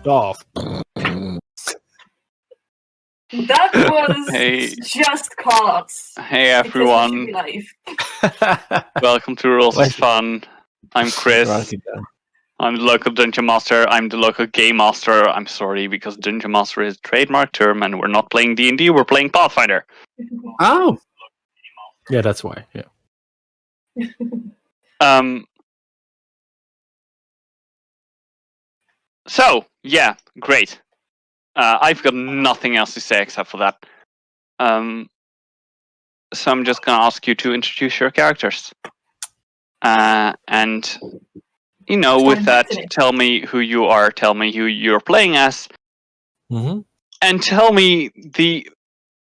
off. That was just cause. Hey everyone, welcome to Rules is Fun. I'm Chris. I'm the local Dungeon Master. I'm the local Game Master. I'm sorry, because Dungeon Master is a trademark term and we're not playing D&D, we're playing Pathfinder. Oh! Yeah, that's why, yeah. So, yeah, great. I've got nothing else to say except for that. So I'm just going to ask you to introduce your characters. And, you know, with that, tell me who you are, tell me who you're playing as, and tell me the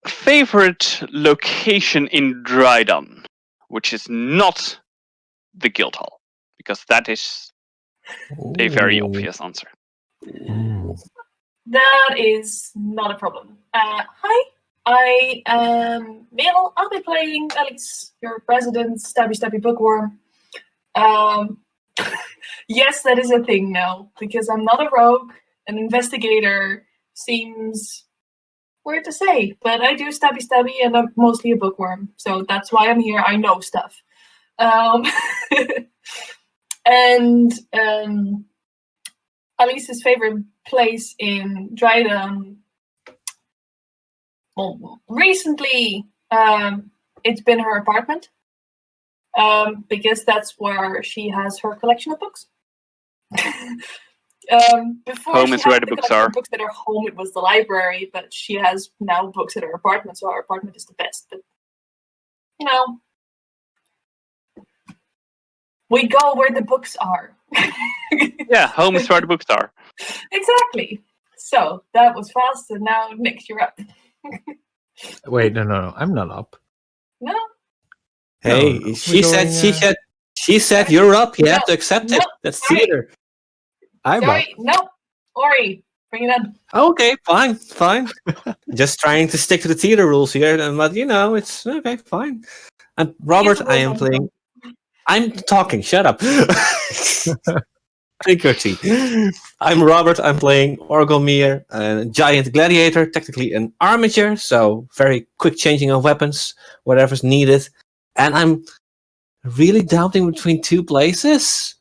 favorite location in Dreidan, which is not the Guildhall, because that is a very obvious answer. That is not a problem. Hi, I am Merel. I'll be playing Alex, your president, stabby bookworm. Yes, that is a thing now, because I'm not a rogue. An investigator seems weird to say, but I do stabby, and I'm mostly a bookworm, so that's why I'm here. I know stuff. And Alice's favorite place in Dreidan. Well, recently, it's been her apartment, because that's where she has her collection of books. Before home is where the books are. Books at her home, it was the library, but she has now books at her apartment, so her apartment is the best. But you know, we go where the books are. Yeah, home is where the books are. Exactly. So that was fast, and now Nick, you're up. Wait, no, I'm not up. No. Hey, no, she said you're up. You have to accept it. That's theater. I'm Sorry, up. no. Ori, bring it in. Okay, fine. Just trying to stick to the theater rules here, but you know, it's okay, fine. And Robert, I am playing. I'm talking. Shut up. Drink your tea. I'm Robert. I'm playing Orgelmir, a giant gladiator, technically an armature, so very quick changing of weapons, whatever's needed. And I'm really doubting between two places.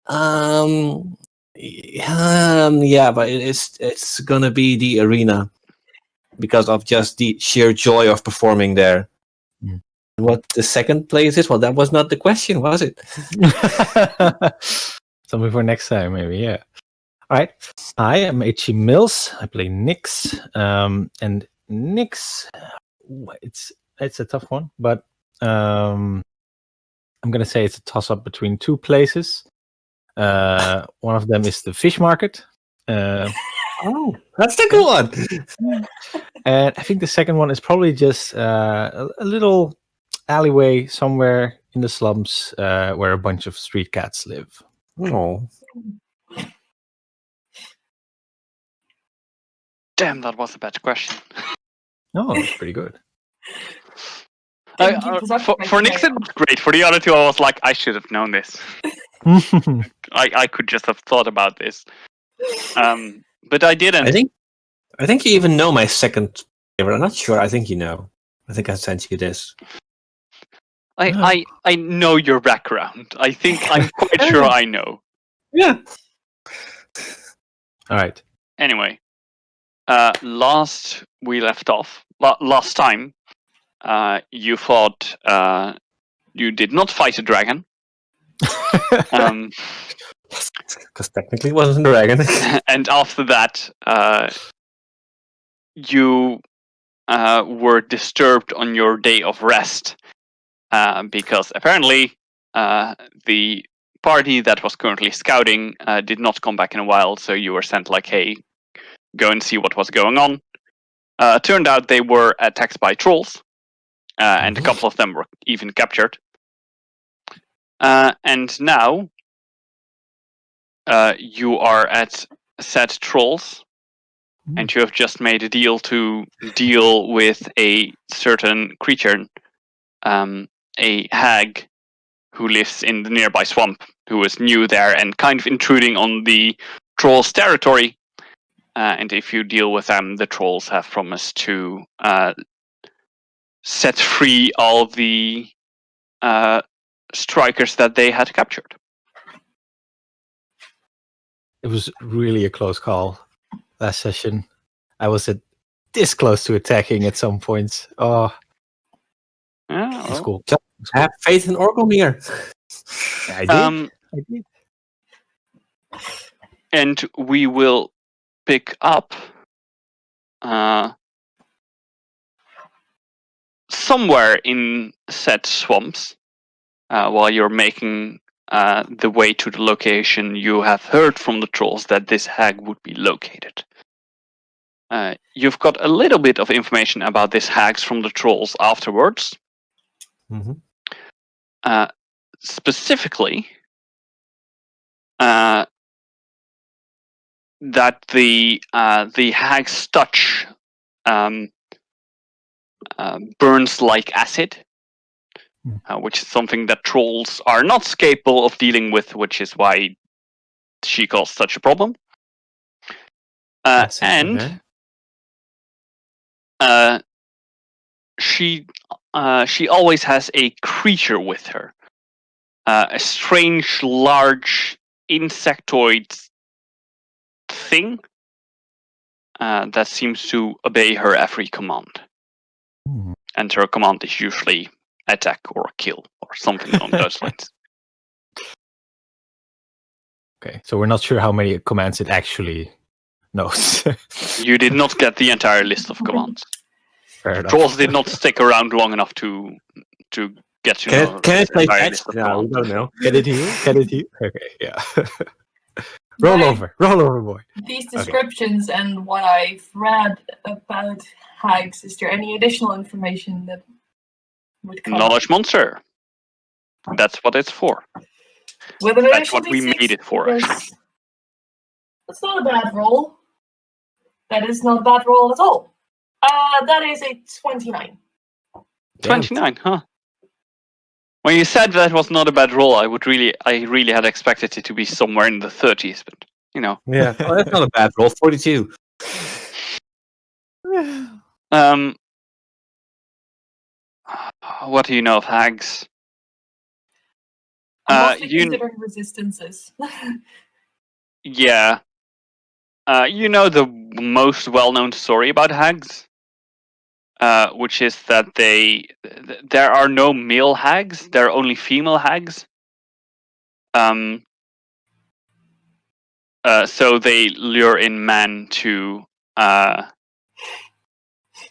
Yeah, but it's gonna be the arena because of just the sheer joy of performing there. What the second place is? Well, that was not the question, was it? Something for next time, maybe. Yeah. All right. Hi, I'm H.E. Mills. I play Nyx. And Nyx, it's a tough one, but I'm gonna say it's a toss-up between two places. One of them is the fish market. Oh, that's the good one. And I think the second one is probably just a little alleyway somewhere in the slums where a bunch of street cats live. Oh. Damn, that was a bad question. Oh, that's pretty good. For Nyx it was great. For the other two, I was like, I should have known this. I could just have thought about this. But I didn't. I think you even know my second favorite. I'm not sure. I think you know. I think I sent you this. I know your background. I think I'm quite sure I know. Yeah. All right. Anyway, last we left off, last time, you thought you did not fight a dragon. Because technically it wasn't a dragon. And after that, you were disturbed on your day of rest. Because apparently the party that was currently scouting did not come back in a while, so you were sent like, hey, go and see what was going on. Turned out they were attacked by trolls, and a couple of them were even captured. And now you are at said trolls, and you have just made a deal to deal with a certain creature, a hag who lives in the nearby swamp, who is new there and kind of intruding on the trolls' territory. And if you deal with them, the trolls have promised to set free all the strikers that they had captured. It was really a close call last session. I was this close to attacking at some points. Oh, Yeah, it's cool. Have faith in Orgelmere. I did. I did. And we will pick up somewhere in said swamps while you're making the way to the location. You have heard from the trolls that this hag would be located. You've got a little bit of information about this hags from the trolls afterwards. Mm-hmm. Specifically, that the hag's touch burns like acid, which is something that trolls are not capable of dealing with, which is why she caused such a problem. And she always has a creature with her, a strange, large insectoid thing that seems to obey her every command. And her command is usually attack or kill or something along those lines. Okay, so we're not sure how many commands it actually knows. You did not get the entire list of commands. Fair enough. Trolls did not stick around long enough to get to know. Can it play entire fetch? list of No, we commands. don't know. Can it heal? Can it heal? Okay, yeah. Roll over, boy. These descriptions and what I've read about hags, is there any additional information that would come? Knowledge monster. That's what it's for. With an That's additional what we D6, made it for. because that's not a bad roll. That is not a bad roll at all. That is a 29. 29, huh? When you said that was not a bad roll, I really had expected it to be somewhere in the 30s, but you know. Yeah, oh, that's not a bad roll. 42. What do you know of hags? I'm mostly considering resistances. Yeah. You know the most well-known story about hags, which is that there are no male hags; there are only female hags. So they lure in men to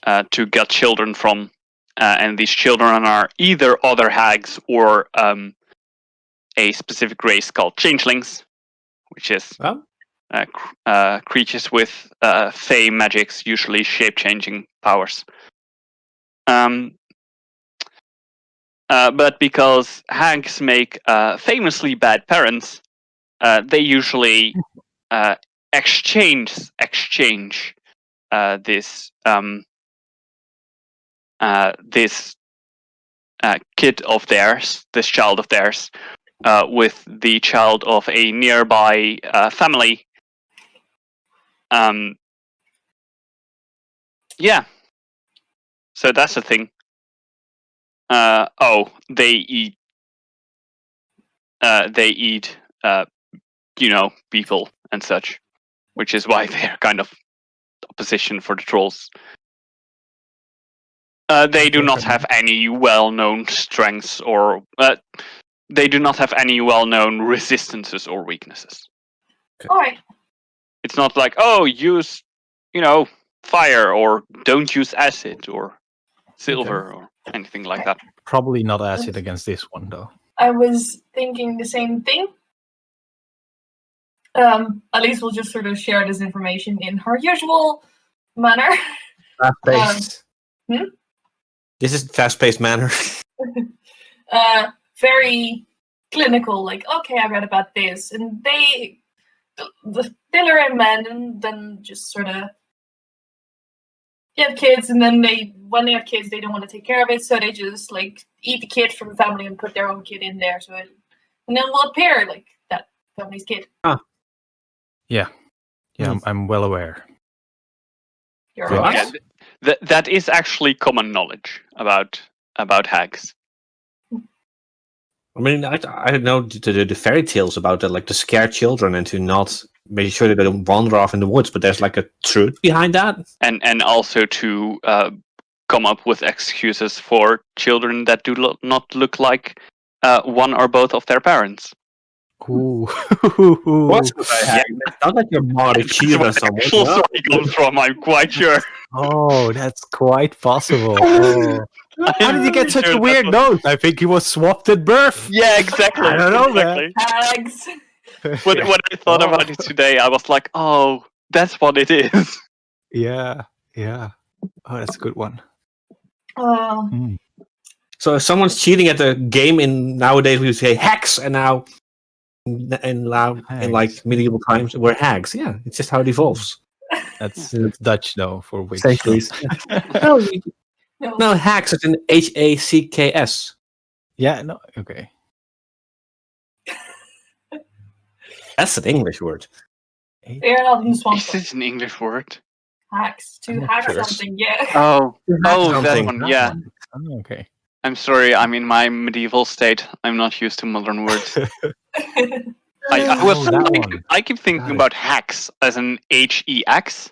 get children from, and these children are either other hags or a specific race called changelings, which is creatures with fey magics, usually shape-changing powers. But because hags make famously bad parents, they usually exchange this kid of theirs, this child of theirs, with the child of a nearby family. Yeah. So that's the thing. They eat. People and such, which is why they're kind of opposition for the trolls. They do not have any well-known strengths, or they do not have any well-known resistances or weaknesses. All right. It's not like, use, fire, or don't use acid, or silver, or anything like that. Probably not acid against this one, though. I was thinking the same thing. Elise will just sort of share this information in her usual manner. Fast-paced. This is fast-paced manner. Very clinical, like, okay, I read about this. And they lure in men and then just sort of have kids, and then when they have kids, they don't want to take care of it, so they just like eat the kid from the family and put their own kid in there, and then will appear like that family's kid. Yeah, I'm well aware. You're What? right. Yeah, that is actually common knowledge about hags. I mean, I know the fairy tales about that, like to scare children and to not make sure that they don't wander off in the woods. But there's like a truth behind that. And also to come up with excuses for children that do not look like one or both of their parents. Ooh. What's what I have? It's not like your mother That's cheated where on the someone. actual No. story comes from, I'm quite sure. Oh, that's quite possible. Oh. How did he get such a weird note? I think he was swapped at birth. Yeah, exactly. I don't know, man. exactly. Hags. When I thought Oh. about it today, I was like, oh, that's what it is. Yeah. Oh, that's a good one. So if someone's cheating at the game nowadays, we would say hacks, and now in like Hags. medieval times, we're hags. Yeah, it's just how it evolves. That's Dutch, though, for witch. Centuries. No, hacks is in HACKS. Yeah, no, okay. That's an English word. They're not in swamp. Is this an English word? Hacks. To I'm not hack sure. something, yeah. Oh, that something. one, yeah. Oh, okay. I'm sorry, I'm in my medieval state. I'm not used to modern words. I keep thinking Got it. about hacks as an HEX.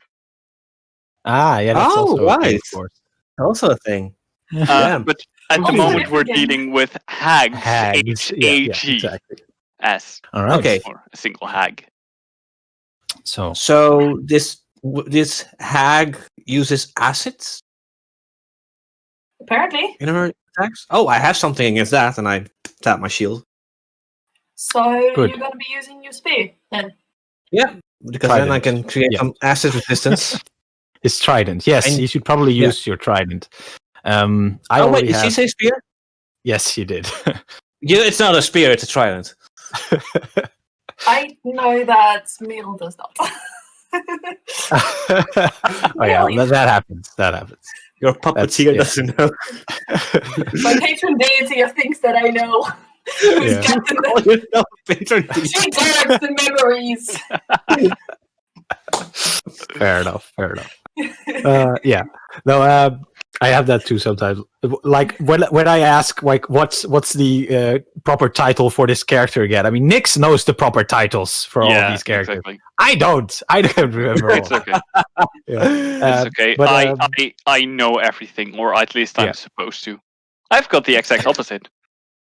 Yeah, that's Oh, also right. of course. Also a thing. Yeah. But at the Also moment, different we're game. dealing with hags, Hags. Yeah, exactly. H-A-G-S, All right. Okay. or a single hag. So this hag uses acids Apparently. in her attacks. Oh, I have something against that, and I tap my shield. So Good. you're going to be using your spear then? Yeah, because then I can create Yeah. some acid resistance. His trident. Yes, And- you should probably yeah. use your trident. I Oh wait, already did she have. say spear? Yes, you did. Yeah, it's not a spear; it's a trident. I know that Merel does not. Oh yeah, that happens. That happens. Your puppeteer yeah. doesn't know. My patron deity of things that I know. Who's Yeah. got the Call yourself patron deity. she guards the memories. Fair enough. Yeah. No, I have that too sometimes. Like when I ask, like, what's the proper title for this character again? I mean, Nix knows the proper titles for all of these characters. Exactly. I don't remember. It's all. okay. Yeah. It's okay. but, I know everything, or at least I'm Yeah. supposed to. I've got the exact opposite.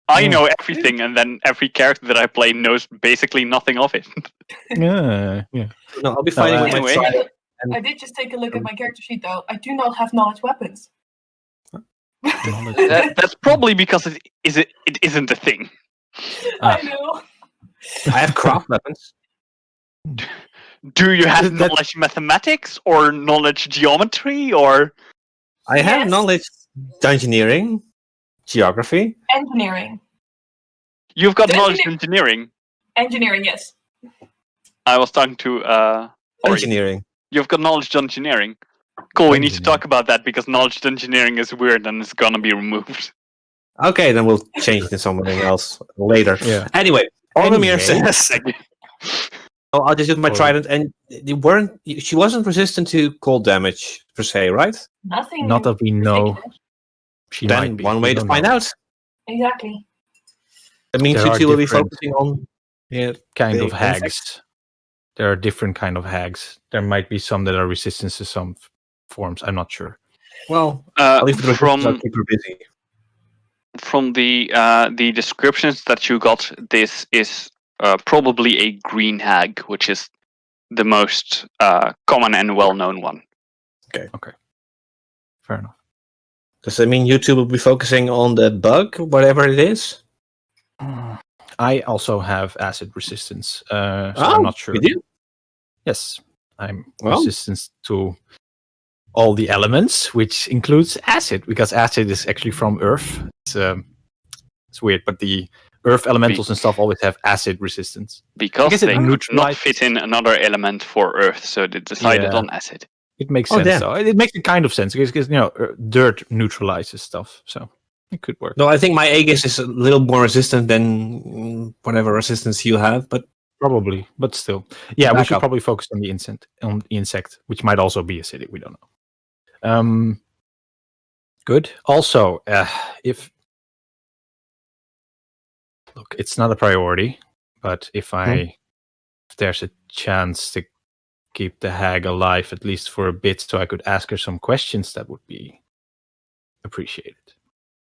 I know everything, and then every character that I play knows basically nothing of it. Yeah. No, I'll be fighting with anyway. my trident. I did just take a look at my character sheet though. I do not have knowledge weapons. That's probably because it isn't a thing. I know. I have craft weapons. Do you have That- knowledge mathematics or knowledge geometry or I have Yes. knowledge engineering, geography. Engineering. you've got The knowledge engineer- engineering? Engineering, yes. I was talking to Ori. Engineering. You've got knowledge engineering. Cool, we need to Engineering. talk about that because knowledge engineering is weird and it's gonna be removed. Okay, then we'll change it to something else later. Yeah. Anyway, Orgomir Anyway. says, oh, I'll just use my Sorry. trident, and she wasn't resistant to cold damage per se, right? Nothing. Not that we know. ridiculous. She might Then be. one We way to don't find know. out. Exactly. That means There you are two will be different- focusing on Kind the of hags. There are different kind of hags. There might be some that are resistant to some forms. I'm not sure. Well, I'll leave the From I'll keep her busy. from the descriptions that you got, this is probably a green hag, which is the most common and well-known one. Fair enough. Does that mean you two will be focusing on the bug, whatever it is? I also have acid resistance, so I'm not sure. You do? Yes, I'm Well. resistant to all the elements, which includes acid, because acid is actually from Earth. It's weird, but the Earth elementals and stuff always have acid resistance. Because guess it they could not neutralizes- fit in another element for Earth, so they decided Yeah. on acid. It makes Oh, sense, damn. though. It makes a kind of sense because dirt neutralizes stuff, so it could work. No, I think my Aegis is a little more resistant than whatever resistance you have, but Probably, but still. Yeah, we Back should up. probably focus on the insect, which might also be acidic. We don't know. Good. Also, if look, it's not a priority, but if there's a chance to keep the hag alive at least for a bit, so I could ask her some questions, that would be appreciated.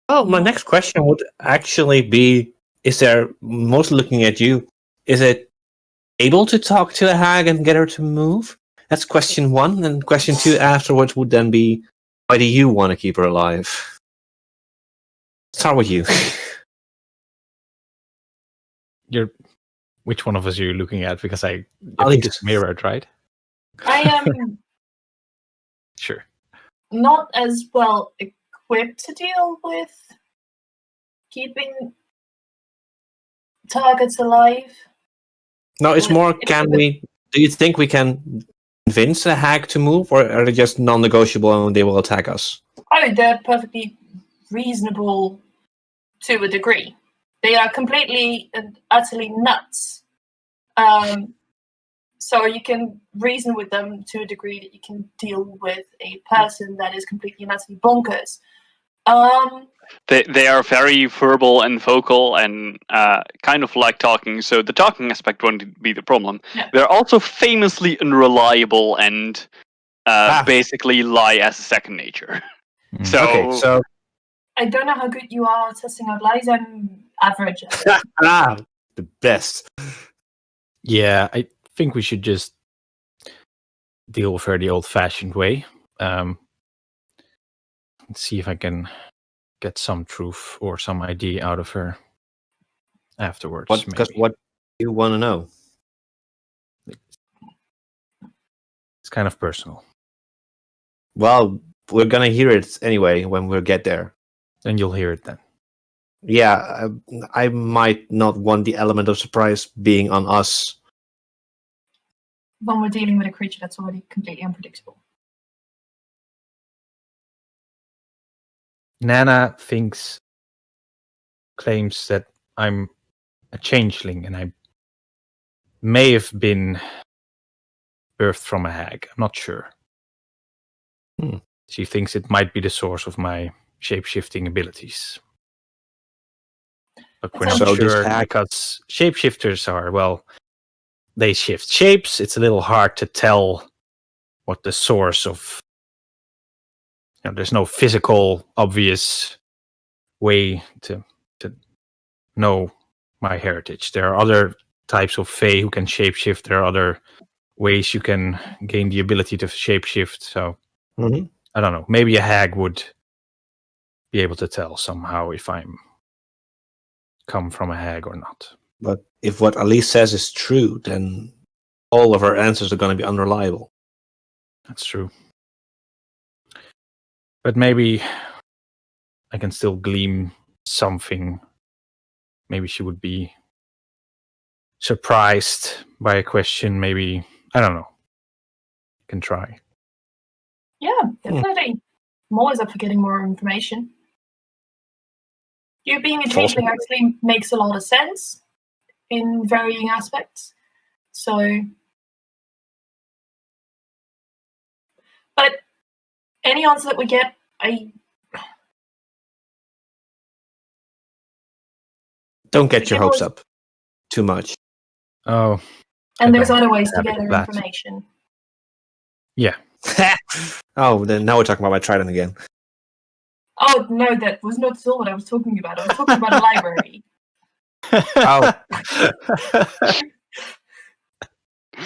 Oh, my next question would actually be: is there, mostly looking at you, is it able to talk to a hag and get her to move? That's question 1, and question 2 afterwards would then be: why do you want to keep her alive? Start with you. Which one of us are you looking at? Because I I'll think eat. it's mirrored, right? I am Sure. not as well equipped to deal with keeping targets alive. No, it's Well, more, it's do you think we can convince a hag to move, or are they just non-negotiable and they will attack us? Oh, they're perfectly reasonable to a degree. They are completely and utterly nuts. So you can reason with them to a degree that you can deal with a person that is completely and utterly bonkers. They are very verbal and vocal and kind of like talking, so the talking aspect won't be the problem. Yeah. They're also famously unreliable and basically lie as a second nature. Mm. So, Okay, so I don't know how good you are at testing out lies. I'm average at it. the best. Yeah, I think we should just deal with her the old-fashioned way. Let's see if I can get some truth or some idea out of her afterwards. Because maybe. what do you want to know? It's kind of personal. Well, we're gonna hear it anyway when we get there. And you'll hear it then. Yeah, I might not want the element of surprise being on us. When we're dealing with a creature that's already completely unpredictable. Nana claims that I'm a changeling and I may have been birthed from a hag. I'm not sure. She thinks it might be the source of my shape-shifting abilities. But we're not So this sure hag- because shapeshifters are, well, they shift shapes. It's a little hard to tell what the source of... there's no physical, obvious way to know my heritage. There are other types of fae who can shapeshift. There are other ways you can gain the ability to shapeshift. So I don't know. Maybe a hag would be able to tell somehow if I'm come from a hag or not. But if what Alice says is true, then all of our answers are going to be unreliable. That's true. But maybe I can still glean something. Maybe she would be surprised by a question. Maybe, I don't know. Can try. Yeah, definitely. I'm always up for getting more information. You being a changeling actually makes a lot of sense in varying aspects. So, but any answer that we get, Don't get your hopes up too much. Oh. And there's other ways to gather information. Yeah. Oh, then now we're talking about my trident again. Oh, no, that was not at all what I was talking about. I was talking about a library. Oh.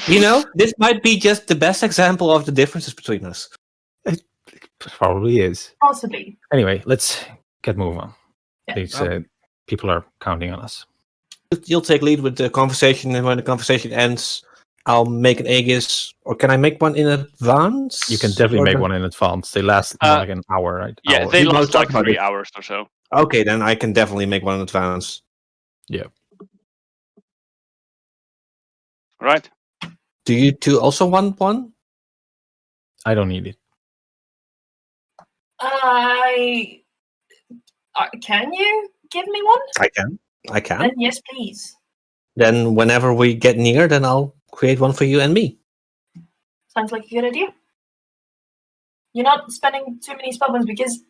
You know, this might be just the best example of the differences between us. It probably is. Possibly. Anyway, let's get moving on. Yeah. These people are counting on us. You'll take lead with the conversation, and when the conversation ends, I'll make an Aegis, or can I make one in advance? You can definitely make one in advance. They last like an hour, right? Yeah, hour. they You last talk like about 3 it. hours or so. Okay, then I can definitely make one in advance. Yeah. Right. Do you two also want one? I don't need it. Can you give me one? I can. Then yes, please. Then whenever we get near, then I'll create one for you and me. Sounds like a good idea. You're not spending too many spell points because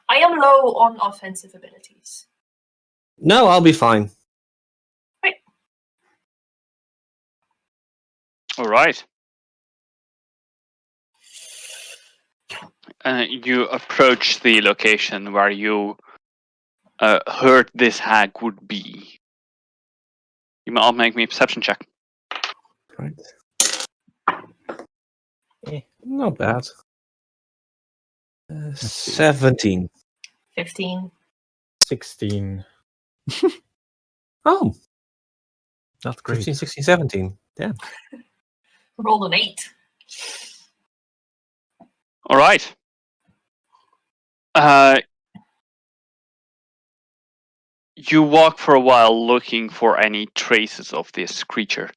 I am low on offensive abilities. No, I'll be fine. Right. All right. You approach the location where you heard this hag would be. You might all make me a perception check. Right. Not bad. 17. 15. 16. Oh, Not great. 15, 16, 17. Damn. Rolled an 8. All right. You walk for a while looking for any traces of this creature.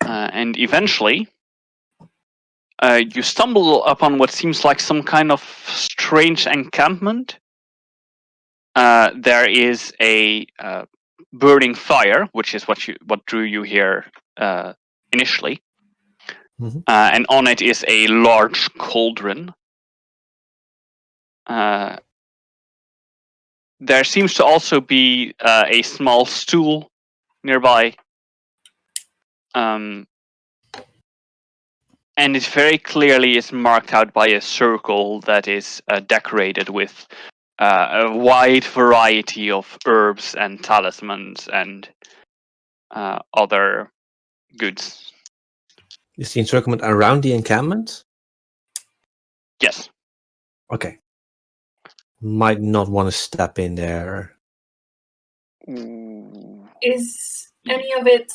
And eventually, you stumble upon what seems like some kind of strange encampment. There is a burning fire, which is what drew you here initially. Mhm. And on it is a large cauldron. There seems to also be a small stool nearby. And it very clearly is marked out by a circle that is decorated with a wide variety of herbs and talismans and other goods. Is the encirclement around the encampment? Yes. Okay. Might not want to step in there. Is any of it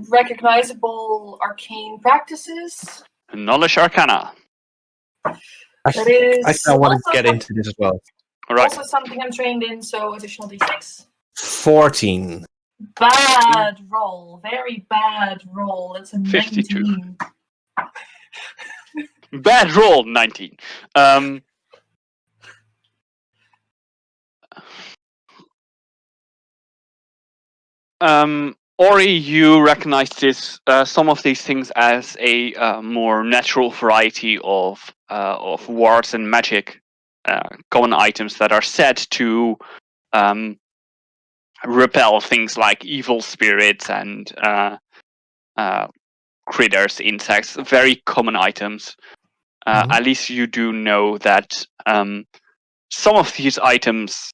recognizable arcane practices? Knowledge Arcana. That is I want also to get into this as well. All right. Also something I'm trained in, so additional d6. 14. Bad roll. Very bad roll. It's a 52. 19. Bad roll, 19. Ori, you recognize some of these things as a more natural variety of wards and magic, common items that are said to repel things like evil spirits and critters, insects, very common items. Mhm. At least you do know that some of these items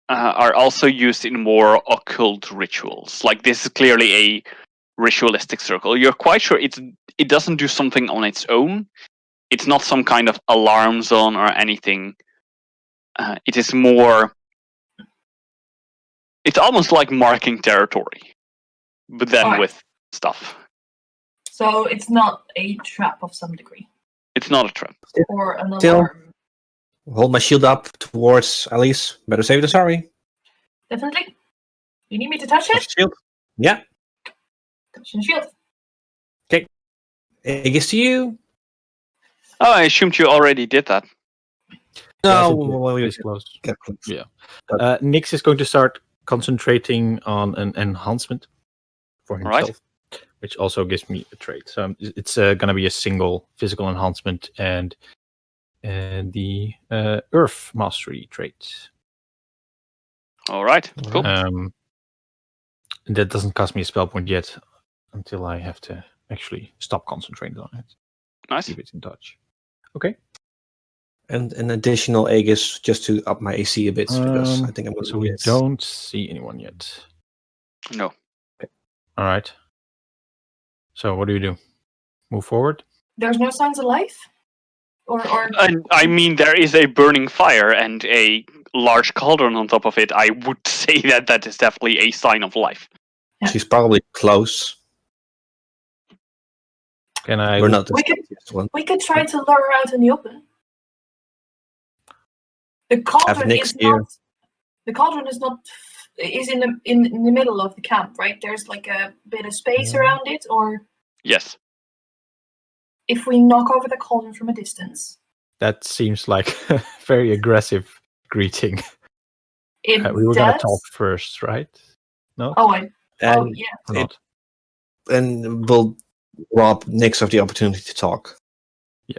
are also used in more occult rituals. Like this is clearly a ritualistic circle. You're quite sure it doesn't do something on its own. It's not some kind of alarm zone or anything. It is more. It's almost like marking territory, but then Alright. with stuff. So it's not a trap of some degree. It's not a trap. Or an Still- alarm. Hold my shield up towards Alice. Better safe than sorry. Definitely. You need me to touch it? Shield. Yeah. Touch and shield. Aegis to you. Oh, I assumed you already did that. No, Yes, we it's close. get close. Yeah. Nyx is going to start concentrating on an enhancement for Right. himself, which also gives me a trait. So it's going to be a single physical enhancement and the Earth Mastery trait. All right. Cool. That doesn't cost me a spell point yet until I have to actually stop concentrating on it. Nice. Keep it in touch. Okay. And an additional Aegis just to up my AC a bit because I think I'm going to So we don't see anyone yet. No. All right. So what do you do? Move forward? There's no signs of life? Or I mean, there is a burning fire and a large cauldron on top of it. I would say that is definitely a sign of life. She's probably close. Can I? We're not the We could- scariest one. we could try to lure her out in the open. The cauldron Nyx is here. not. The cauldron is not. Is in the middle of the camp, right? There's like a bit of space around it, or Yes. if we knock over the cauldron from a distance. That seems like a very aggressive greeting. It We were does. gonna talk first, right? No. Oh, And oh yeah. Or not? and we'll rob Nix of the opportunity to talk.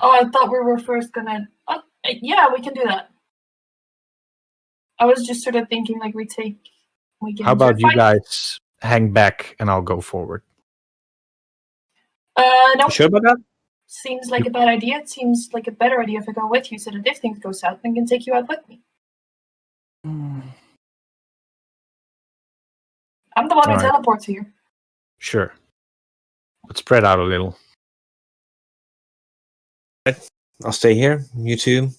Oh, I thought we were first gonna. Yeah, we can do that. I was just sort of thinking like we get How into a about you fight. guys hang back and I'll go forward? No. You sure about that? Seems like a bad idea. It seems like a better idea if I go with you, so that if things go south, I can take you out with me. I'm the one who Alright. teleports here. Sure. But spread out a little. I'll stay here. You two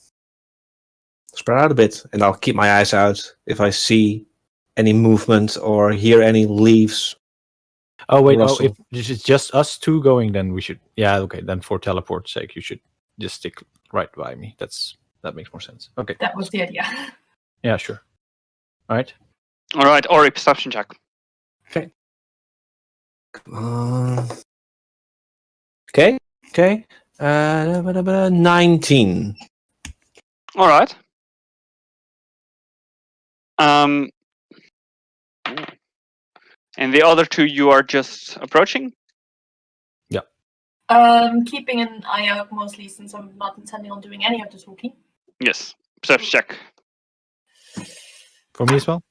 spread out a bit, and I'll keep my eyes out if I see any movement or hear any leaves. Oh wait, Russell. if it's just us two going, then we should. Yeah, okay. Then for teleport's sake, you should just stick right by me. That makes more sense. Okay. That was the idea. Yeah, sure. All right. All right, Ori, perception check. Okay. 19. All right. And the other two you are just approaching? Keeping an eye out mostly since I'm not intending on doing any of the talking. Yes. Perception check. For me as well.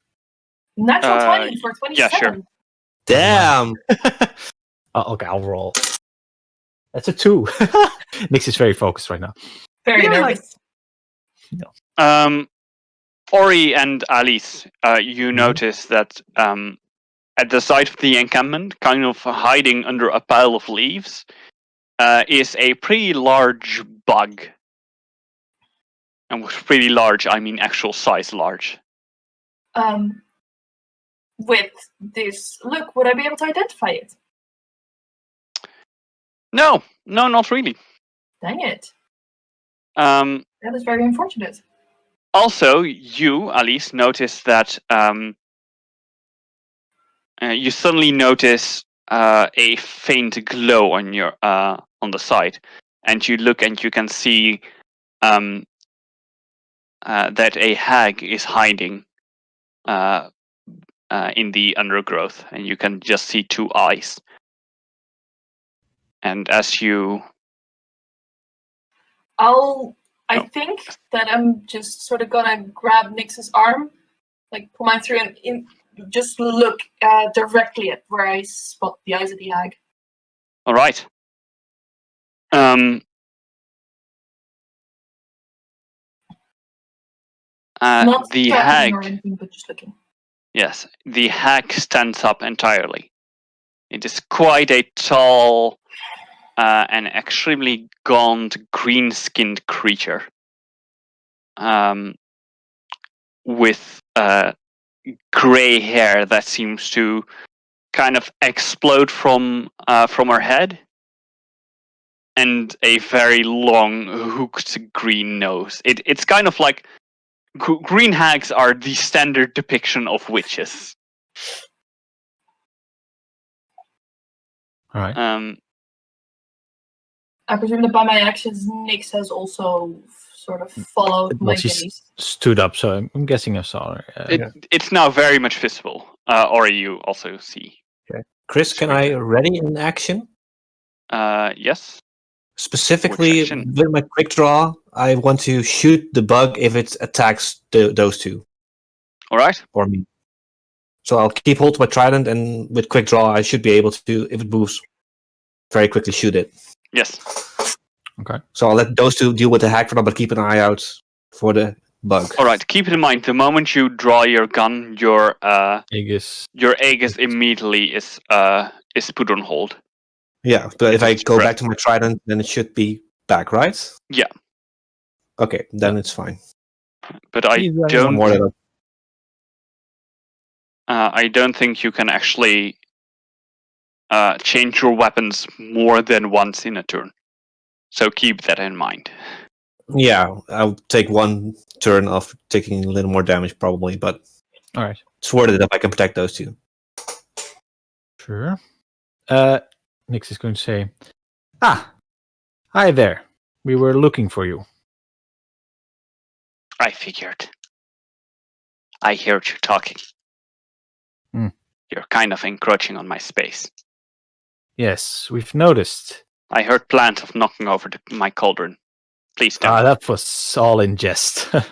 Natural 20 for 27. yeah, sure. Damn. Okay, I'll roll. That's a 2. Nix is very focused right now. Very nervous. Ori and Alice, you notice that at the side of the encampment, kind of hiding under a pile of leaves, is a pretty large bug. And with pretty large, I mean actual size large. With this look, would I be able to identify it? No, not really. Dang it. Um, That is very unfortunate. Also, you, Alice, notice that you suddenly notice a faint glow on your on the side, and you look and you can see that a hag is hiding in the undergrowth, and you can just see 2 eyes. And as you, I think that I'm just sort of gonna grab Nix's arm, like pull mine through and just look directly at where I spot the eyes of the hag. all right. Not The threatening hag. or anything, but just looking. Yes, the hag stands up entirely. It is quite a tall and extremely gaunt, green-skinned creature, with grey hair that seems to kind of explode from her head, and a very long, hooked green nose. It's kind of like green hags are the standard depiction of witches. All right. I presume that by my actions, Nix has also sort of followed my She gaze. stood up, so I'm guessing I saw her. It's now very much visible. Or you also see. Chris, can I ready an action? Yes. Specifically, Which action? with my quick draw, I want to shoot the bug if it attacks those two. All right. Or me. So I'll keep hold of my trident, and with quick draw, I should be able to, if it moves, very quickly shoot it. Yes. Okay. So I'll let those two deal with the hack for now, but keep an eye out for the bug. All right. Keep it in mind. The moment you draw your gun, your Aegis. immediately is put on hold. Yeah, but if I Just go press. back to my trident, then it should be back, right? Yeah. Okay, then it's fine. But I He's running don't. More than a- I don't think you can actually change your weapons more than once in a turn. So keep that in mind. Yeah, I'll take one turn of taking a little more damage probably, but All right. it's worth it if I can protect those two. Sure. Nix is going to say, hi there. We were looking for you. I figured. I heard you talking. Hmm. You're kind of encroaching on my space. Yes, we've noticed. I heard plans of knocking over my cauldron. Please don't. That was all in jest. Damn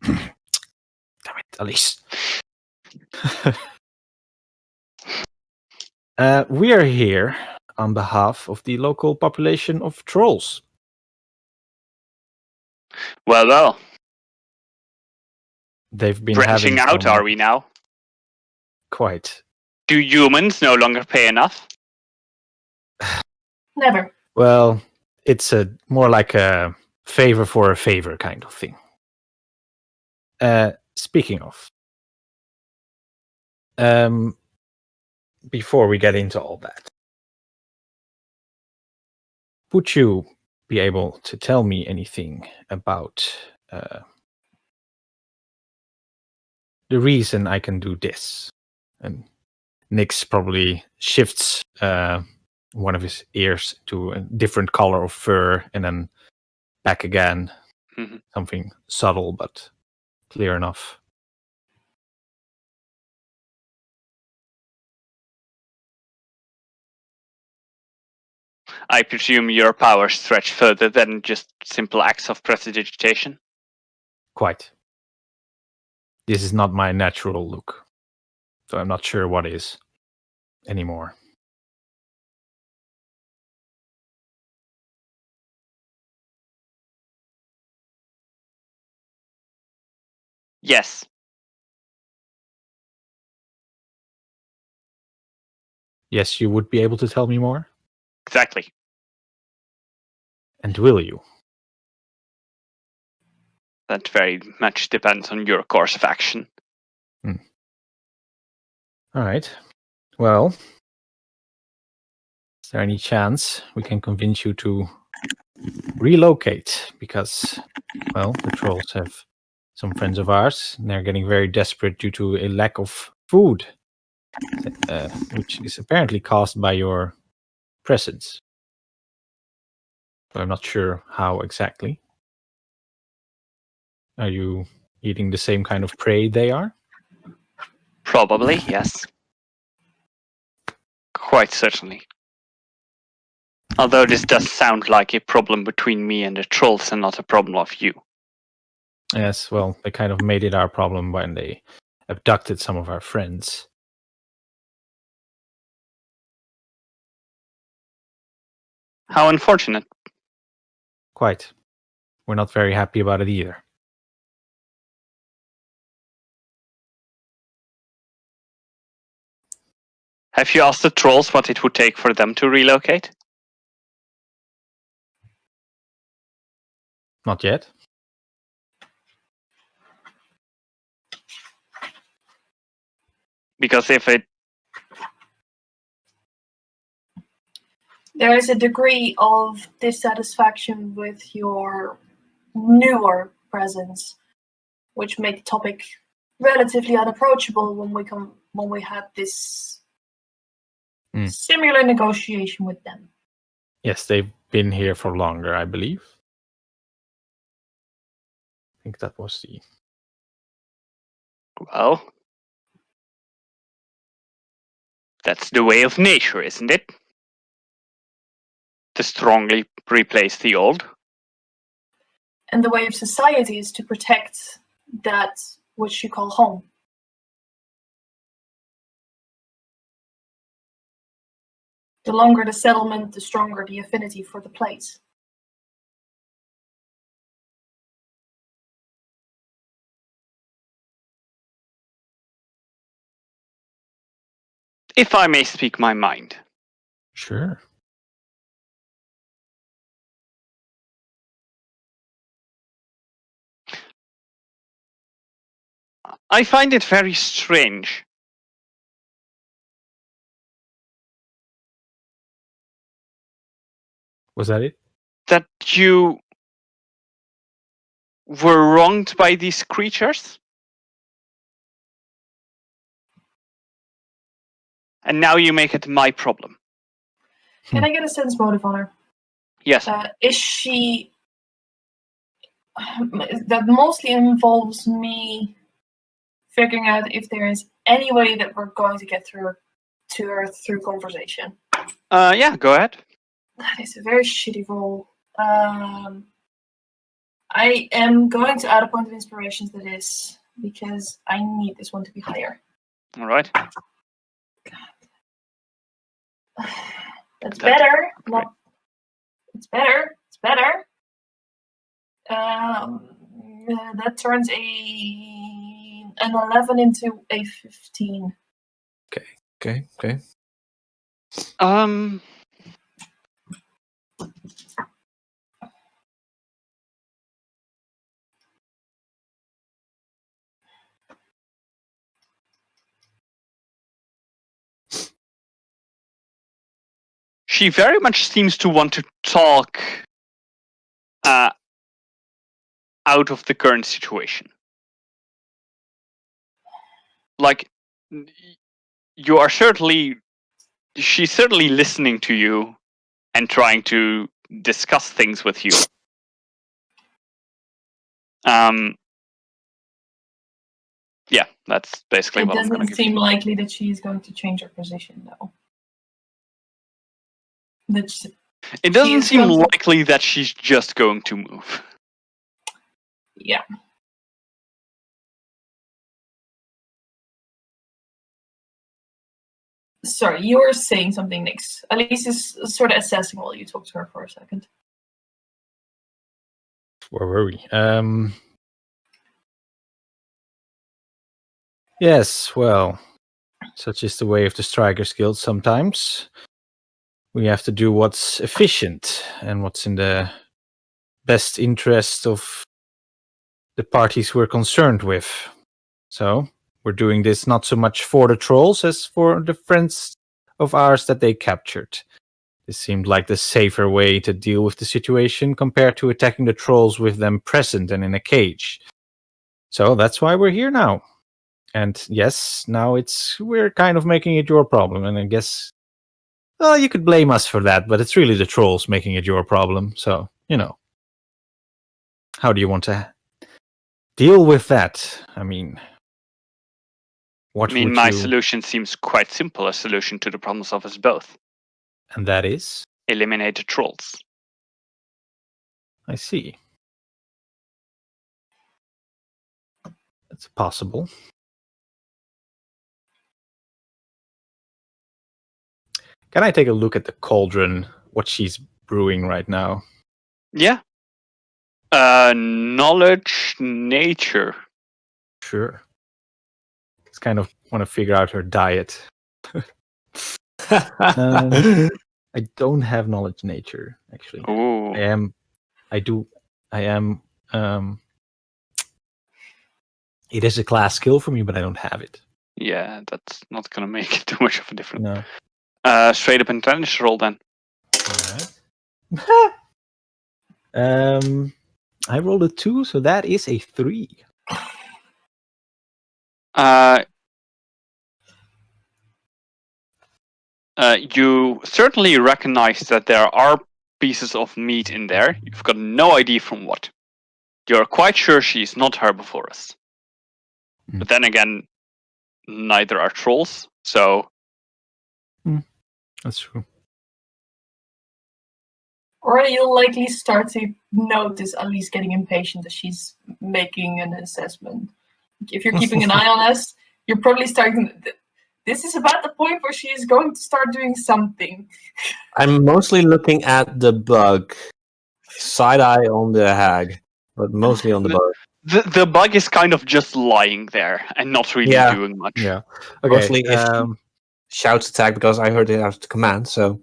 it, Alice. We are here on behalf of the local population of trolls. Well. They've been Branching having out, are we now? Quite. Do humans no longer pay enough? Never. Well, it's more like a favor for a favor kind of thing. Speaking of, before we get into all that, would you be able to tell me anything about the reason I can do this? And Nyx probably shifts one of his ears to a different color of fur and then back again. Mm-hmm. Something subtle but clear enough. I presume your powers stretch further than just simple acts of prestidigitation? Quite. This is not my natural look, so I'm not sure what is anymore. Yes. Yes, you would be able to tell me more? Exactly. And will you? That very much depends on your course of action. All right. Well, is there any chance we can convince you to relocate? Because, well, the trolls have some friends of ours, and they're getting very desperate due to a lack of food, which is apparently caused by your presence. But I'm not sure how exactly. Are you eating the same kind of prey they are? Probably, yes. Quite certainly. Although this does sound like a problem between me and the trolls and not a problem of you. Yes, well, they kind of made it our problem when they abducted some of our friends. How unfortunate. Quite. We're not very happy about it either. Have you asked the trolls what it would take for them to relocate? Not yet. Because if There is a degree of dissatisfaction with your newer presence, which made the topic relatively unapproachable when we had this similar negotiation with them. Yes, they've been here for longer, I believe. I think that was the... Well, that's the way of nature, isn't it? To strongly replace the old. And the way of society is to protect that which you call home. The longer the settlement, the stronger the affinity for the place. If I may speak my mind. Sure. I find it very strange. Was that it? That you were wronged by these creatures? And now you make it my problem. Can I get a sense motive on her? Yes. Is she... That mostly involves me figuring out if there is any way that we're going to get through to her through conversation. Yeah, go ahead. That is a very shitty roll. I am going to add a point of inspiration to this because I need this one to be higher. All right. That's better. Not. It's better. It's better. That turns an 11 into a 15. Okay. She very much seems to want to talk out of the current situation. Like, she's certainly listening to you and trying to discuss things with you. Yeah, that's basically what I'm going to give you. It doesn't seem likely that she's going to change her position, though. It doesn't seem likely that she's just going to move. Yeah. Sorry, you were saying something, Nix. Elise is sort of assessing while you talk to her for a second. Where were we? Yes, well, such is the way of the Strikers Guild sometimes. We have to do what's efficient and what's in the best interest of the parties we're concerned with. So, we're doing this not so much for the trolls as for the friends of ours that they captured. This seemed like the safer way to deal with the situation compared to attacking the trolls with them present and in a cage. So that's why we're here now. And yes, now we're kind of making it your problem. And I guess, well, you could blame us for that, but it's really the trolls making it your problem. So, how do you want to deal with that? I mean, my solution seems quite simple, a solution to the problems of us both. And that is? Eliminate the trolls. I see. That's possible. Can I take a look at the cauldron, what she's brewing right now? Yeah. Knowledge, nature. Sure. Just kind of want to figure out her diet. I don't have knowledge nature, actually. Ooh. It is a class skill for me, but I don't have it. Yeah, that's not going to make too much of a difference. No. Straight up intelligence roll then. Alright. I rolled a 2, so that is a 3. You certainly recognize that there are pieces of meat in there. You've got no idea from what. You're quite sure she's not herbivorous. But then again, neither are trolls, so... That's true. Or you'll likely start to notice Alice getting impatient as she's making an assessment. If you're keeping an eye on us, you're probably starting... This is about the point where she is going to start doing something. I'm mostly looking at the bug. Side eye on the hag, but mostly on the bug. The bug is kind of just lying there and not really doing much. Yeah. Okay. Mostly if she shouts attack because I heard it out of command, so...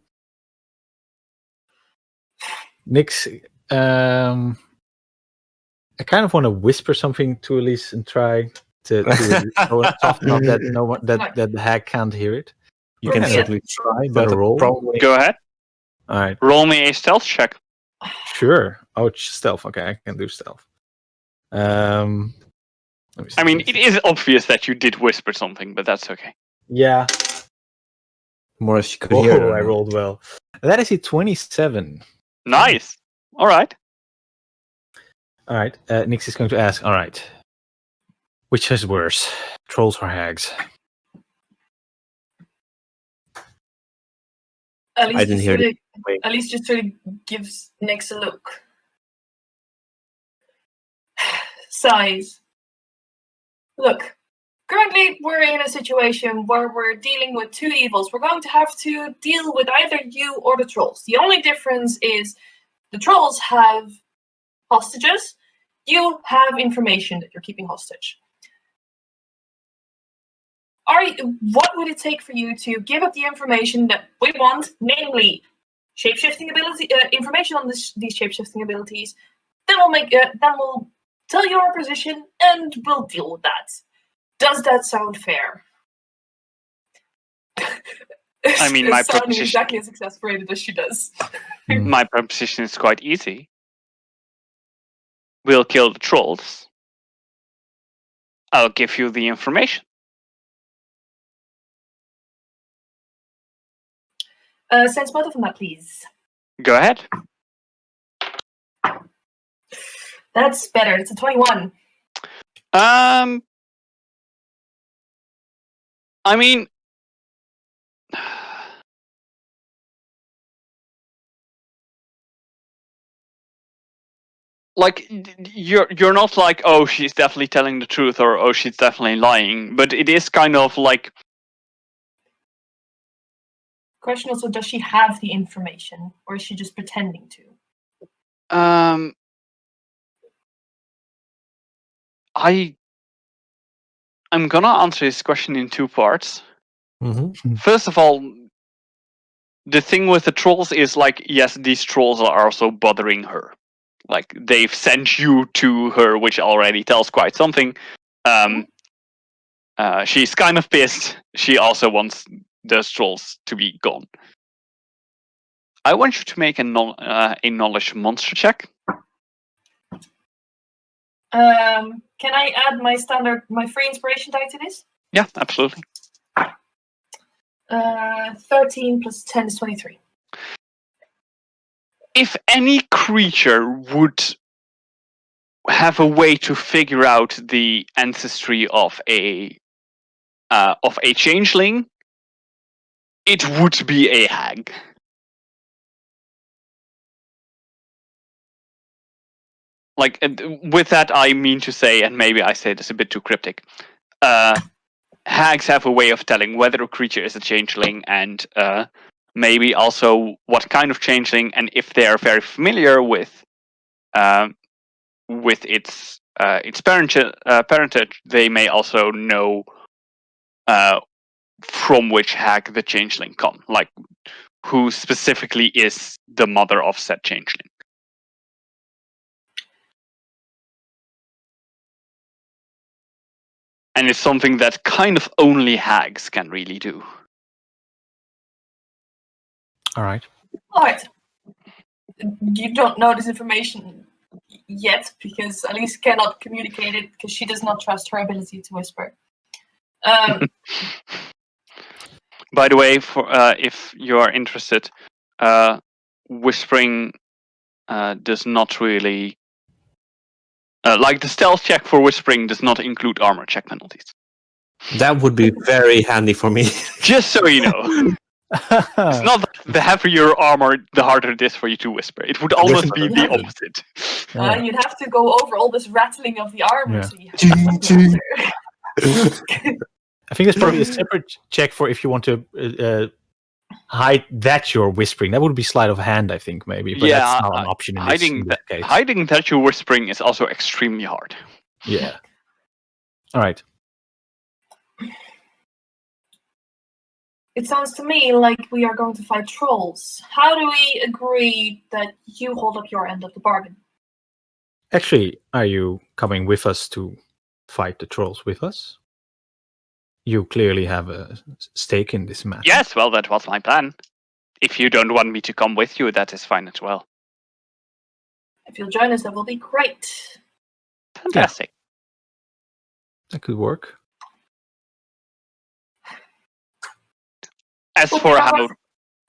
Nix, I kind of want to whisper something to Elise and try to soften up that the hag can't hear it. You can certainly try, but roll. Probably... Go ahead. All right. Roll me a stealth check. Sure. Oh, it's stealth. Okay, I can do stealth. I mean, it is obvious that you did whisper something, but that's okay. Yeah. More as you could hear. I rolled well. That is a 27. Nice. All right. All right. Nix is going to ask, all right. Which is worse, trolls or hags? At least I didn't hear the wait. At least just sort of gives Nyx a look. Sighs. Look, currently we're in a situation where we're dealing with two evils. We're going to have to deal with either you or the trolls. The only difference is the trolls have hostages. You have information that you're keeping hostage. What would it take for you to give up the information that we want, namely shapeshifting ability, information on these shapeshifting abilities? Then we'll tell you our position and we'll deal with that. Does that sound fair? I mean, my sounding proposition. exactly as exasperated as she does. My proposition is quite easy. We'll kill the trolls. I'll give you the information. Sense motive on that, please. Go ahead. That's better. It's a 21. I mean, like you're not like, oh, she's definitely telling the truth, or oh, she's definitely lying. But it is kind of like. Question also: does she have the information, or is she just pretending to? I'm gonna answer this question in two parts. Mm-hmm. First of all, the thing with the trolls is like, yes, these trolls are also bothering her. Like they've sent you to her, which already tells quite something. She's kind of pissed. She also wants those trolls to be gone. I want you to make a knowledge monster check. Can I add my free inspiration die to this? Yeah, absolutely. 13 plus 10 is 23. If any creature would have a way to figure out the ancestry of a changeling, it would be a hag. Like, with that, I mean to say, and maybe I say this a bit too cryptic, hags have a way of telling whether a creature is a changeling, and maybe also what kind of changeling, and if they are very familiar with its parentage, they may also know from which hag the changeling come, like who specifically is the mother of said changeling. And it's something that kind of only hags can really do. All right. You don't know this information yet because Elise cannot communicate it because she does not trust her ability to whisper. By the way, for if you are interested, whispering does not really like the stealth check for whispering does not include armor check penalties. That would be very handy for me. Just so you know. It's not that the heavier your armor, the harder it is for you to whisper. It would almost be the opposite. You'd have to go over all this rattling of the armor. Yeah. So you have to I think there's probably a separate check for if you want to hide that you're whispering. That would be sleight of hand, I think, maybe. But that's not an option in this case. Hiding that you're whispering is also extremely hard. Yeah. All right. It sounds to me like we are going to fight trolls. How do we agree that you hold up your end of the bargain? Actually, are you coming with us to fight the trolls with us? You clearly have a stake in this matter. Yes, well, that was my plan. If you don't want me to come with you, that is fine as well. If you'll join us, that will be great. Fantastic. Yeah. That could work. As for how...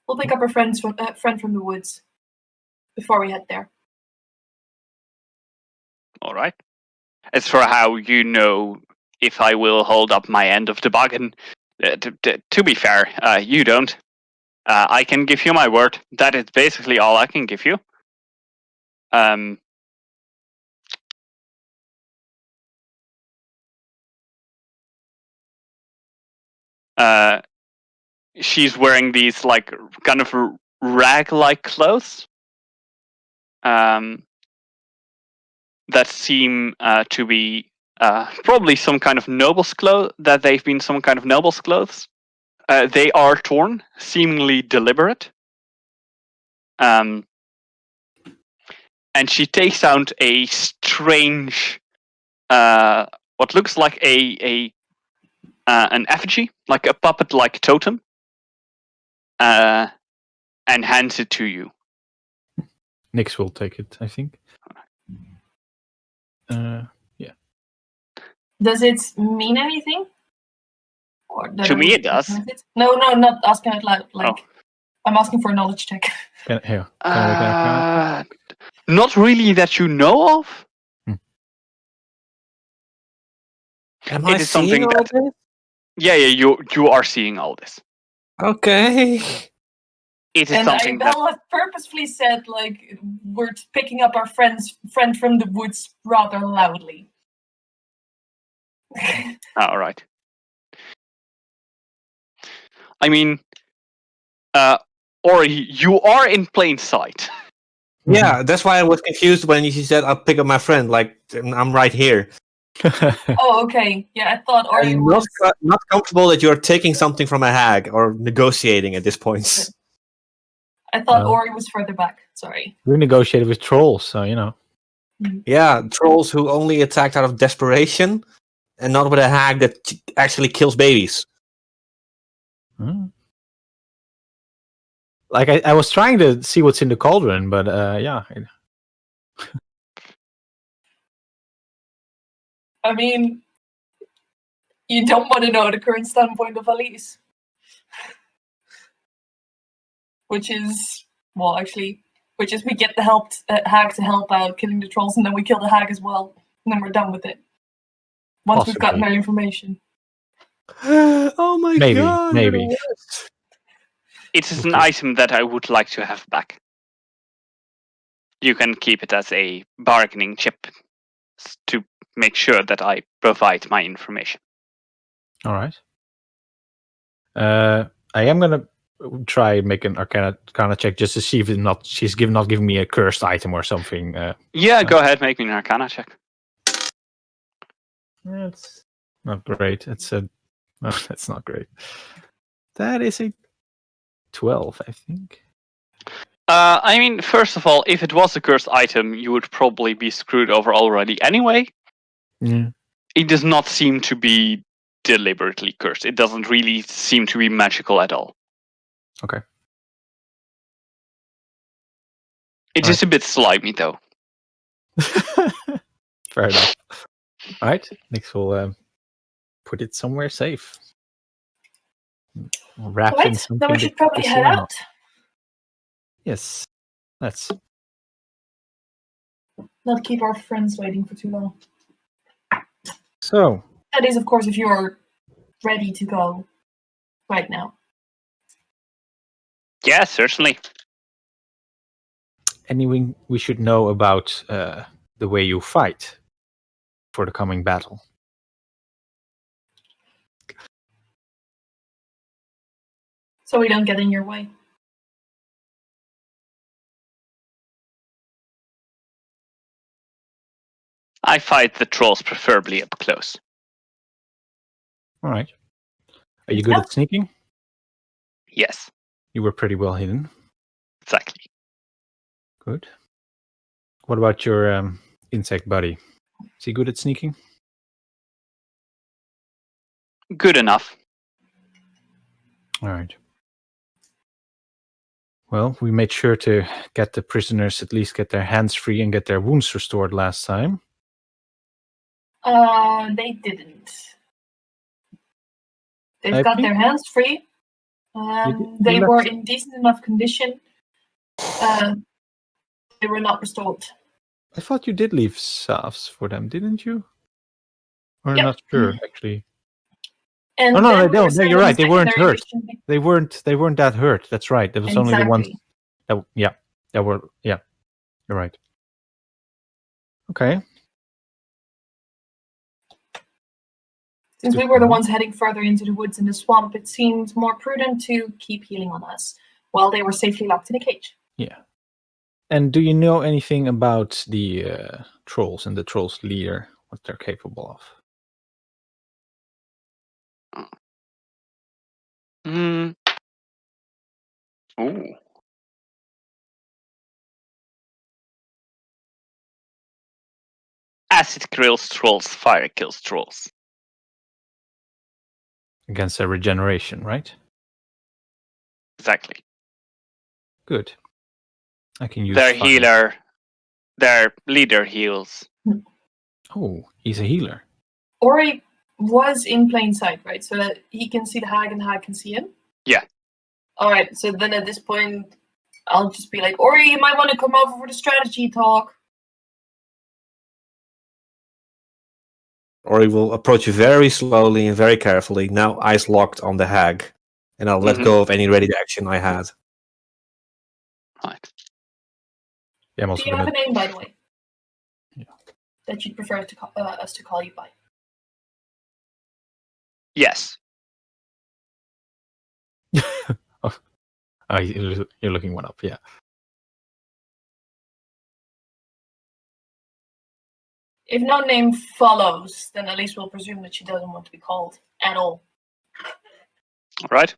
We'll pick up our friend from the woods before we head there. All right. As for how you know if I will hold up my end of the bargain. To be fair, you don't. I can give you my word. That is basically all I can give you. She's wearing these like kind of rag-like clothes that seem to be probably some kind of noble's clothes. That they've been some kind of noble's clothes. They are torn, seemingly deliberate. And she takes out a strange, what looks like an effigy, like a puppet-like totem, and hands it to you. Nix will take it, I think. Yeah. Does it mean anything? Or To me, it does. No, not asking out loud. Like, Oh. I'm asking for a knowledge check. Can I make an arcana? Not really that you know of. Am It I is seeing something all that- this? Yeah, you are seeing all this. Okay. It is And something that. Bella purposefully said, like, we're picking up our friend from the woods rather loudly. All right. I mean, Ori, you are in plain sight. Yeah, that's why I was confused when she said I'll pick up my friend. Like I'm right here. Oh, okay. Yeah, I thought Ori I'm was... not comfortable that you're taking something from a hag or negotiating at this point. I thought Ori was further back. Sorry. We negotiated with trolls, so you know. Yeah, trolls who only attacked out of desperation, and not with a hag that actually kills babies. Like I was trying to see what's in the cauldron, but yeah. I mean, you don't want to know the current standpoint of Alice. Which is we get the hag to help out killing the trolls, and then we kill the hag as well, and then we're done with it. Once we've gotten their information. Oh my god! Maybe. It is an item that I would like to have back. You can keep it as a bargaining chip to make sure that I provide my information. All right. I am gonna try and make an arcana check just to see if she's not giving me a cursed item or something. Yeah, go ahead, make me an arcana check. It's not great. That's not great. That is a 12, I think. I mean, first of all, if it was a cursed item, you would probably be screwed over already anyway. Yeah. It does not seem to be deliberately cursed. It doesn't really seem to be magical at all. Okay. It is a bit slimy, though. Fair enough. All right. Nix will put it somewhere safe. Wrap in Right, something. then we should probably head out. Yes. Let's. Not keep our friends waiting for too long. So. That is, of course, if you are ready to go right now. Yeah, certainly. Anything we should know about the way you fight for the coming battle? So we don't get in your way. I fight the trolls preferably up close. All right. Are you good at sneaking? Yes. You were pretty well hidden. Exactly. Good. What about your insect buddy? Is he good at sneaking? Good enough. All right. Well, we made sure to get the prisoners at least get their hands free and get their wounds restored last time. They didn't. They've got their hands free. They were in decent enough condition. They were not restored. I thought you did leave salves for them, didn't you? We're Yep. not sure, actually. And Oh no, then they we don't. were No, sent you're on a right. They weren't secondary hurt. mission. They weren't that hurt. That's right. There was only the ones Exactly. that were. Yeah, you're right. Okay. Since Good we were the to know. ones heading further into the woods and the swamp, it seemed more prudent to keep healing on us while they were safely locked in a cage. Yeah. And do you know anything about the trolls and the trolls leader? What they're capable of? Mm. Ooh. Acid kills trolls, fire kills trolls. Against their regeneration, right? Exactly. Good. I can use Their fire. healer, their leader heals. Oh, he's a healer. Ori was in plain sight, right? So that he can see the hag and the hag can see him? Yeah. Alright, so then at this point, I'll just be like, Ori, you might want to come over for the strategy talk. Or he will approach you very slowly and very carefully, now eyes locked on the hag. And I'll let Mhm. go of any ready action I had. Right. Yeah, I'm Do also you have gonna. a name, by the way? Yeah. That you'd prefer to us to call you by? Yes. Oh, you're looking one up. Yeah. If no name follows, then at least we'll presume that she doesn't want to be called at all. All right.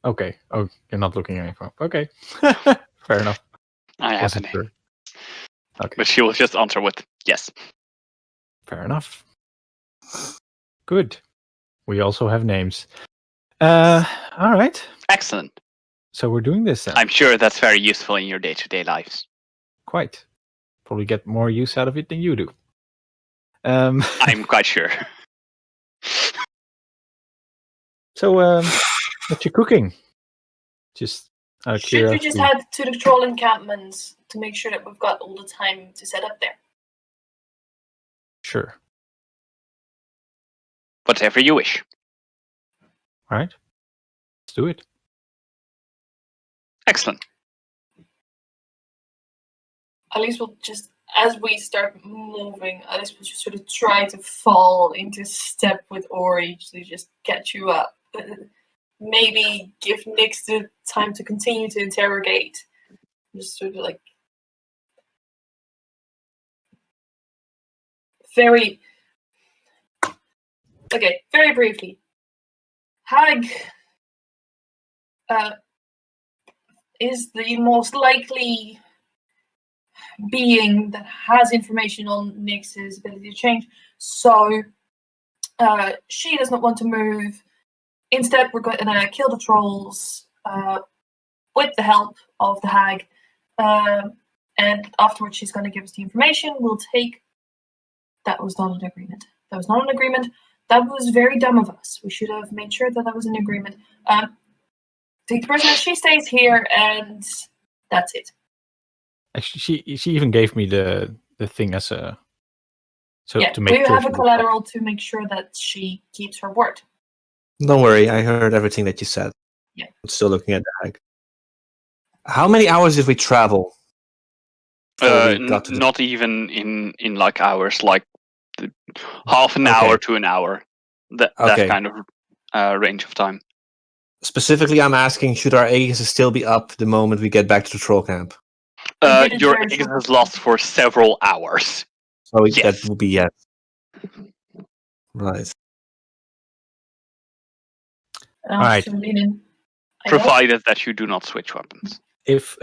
Okay. Oh, you're not looking anything up. Okay. Fair enough. I have a Wasn't name. sure. Okay. But she will just answer with yes. Fair enough. Good. We also have names. All right. Excellent. So we're doing this then. I'm sure that's very useful in your day-to-day lives. Quite. Probably get more use out of it than you do. I'm quite sure. So, what you cooking? Just out of Should we curiosity. just head to the troll encampments to make sure that we've got all the time to set up there? Sure. Whatever you wish. All right. Let's do it. Excellent. At least we'll just, as we start moving, at least we'll just sort of try to fall into step with Ori to just catch you up. Maybe give Nyx the time to continue to interrogate. Just sort of like very briefly. Hag is the most likely being that has information on Nyx's ability to change. So she does not want to move. Instead, we're going to kill the trolls with the help of the hag. And afterwards, she's going to give us the information. We'll take. That was not an agreement. That was not an agreement. That was very dumb of us. We should have made sure that was an agreement. Take the prisoner. She stays here, and that's it. Actually, she even gave me the thing as a. So Yeah, to make we sure have she a was collateral to make sure that she keeps her word. Don't worry, I heard everything that you said. Yeah. I'm still looking at the hag. How many hours did we travel? before we got to the- Not even in like hours, like half an Okay. hour to an hour. That Okay. kind of range of time. Specifically, I'm asking, should our Aegis still be up the moment we get back to the troll camp? We did it Your very Aegis short. has lost for several hours. So Yes. that will be yes. Right. Alright. Provided that you do not switch weapons. If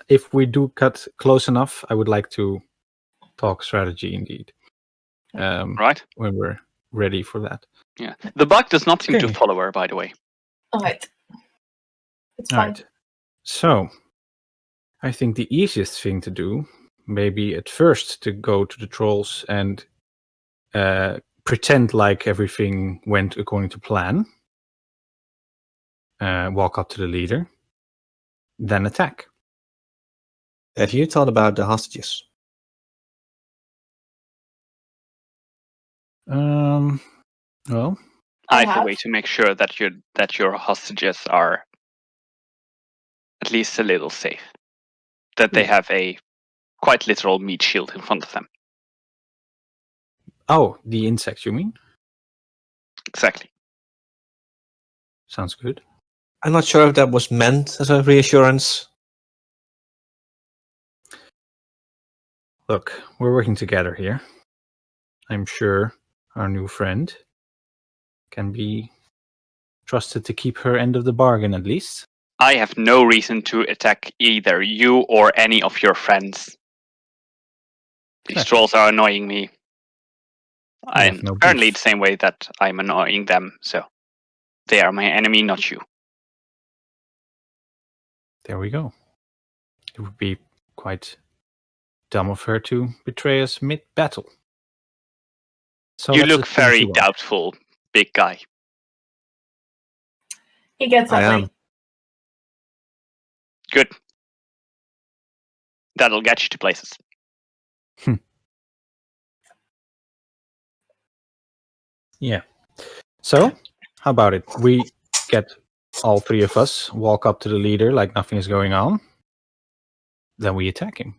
if we do cut close enough, I would like to talk strategy indeed. Right? When we're ready for that. Yeah. The bug does not seem to Okay. follow her, by the way. Alright. It's All fine. right. So, I think the easiest thing to do, maybe at first, to go to the trolls and pretend like everything went according to plan. Walk up to the leader, then attack. Have you thought about the hostages? Well, I I have a way have. to make sure that your hostages are at least a little safe. That they Good. have a quite literal meat shield in front of them. Oh, the insects, you mean? Exactly. Sounds good. I'm not sure if that was meant as a reassurance. Look, we're working together here. I'm sure our new friend can be trusted to keep her end of the bargain, at least. I have no reason to attack either you or any of your friends. These Exactly. trolls are annoying me. We have And no apparently beef. the same way that I'm annoying them, so they are my enemy, not you. There we go. It would be quite dumb of her to betray us mid-battle. So You that's look the thing she very wants. doubtful, big guy. He gets that I way. am. Good. That'll get you to places. Yeah. So, how about it? We get all three of us, walk up to the leader like nothing is going on. Then we attack him.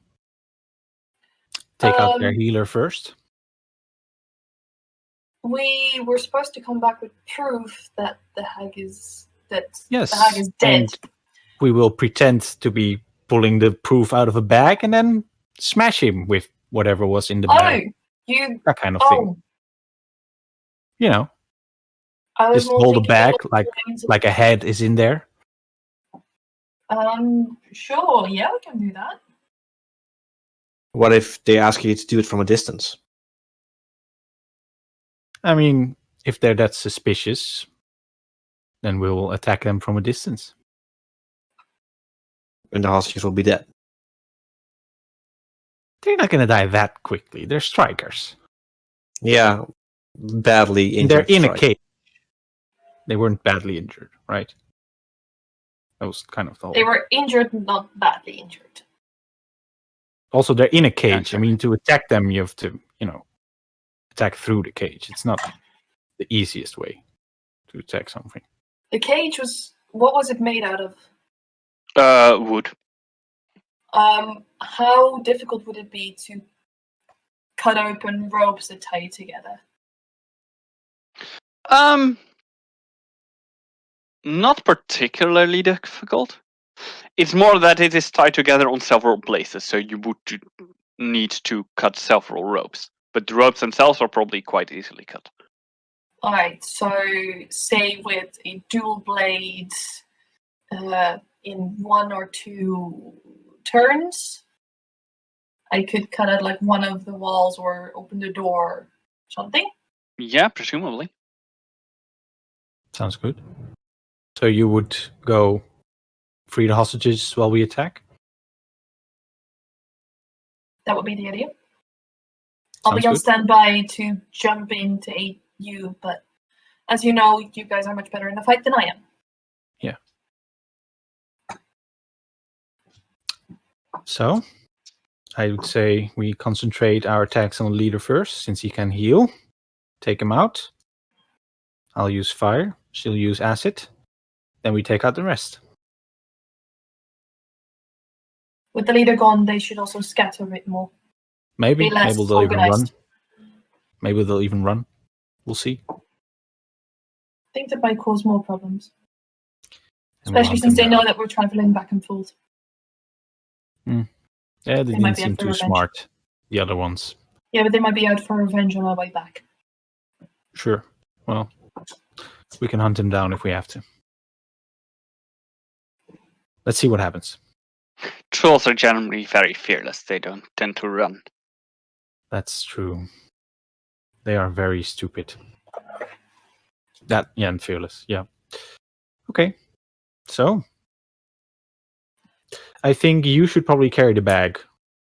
Take out their healer first. We were supposed to come back with proof that the hag is Yes. the hag is dead. And we will pretend to be pulling the proof out of a bag and then smash him with whatever was in the bag. That kind of thing. You know, I was just more hold the thinking bag along the lines of- like a head is in there. Sure, yeah, we can do that. What if they ask you to do it from a distance? I mean, if they're that suspicious, then we will attack them from a distance. And the hostages will be dead. They're not going to die that quickly. They're strikers. Yeah, badly And they're injured. in a strike. cage. They weren't badly injured, right? That was kind of the whole. They were injured, not badly injured. Also, they're in a cage. Gotcha. I mean, to attack them, you have to, attack through the cage. It's not the easiest way to attack something. The cage was, what was it made out of? Wood. How difficult would it be to cut open ropes that tie it together? Not particularly difficult. It's more that it is tied together on several places, so you would need to cut several ropes. But the ropes themselves are probably quite easily cut. Alright, so say with a dual blade in 1 or 2 turns, I could cut out like one of the walls or open the door, something. Yeah, presumably. Sounds good. So you would go free the hostages while we attack? That would be the idea. I'll be Sounds on good. standby to jump in to aid you, but as you know, you guys are much better in the fight than I am. Yeah. So, I would say we concentrate our attacks on the leader first, since he can heal. Take him out. I'll use fire. She'll use acid. Then we take out the rest. With the leader gone, they should also scatter a bit more. Maybe. Be less Maybe they'll even run. organized. Maybe they'll even run. We'll see. I think that might cause more problems. And we'll Especially hunt since them they know down. that we're traveling back and forth. Yeah, they They didn't might be seem out for too revenge. smart. The other ones. Yeah, but they might be out for revenge on our way back. Sure. Well, we can hunt them down if we have to. Let's see what happens. Trolls are generally very fearless. They don't tend to run. That's true. They are very stupid. And fearless. Yeah. Okay. So, I think you should probably carry the bag,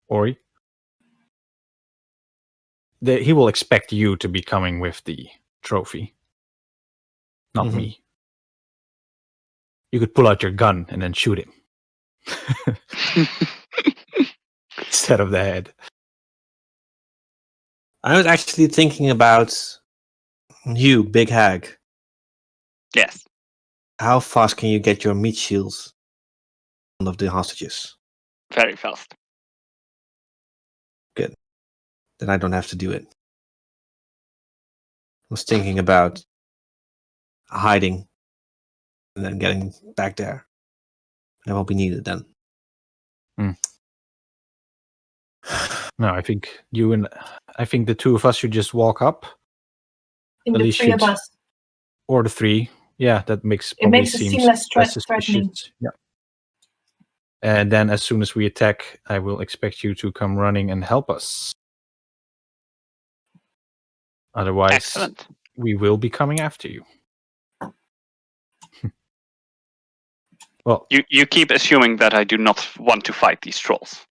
Ori. He will expect you to be coming with the trophy, not Mhm. me. You could pull out your gun and then shoot him instead of the head. I was actually thinking about You, big hag. Yes. How fast can you get your meat shields on of the hostages? Very fast. Good. Then I don't have to do it. I was thinking about hiding and then getting back there. I won't be needed then. No, I think the two of us should just walk up. In At the least three of should- us. Or the three. Yeah, that makes It makes it seems seem less less threatening. suspicious. Yeah. And then as soon as we attack, I will expect you to come running and help us. Otherwise, Excellent. we will be coming after you. Well, You keep assuming that I do not want to fight these trolls.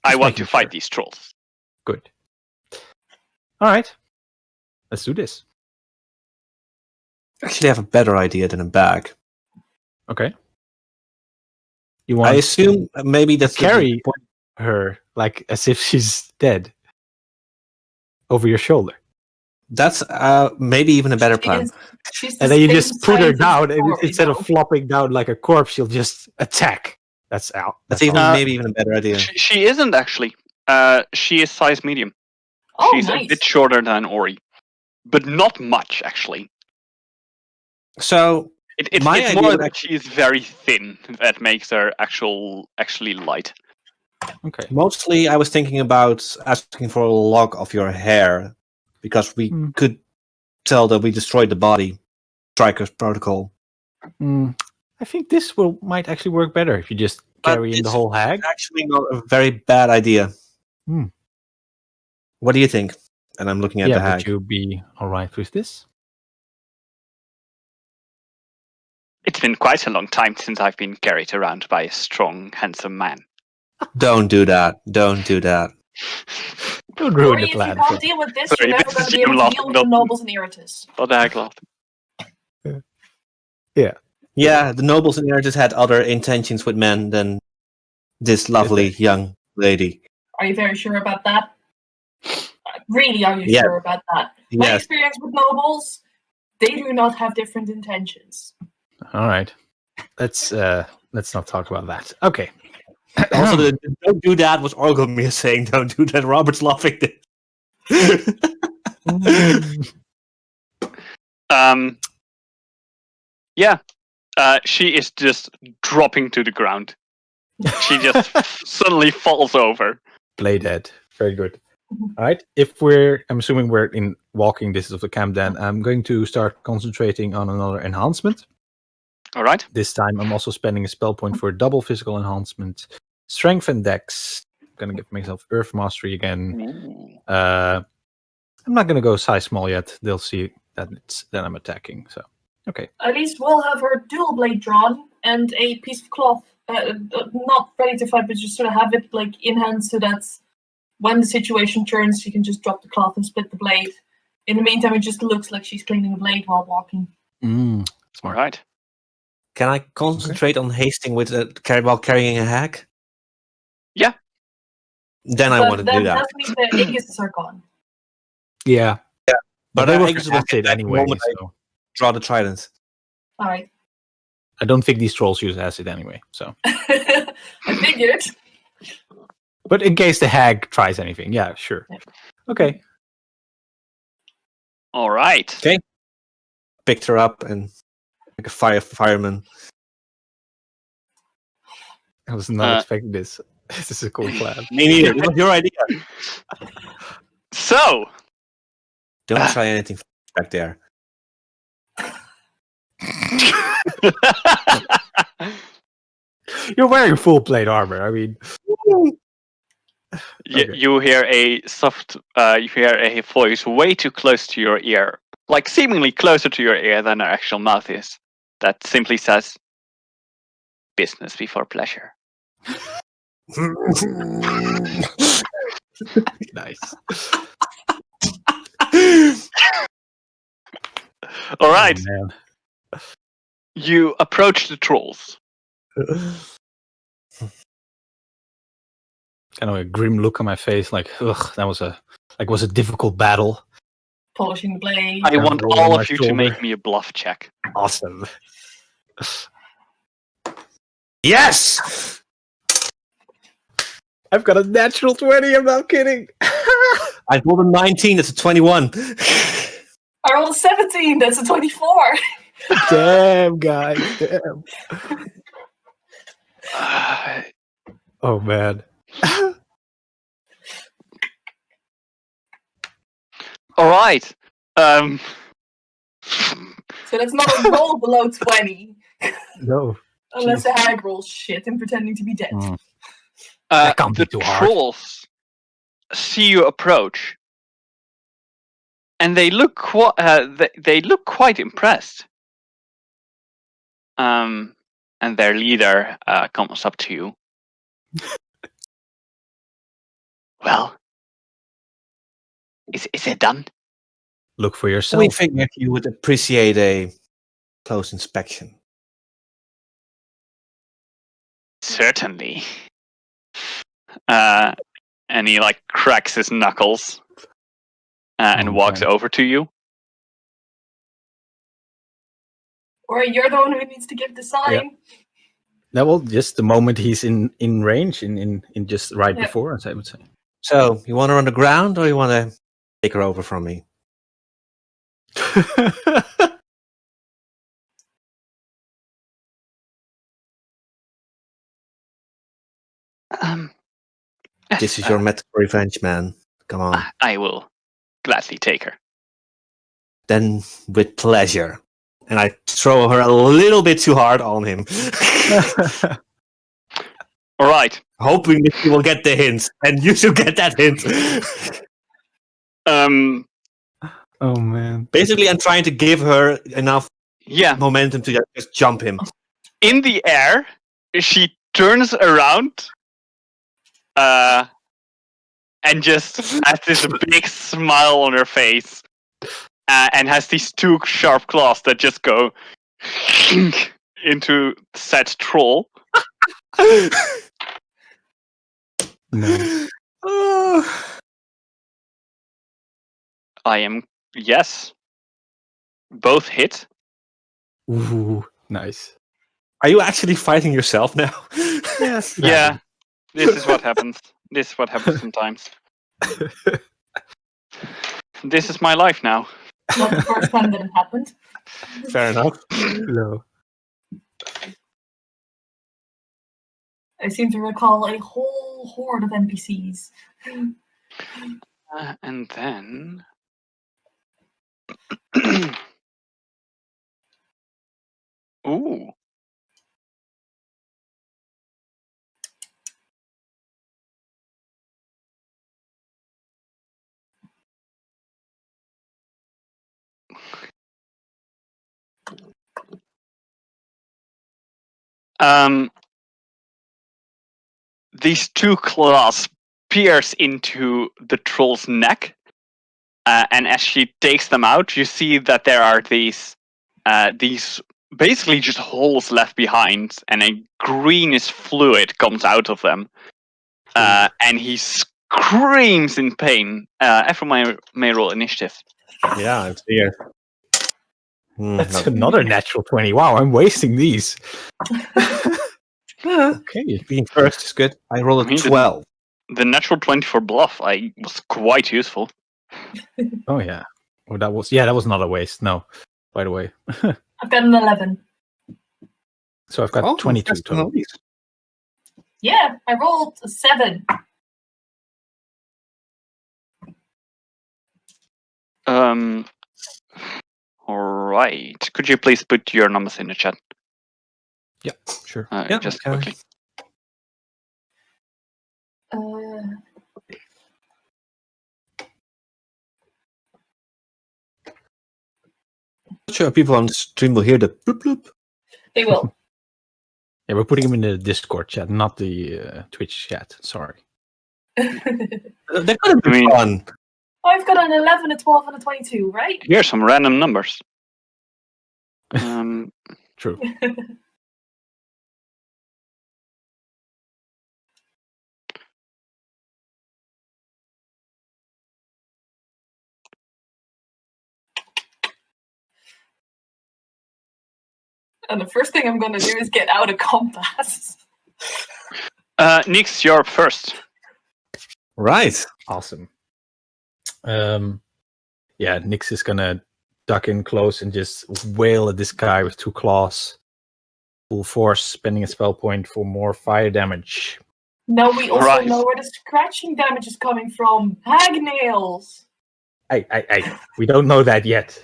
I Just want to making fight sure. these trolls. good. All right. Let's do this. Actually, I have a better idea than a bag. Okay. You want I assume maybe to that's the carry point. her like as if she's dead over your shoulder. That's maybe even a better plan. She's And the then you same just put her size as down, and Tori, instead of though. flopping down like a corpse, she'll just attack. That's out. That's even all. maybe even a better idea. She isn't actually. She is size medium. Oh, She's nice. a bit shorter than Ori, but not much actually. So It's My more idea that she is very thin that makes her actually light. Okay. mostly I was thinking about asking for a lock of your hair because we Hmm. could tell that we destroyed the body. Striker's protocol. I think this might actually work better if you just But carry in the it's whole hag. actually not a very bad idea. Hmm. What do you think? And I'm looking at Yeah, the would hag. you be all right with this? It's been quite a long time since I've been carried around by a strong, handsome man. Don't do that. Don't do that. Don't ruin Tori, the if you plan. can't deal with this, Sorry, you're never this going is to be you able to laughing, deal with the not- nobles in Iritis. What the heck, laughed? Yeah, the nobles in Iritis had other intentions with men than this lovely young lady. Are you very sure about that? Really, are you Yeah. sure about that? My Yes. experience with nobles, they do not have different intentions. All right. Let's not talk about that. Okay. Also, the don't do that was Orgulmir saying don't do that. Robert's laughing. Yeah. She is just dropping to the ground. She just suddenly falls over. Play dead. Very good. Mhm. All right. I'm assuming we're in walking distance of the camp. Then I'm going to start concentrating on another enhancement. All right. This time, I'm also spending a spell point for a double physical enhancement, strength and dex. I'm gonna give myself Earth Mastery again. I'm not gonna go size small yet. They'll see that I'm attacking. So okay. At least we'll have her dual blade drawn and a piece of cloth, not ready to fight, but just sort of have it like in hand so that when the situation turns, she can just drop the cloth and split the blade. In the meantime, it just looks like she's cleaning a blade while walking. All Smart. right. Can I concentrate on hasting with while carrying a hag? Yeah. Then I But want to do that. doesn't mean the Aegis are gone. Yeah. But But they I will just cast it at the anyway. moment I So draw the trident. All right. I don't think these trolls use acid anyway. So, I figured. but in case the hag tries anything, yeah, sure. Yeah. Okay. All right. Okay. Picked her up and like a fireman. I was not expecting this. This is a cool plan. Me neither. It was your idea. So, Don't try anything back there. You're wearing full plate armor. I mean, Okay. you hear a soft, you hear a voice way too close to your ear, like seemingly closer to your ear than her actual mouth is, that simply says, "Business before pleasure." nice. All right, Oh, man. you approach the trolls. Kind of a grim look on my face, like, ugh, that was a difficult battle. polishing the blade. I want roll on all my of you to shoulder. make me a bluff check. Awesome. Yes! I've got a natural 20. I'm not kidding. I rolled a 19. That's a 21. I rolled a 17. That's a 24. Damn, guys. Damn. Oh, man. All right. So that's not a roll below 20. No. Unless Jeez. the hag rolls shit and pretending to be dead. Mm. That can't be the too hard. trolls see you approach, and they look they look quite impressed. And their leader comes up to you. Well, is it done? Look for We yourself. figured you would appreciate a close inspection. Certainly. And he like cracks his knuckles and walks man. over to you. Or you're the one who needs to give the sign. Yeah. That will just the moment he's in range, in just right Yeah. before us, I would say. So, you want her on the ground or you want to take her over from me? Yes, This is your method for revenge, man. Come on. I will gladly take her. Then, with pleasure. And I throw her a little bit too hard on him. All right. Hoping that he will get the hint. And you should get that hint. Oh, man. Basically, I'm trying to give her enough Yeah. momentum to just jump him. In the air, she turns around and just has this big smile on her face and has these two sharp claws that just go into said troll. No. I am, yes, both hit. Ooh, nice. Are you actually fighting yourself now? Yes. Yeah, this is what happens. This is what happens sometimes. This is my life now. Not the first time that it happened. Fair enough. No. I seem to recall a whole horde of NPCs. And then... Ooh. These two claws pierce into the troll's neck, and as she takes them out, you see that there are these basically just holes left behind, and a greenish fluid comes out of them, and he screams in pain. Everyone may roll initiative. Yeah, it's here. That's another natural 20. Wow, I'm wasting these. Okay. Being first is good. I rolled I mean, a 12. The natural 20 for bluff was quite useful. Oh, yeah. Oh, that was not a waste. No, by the way. I've got an 11. So I've got 22 total. Yeah, I rolled a 7. All right. Could you please put your numbers in the chat? Yeah, sure. Yeah, Just okay. quickly. Not sure if people on the stream will hear the bloop bloop. They will. Yeah, we're putting him in the Discord chat, not the Twitch chat. Sorry. That could have been I mean- fun. I've got an 11, a 12, and a 22, right? Here's some random numbers. True. And the first thing I'm gonna do is get out of combat. Nix, you're up first. Right. Awesome. Yeah, Nyx is gonna duck in close and just wail at this guy with 2 claws. Full force, spending a spell point for more fire damage. Now we also Right. know where the scratching damage is coming from. Hag nails. I we don't know that yet.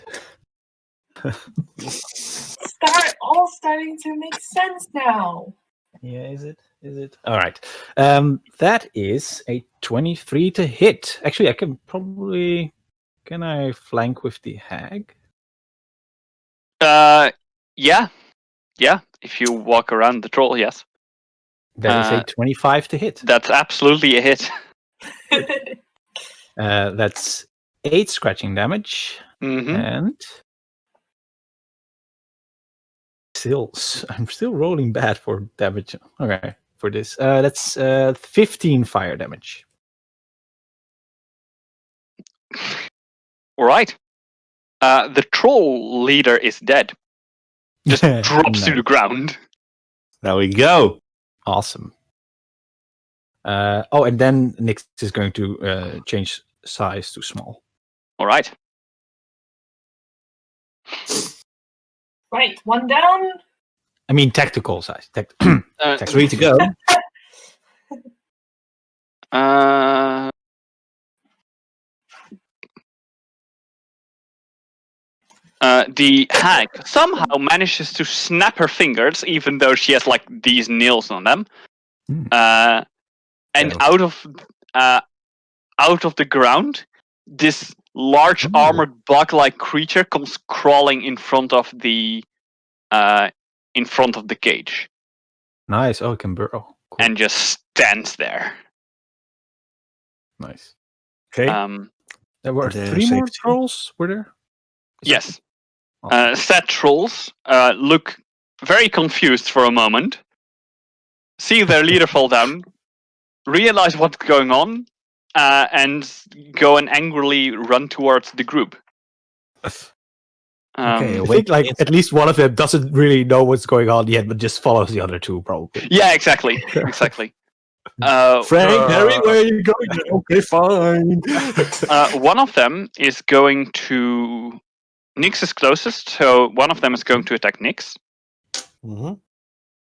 All starting to make sense now. Yeah, is it? Is it? All right. That is a 23 to hit. Actually, I can probably. Can I flank with the hag? Yeah. If you walk around the troll, yes. That is a 25 to hit. That's absolutely a hit. That's 8 scratching damage. Mm-hmm. And I'm still rolling bad for damage. Okay, for this. That's 15 fire damage. All right. The troll leader is dead. Just drops to the ground. There we go. Awesome. And then Nyx is going to change size to small. All right. Right, one down. I mean, tactical size. 3 to go. The hag somehow manages to snap her fingers, even though she has like these nails on them. And out of the ground, this large armored bug-like creature comes crawling in front of the cage. Nice. Oh, it can burrow. Cool. And just stands there. Nice. Okay. There were They're 3 more safe too. trolls, were there? Yes. Awesome. Said trolls look very confused for a moment, see their leader fall down, realize what's going on, and go and angrily run towards the group. Okay, I think like at least one of them doesn't really know what's going on yet, but just follows the other 2 probably. Yeah, exactly. Frank, Harry, where are you going? Okay, fine. One of them is going to... Nyx is closest, so one of them is going to attack Nyx. Mm-hmm.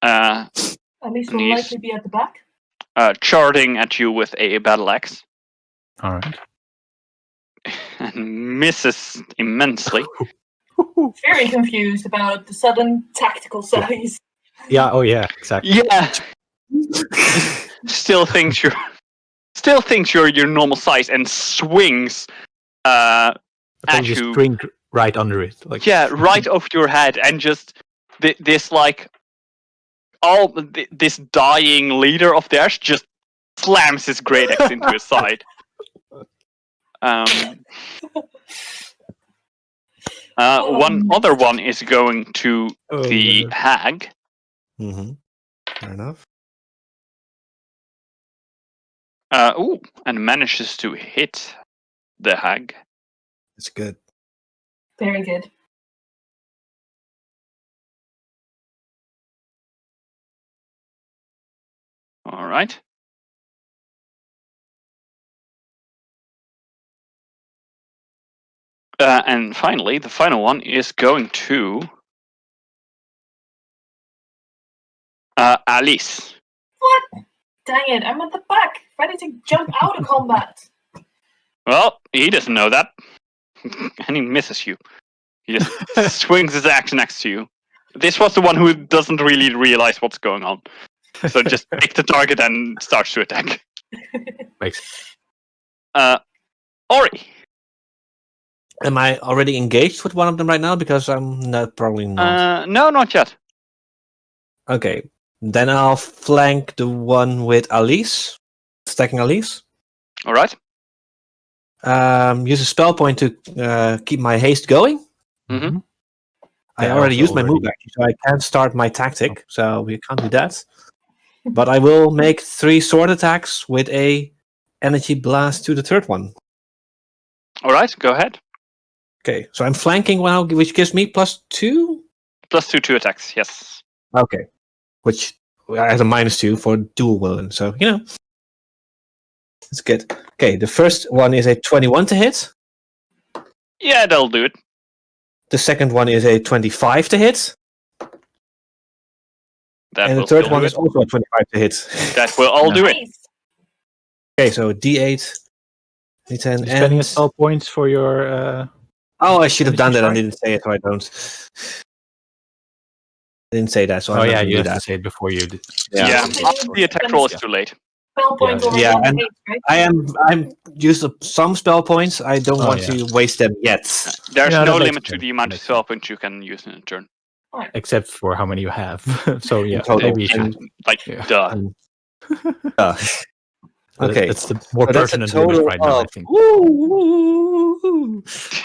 At least we'll Nice. likely be at the back. Charging at you with a battle axe. All right. And misses immensely. Very confused about the sudden tactical size. Yeah. Oh, yeah. Exactly. Yeah. Still thinks you're your normal size and swings at Just you. drink right under it. Like Yeah, right off your head, and just this this dying leader of theirs just slams his great axe into his side. One other one is going to the hag. Mm-hmm. Fair enough. And manages to hit the hag. That's good. Very good. All right. And finally, the final one is going to Alice. What? Dang it, I'm at the back, ready to jump out of combat. Well, he doesn't know that. And he misses you. He just swings his axe next to you. This was the one who doesn't really realize what's going on. So just pick the target and starts to attack. makes Ori. Am I already engaged with one of them right now? Because I'm probably not. No, not yet. Okay. Then I'll flank the one with Alice. Stacking Alice. All right. Use a spell point to keep my haste going. Mm-hmm. I Yeah, already also used my already. move action, so I can't start my tactic. So we can't do that. But I will make 3 sword attacks with a energy blast to the third one. All right, go ahead. Okay, so I'm flanking one, which gives me +2. +2 to attacks, yes. Okay. Which has a -2 for dual weapon, so it's good. Okay, the first one is a 21 to hit. Yeah, that'll do it. The second one is a 25 to hit. That And the will third still one do is it. also a 25 to hit. That will all do it. Nice. Okay, so D8, D10, You're spending a and... spell points for your. Oh, I should have done that. I Finishing didn't say it, so I don't. I didn't say that, so I'm not yeah, going to you do have to that. say it before you. Yeah, Something after the attack roll, it's too late. Spell points Yeah. already Yeah, on the and page, right? I'm used to some spell points. I don't Oh, want yeah. to waste them yet. There's Yeah, no that makes limit to sense. the amount That of makes spell points you can use in a turn. Except for how many you have. So yeah, total. maybe you should. And- Like, Yeah. duh. Okay, It's the more so that's a pertinent limit total right now, I of. think. Woo!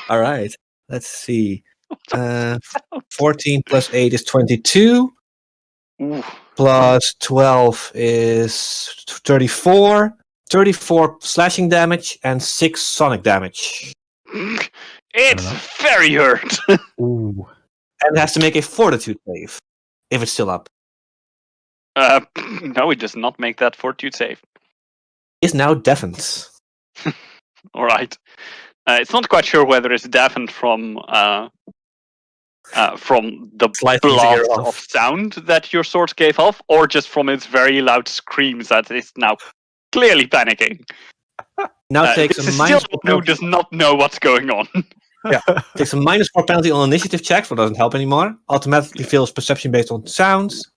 All right, let's see. 14 plus 8 is 22. Ooh. Plus 12 is 34. 34 slashing damage and 6 sonic damage. It's know. very hurt. Ooh. And it has to make a fortitude save if it's still up. No, it does not make that fortitude save. Is now deafened. All right. It's not quite sure whether it's deafened from the Slicing his ear blast off. of sound that your sword gave off, or just from its very loud screams that it's now clearly panicking. Now takes This a is minus still 4 one who penalty. does not know what's going on. Takes a -4 penalty on initiative checks, but doesn't help anymore. Automatically fails perception based on sounds.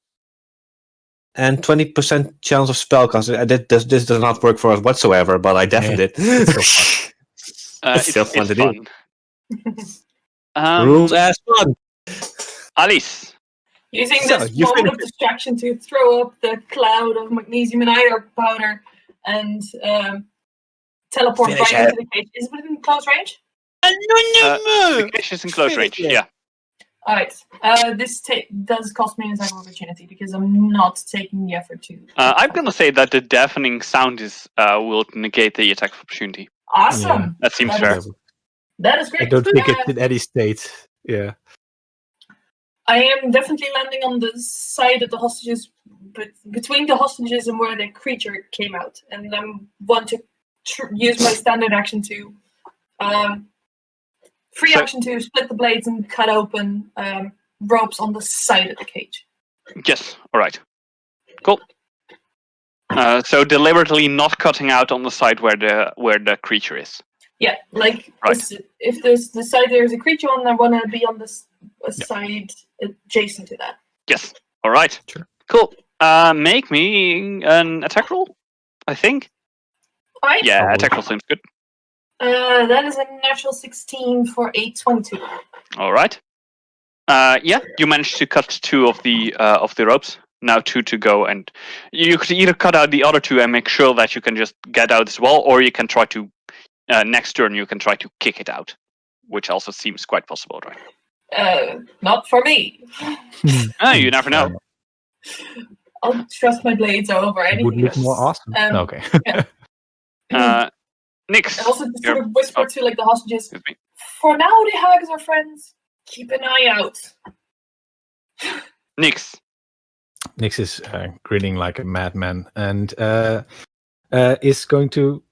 And 20% chance of spellcasting. This does not work for us whatsoever, but I deafened it. It's still fun. It's still fun to do. Rules as fun. Alice. Using So, this you moment finished of distraction to throw up the cloud of magnesium and iron powder and teleport Finish right it. into the cage. Is it within close range? The cage is in close range. Finish it. Yeah. Alright. This does cost me an attack of opportunity because I'm not taking the effort to. I'm gonna say that the deafening sound is will negate the attack of opportunity. Awesome. That seems That fair. is- That is I great. don't think it's in any state. Yeah. I am definitely landing on the side of the hostages, but between the hostages and where the creature came out, and I want to use my standard action to free action to split the blades and cut open ropes on the side of the cage. Yes. All right. Cool. So deliberately not cutting out on the side where the creature is. Yeah, like Right. if there's the side there's a creature on, I want to be on this side adjacent to that. Yes. All right. Sure. Cool. Make me an attack roll. I think. All right. Yeah, Oh. attack roll seems good. That is a natural 16 for a 22. All right. Yeah, you managed to cut 2 of the ropes. Now 2 to go, and you could either cut out the other 2 and make sure that you can just get out as well, or you can try to next turn you can try to kick it out, which also seems quite possible, right? Not for me. You never know. I'll trust my blades over It anything would look else. more awesome. Okay. Nix. I also sort of whisper to like the hostages. Excuse me. For now, the Hags are friends. Keep an eye out. Nix. Nix is grinning like a madman and is going to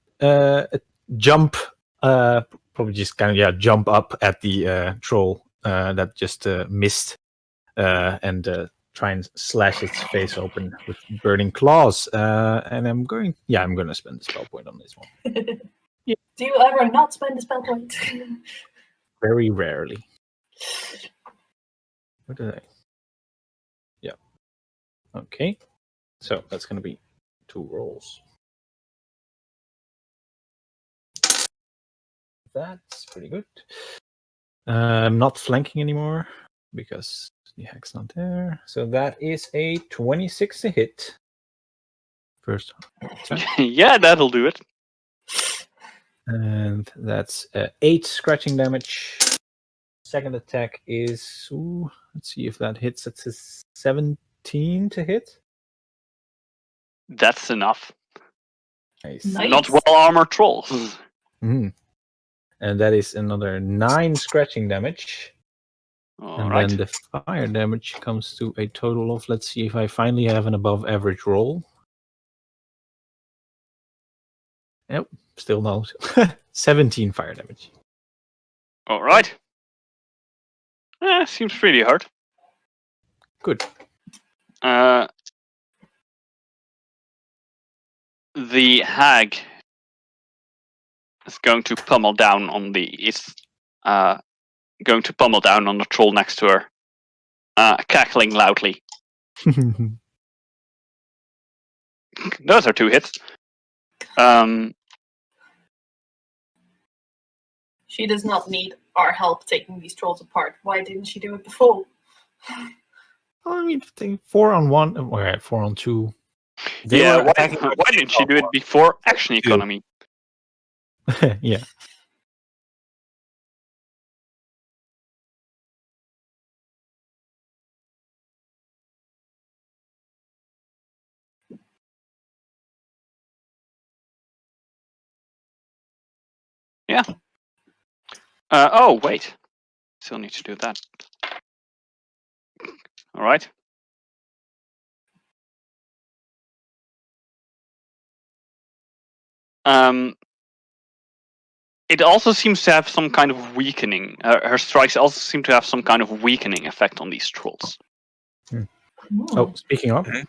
jump, probably just kind of jump up at the troll that just missed and try and slash its face open with burning claws. And I'm going to spend the spell point on this one. Do you ever not spend a spell point? Very rarely. What did I? Yeah. Okay. So that's going to be 2 rolls. That's pretty good. I'm not flanking anymore because the hack's not there. So that is a 26 to hit. First attack. Yeah, that'll do it. And that's 8 scratching damage. Second attack is, let's see if that hits. It's a 17 to hit. That's enough. Nice. Not well armored trolls. And that is another 9 scratching damage. All and right. then the fire damage comes to a total of, let's see if I finally have an above average roll. Yep, still no. 17 fire damage. All right. Seems pretty hard. Good. The hag is going to pummel down on the troll next to her, cackling loudly. Those are 2 hits. She does not need our help taking these trolls apart. Why didn't she do it before? I mean, 4 on 1, or 4 on 2. They yeah, were attacking. why didn't she do it before action economy? Yeah. Yeah. Oh, wait. Still need to do that. All right. It also seems to have some kind of weakening. Her strikes also seem to have some kind of weakening effect on these trolls. Oh, speaking of, Mhm.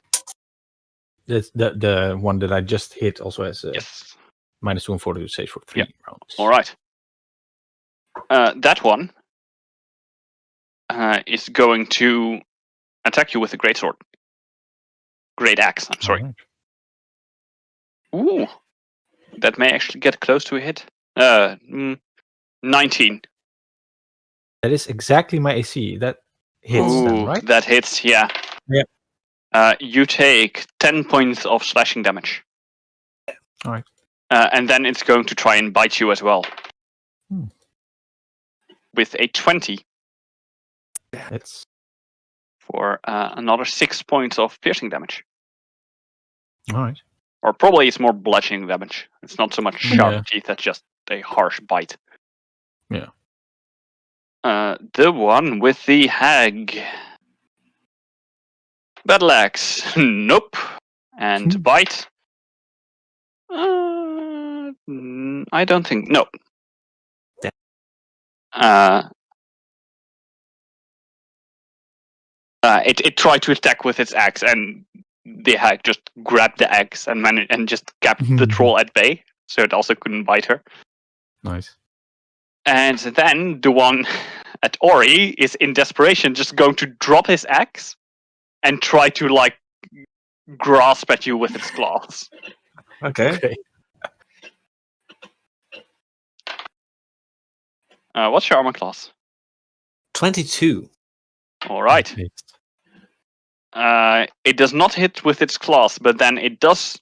the one that I just hit also has Yes. -2 and fortitude saves for 3 rounds. All right. That one is going to attack you with a great sword. Great axe, I'm sorry. Alright. Ooh. That may actually get close to a hit. 19. That is exactly my AC. That hits then, Ooh, right? that hits, yeah. Yep. You take 10 points of slashing damage. Alright. And then it's going to try and bite you as well. With a 20 It's for another 6 points of piercing damage. alright. Or probably it's more bludgeoning damage. It's not so much sharp teeth, that's just a harsh bite. Yeah. The one with the hag. Battle axe. Nope. And bite. I don't think. No. It tried to attack with its axe, and the hag just grabbed the axe and just kept the troll at bay, so it also couldn't bite her. Nice. And then the one at Ori is in desperation just going to drop his axe and try to like grasp at you with its claws. Okay. What's your armor class? 22. All right. It does not hit with its claws, but then it does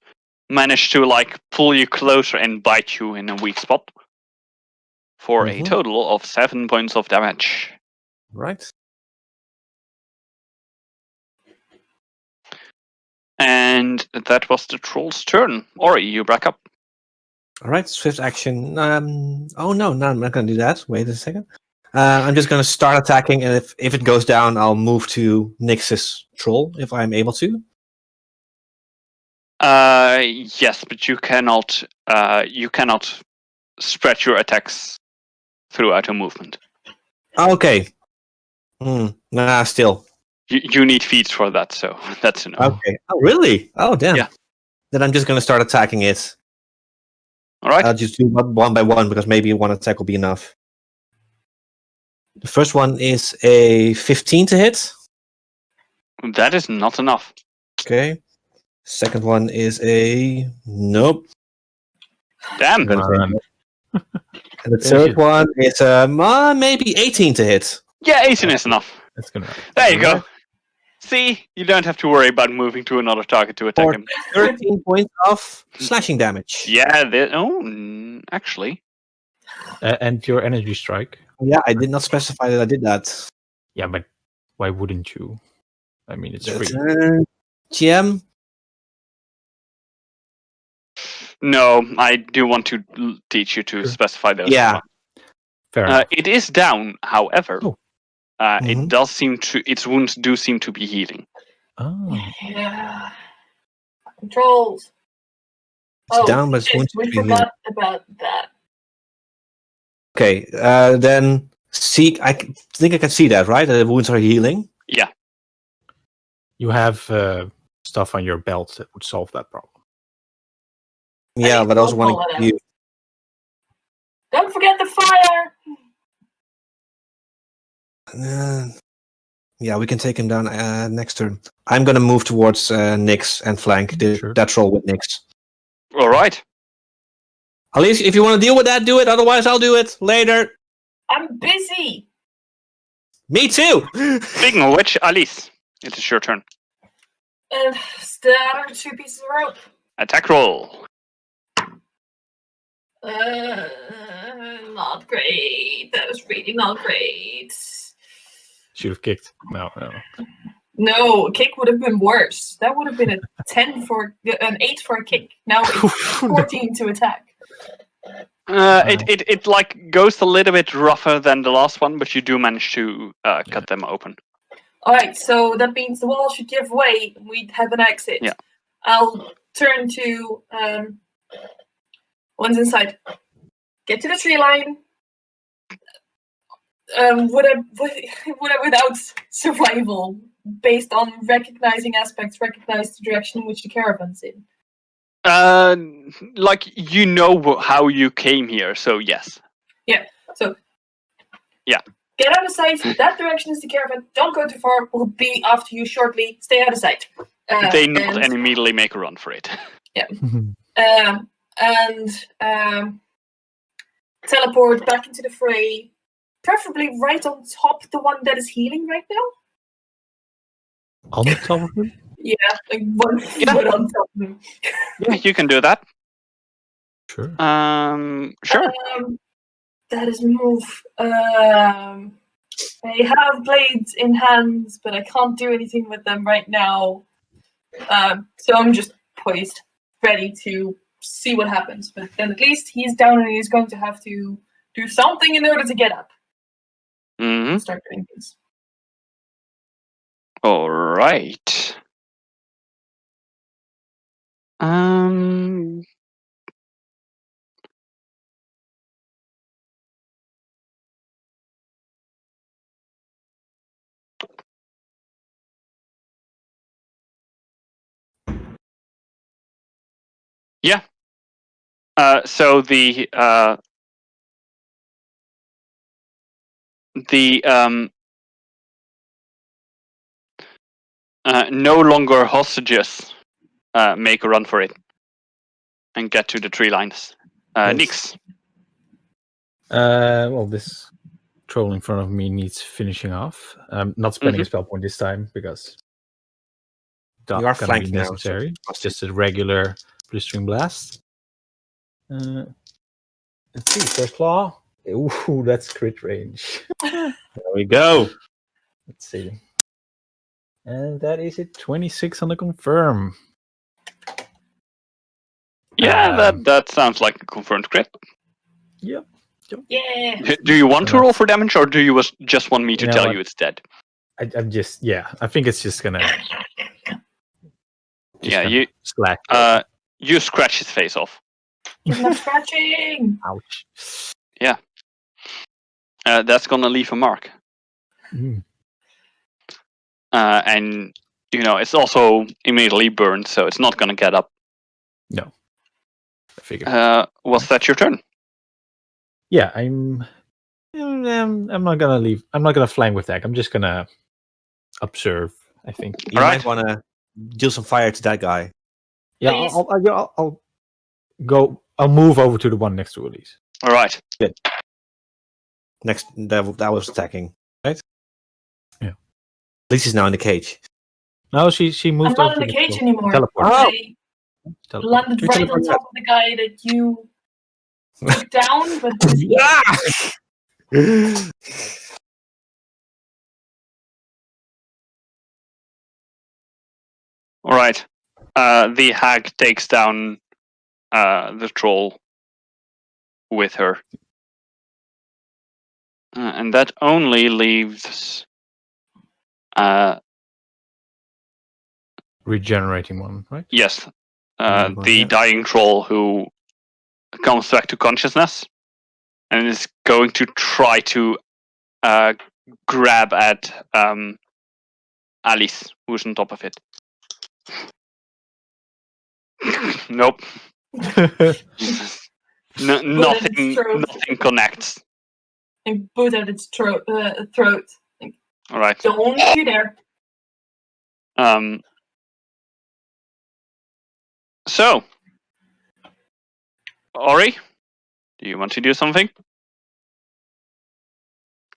manage to like pull you closer and bite you in a weak spot for a total of 7 points of damage. Right. And that was the troll's turn. Ori, you back up. All right. Swift action. Oh no, I'm not going to do that. Wait a second. I'm just going to start attacking, and if it goes down, I'll move to Nyx's troll if I'm able to. Yes, but you cannot spread your attacks throughout a movement. Okay. Nah, still. You need feats for that, so that's enough. Okay. Oh, really? Oh, damn. Yeah. Then I'm just going to start attacking it. All right. I'll just do one by one because maybe one attack will be enough. The first one is a 15 to hit. That is not enough. Okay. Second one is a nope. Damn. And the third one is maybe 18 to hit. Yeah, 18 is enough. That's gonna. There you go. See, you don't have to worry about moving to another target to attack him. 13 points of slashing damage. Yeah, actually. And your energy strike. Yeah, I did not specify that I did that. Yeah, but why wouldn't you? I mean, it's free. GM? No, I do want to teach you to specify those. Yeah. Fair enough. It is down, however. It does seem to. Its wounds do seem to be healing. Oh. Yeah. Controls. It's down, but it's shit, wounds we to be healing. forgot about that. Okay, then think I can see that, right? The wounds are healing. Yeah. You have stuff on your belt that would solve that problem. Yeah, Hey, but I also don't want call to it give Don't forget the fire! you. Yeah, we can take him down next turn. I'm gonna move towards Nyx and flank that troll with Nyx. All right. Alice, if you want to deal with that, do it. Otherwise, I'll do it later. I'm busy! Me too! Speaking of which, Alice, it is your turn. And the other 2 pieces of rope. Attack roll. Not great. That was really not great. Should have kicked. No. No, a kick would have been worse. That would have been an 8 for a kick. Now it's 14 to attack. It like goes a little bit rougher than the last one, but you do manage to cut them open. Alright, so that means the wall should give way. We'd have an exit. Yeah. I'll turn to one's inside. Get to the tree line. Without survival, based on recognizing aspects, recognize the direction in which the caravan's in. Like you know how you came here, so yes. Yeah. So. Yeah. Get out of sight. That direction is the caravan. Don't go too far. We'll be after you shortly. Stay out of sight. They nod and immediately make a run for it. Yeah. Teleport back into the fray. Preferably right on top, the one that is healing right now. On the top of him? Yeah, like 1 foot on top of him. Yeah, you can do that. Sure. Sure. That is move. I have blades in hands, but I can't do anything with them right now. So I'm just poised, ready to see what happens. But then at least he's down and he's going to have to do something in order to get up. Mm-hmm. Start doing things. All right. Yeah. So the no longer hostages make a run for it and get to the tree lines. Nyx. Well, this troll in front of me needs finishing off. Not spending a spell point this time because You are flanked now, necessary. so It's just a regular blistering blast. Let's see, first claw. Ooh, that's crit range. There we go. Let's see. And that is a 26 on the confirm. Yeah, that sounds like a confirmed crit. Yep. Yeah. Do you want to roll for damage, or do you just want me to tell you it's dead? I'm just, I think it's just gonna. You slack. You scratch his face off. He's not scratching. Ouch. Yeah. That's gonna leave a mark. Mm. And it's also immediately burned, so it's not gonna get up. No. I figured. Was that your turn? Yeah, I'm not gonna leave. I'm not gonna flank with that. I'm just gonna observe. I think. You might want to deal some fire to that guy. Yeah, I'll go. I'll move over to the one next to Elise. All right. Good. Next, that was attacking, right? Yeah. Elise is now in the cage. No, she moved. I'm not in the cage anymore. Teleport. I landed right on top of the guy that you took down, but All right. The hag takes down the troll with her. And that only leaves Regenerating one, right? Yes, Mm, the yeah. dying troll who comes back to consciousness and is going to try to grab at Alice, who's on top of it. Nope. Nothing. throat. Nothing connects. And boot at its throat. All right. Don't you dare. So, Ori, do you want to do something?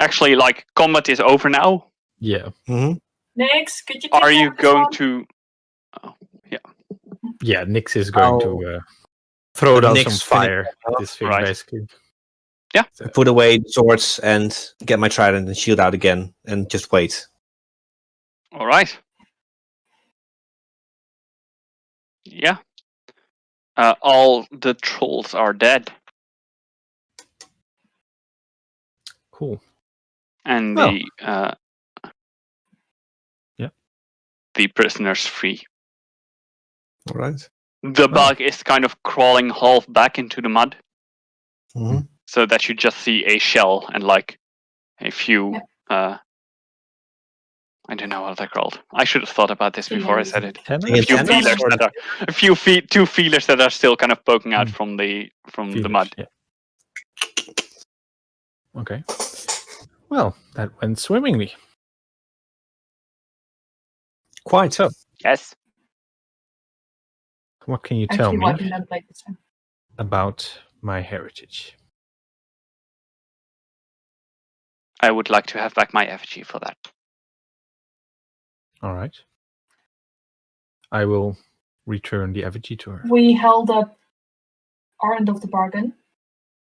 Actually, like, combat is over now. Yeah. Mhm. Next, could you? Are you going to? to? Yeah, Nix is going Oh. to throw down some Nix finish fire at this thing, Right. basically. Yeah. So, Put away the swords and get my trident and shield out again and just wait. All right. Yeah. All the trolls are dead, cool. and Well. the prisoners free. All right. The Well. bug is kind of crawling half back into the mud, Mhm. so that you just see a shell and like a few. I don't know what they're called. I should have thought about this before I said it. Tenor? A few Antennas feelers or- that are two feelers that are still kind of poking out Mm. from the Feelers, mud. Yeah. Okay. Well, that went swimmingly. Quite. So, Yes. what can you tell Actually, me wiping that plate this time. about my heritage? I would like to have back my effigy for that. All right. I will return the effigy to her. We held up our end of the bargain.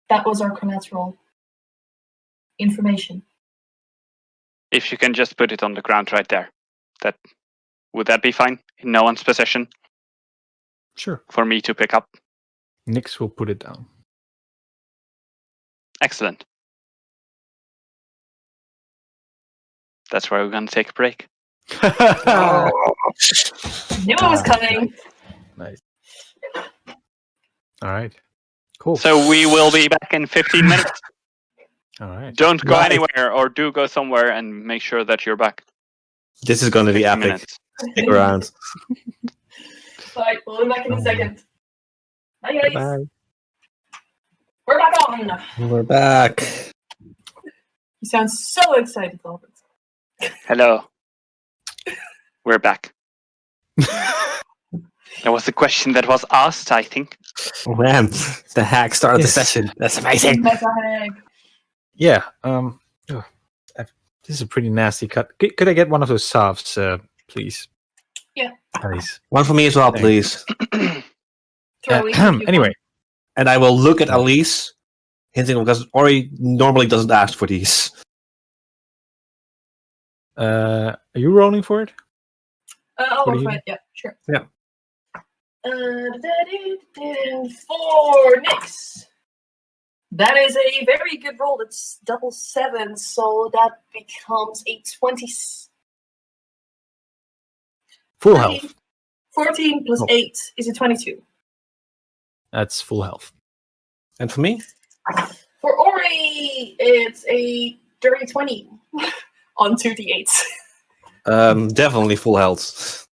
That was our collateral information. If you can just put it on the ground right there, would that be fine? In no one's possession Sure. for me to pick up. Nix will put it down. Excellent. That's where we're going to take a break. Knew it was coming. Nice. All right. Cool. So we will be back in 15 minutes. All right. Don't go Right. anywhere, or do go somewhere and make sure that you're back. This is going to be 15 epic. minutes. Stick around. Right, we'll be back in a second. Bye guys. Bye. We're back on. We're back. You sound so excited, Albert. Hello. We're back. That was the question that was asked, I think. Oh, man, the hack started the Yes. session. That's amazing. Mega hag. Yeah. This is a pretty nasty cut. Could I get one of those salves, please? Yeah. Nice. One for me as well, Thanks. please. Throw each if you Anyway, want. And I will look at Elise, hinting because Ori normally doesn't ask for these. are you rolling for it? I'll What do roll you for do? it. Yeah, sure. Yeah. For Nix. That is a very good roll. It's double 7, so that becomes a 20. Full health. 14 plus Oh. 8 is a 22. That's full health. And for me? For Ori, it's a dirty 20 on 2d8s. Definitely full health.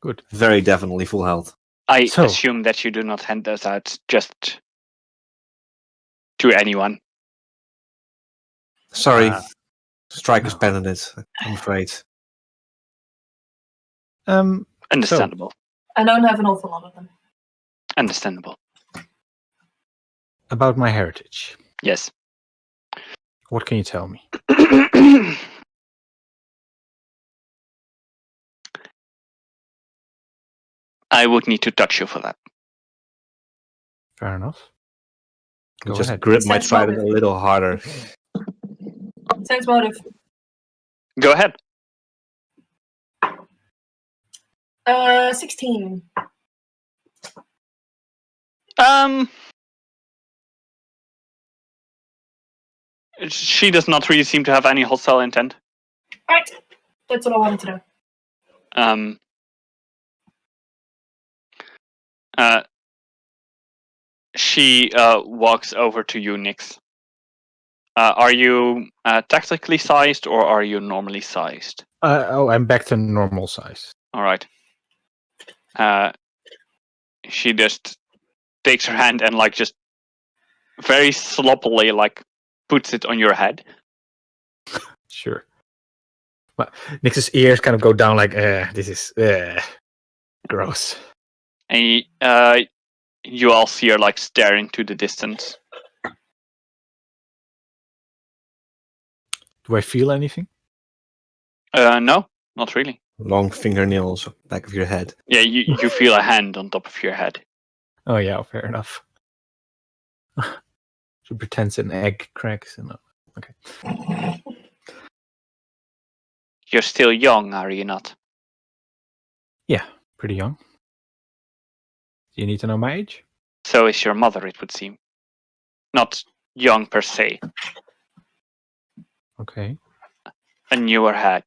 Good. Very definitely full health. I So- assume that you do not hand those out just to anyone. Sorry. Ah. Striker's pen in it, I'm afraid. Understandable. I don't have an awful lot of them. Understandable. About my heritage. Yes. What can you tell me? I would need to touch you for that. Fair enough. Go Just ahead. grip my Sense trident a motive. little harder. Sense motive. Go ahead. 16. She does not really seem to have any hostile intent. Alright. That's what I wanted to know. She walks over to you, Nix. Are you tactically sized or are you normally sized? I'm back to normal size. All right. She just takes her hand and like just very sloppily like puts it on your head. Sure. But Nix's ears kind of go down like, this is gross. And you all see her like stare into the distance. Do I feel anything? No, not really. Long fingernails, back of your head. Yeah, you feel a hand on top of your head. Oh yeah, fair enough. She pretends an egg cracks and okay. You're still young, are you not? Yeah, pretty young. Do you need to know my age? So is your mother, it would seem. Not young per se. Okay. A newer hag.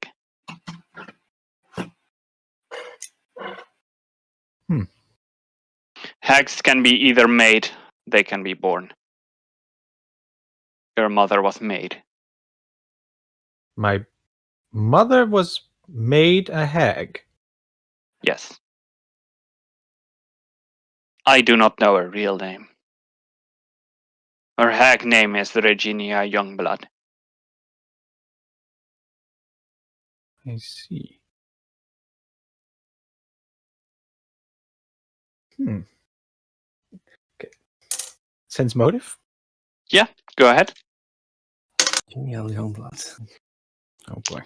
Hags can be either made, they can be born. Your mother was made. My mother was made a hag. Yes. I do not know her real name. Her hag name is Regina Youngblood. I see. Okay. Sense motive? Yeah, go ahead. Genial young blood. Oh boy.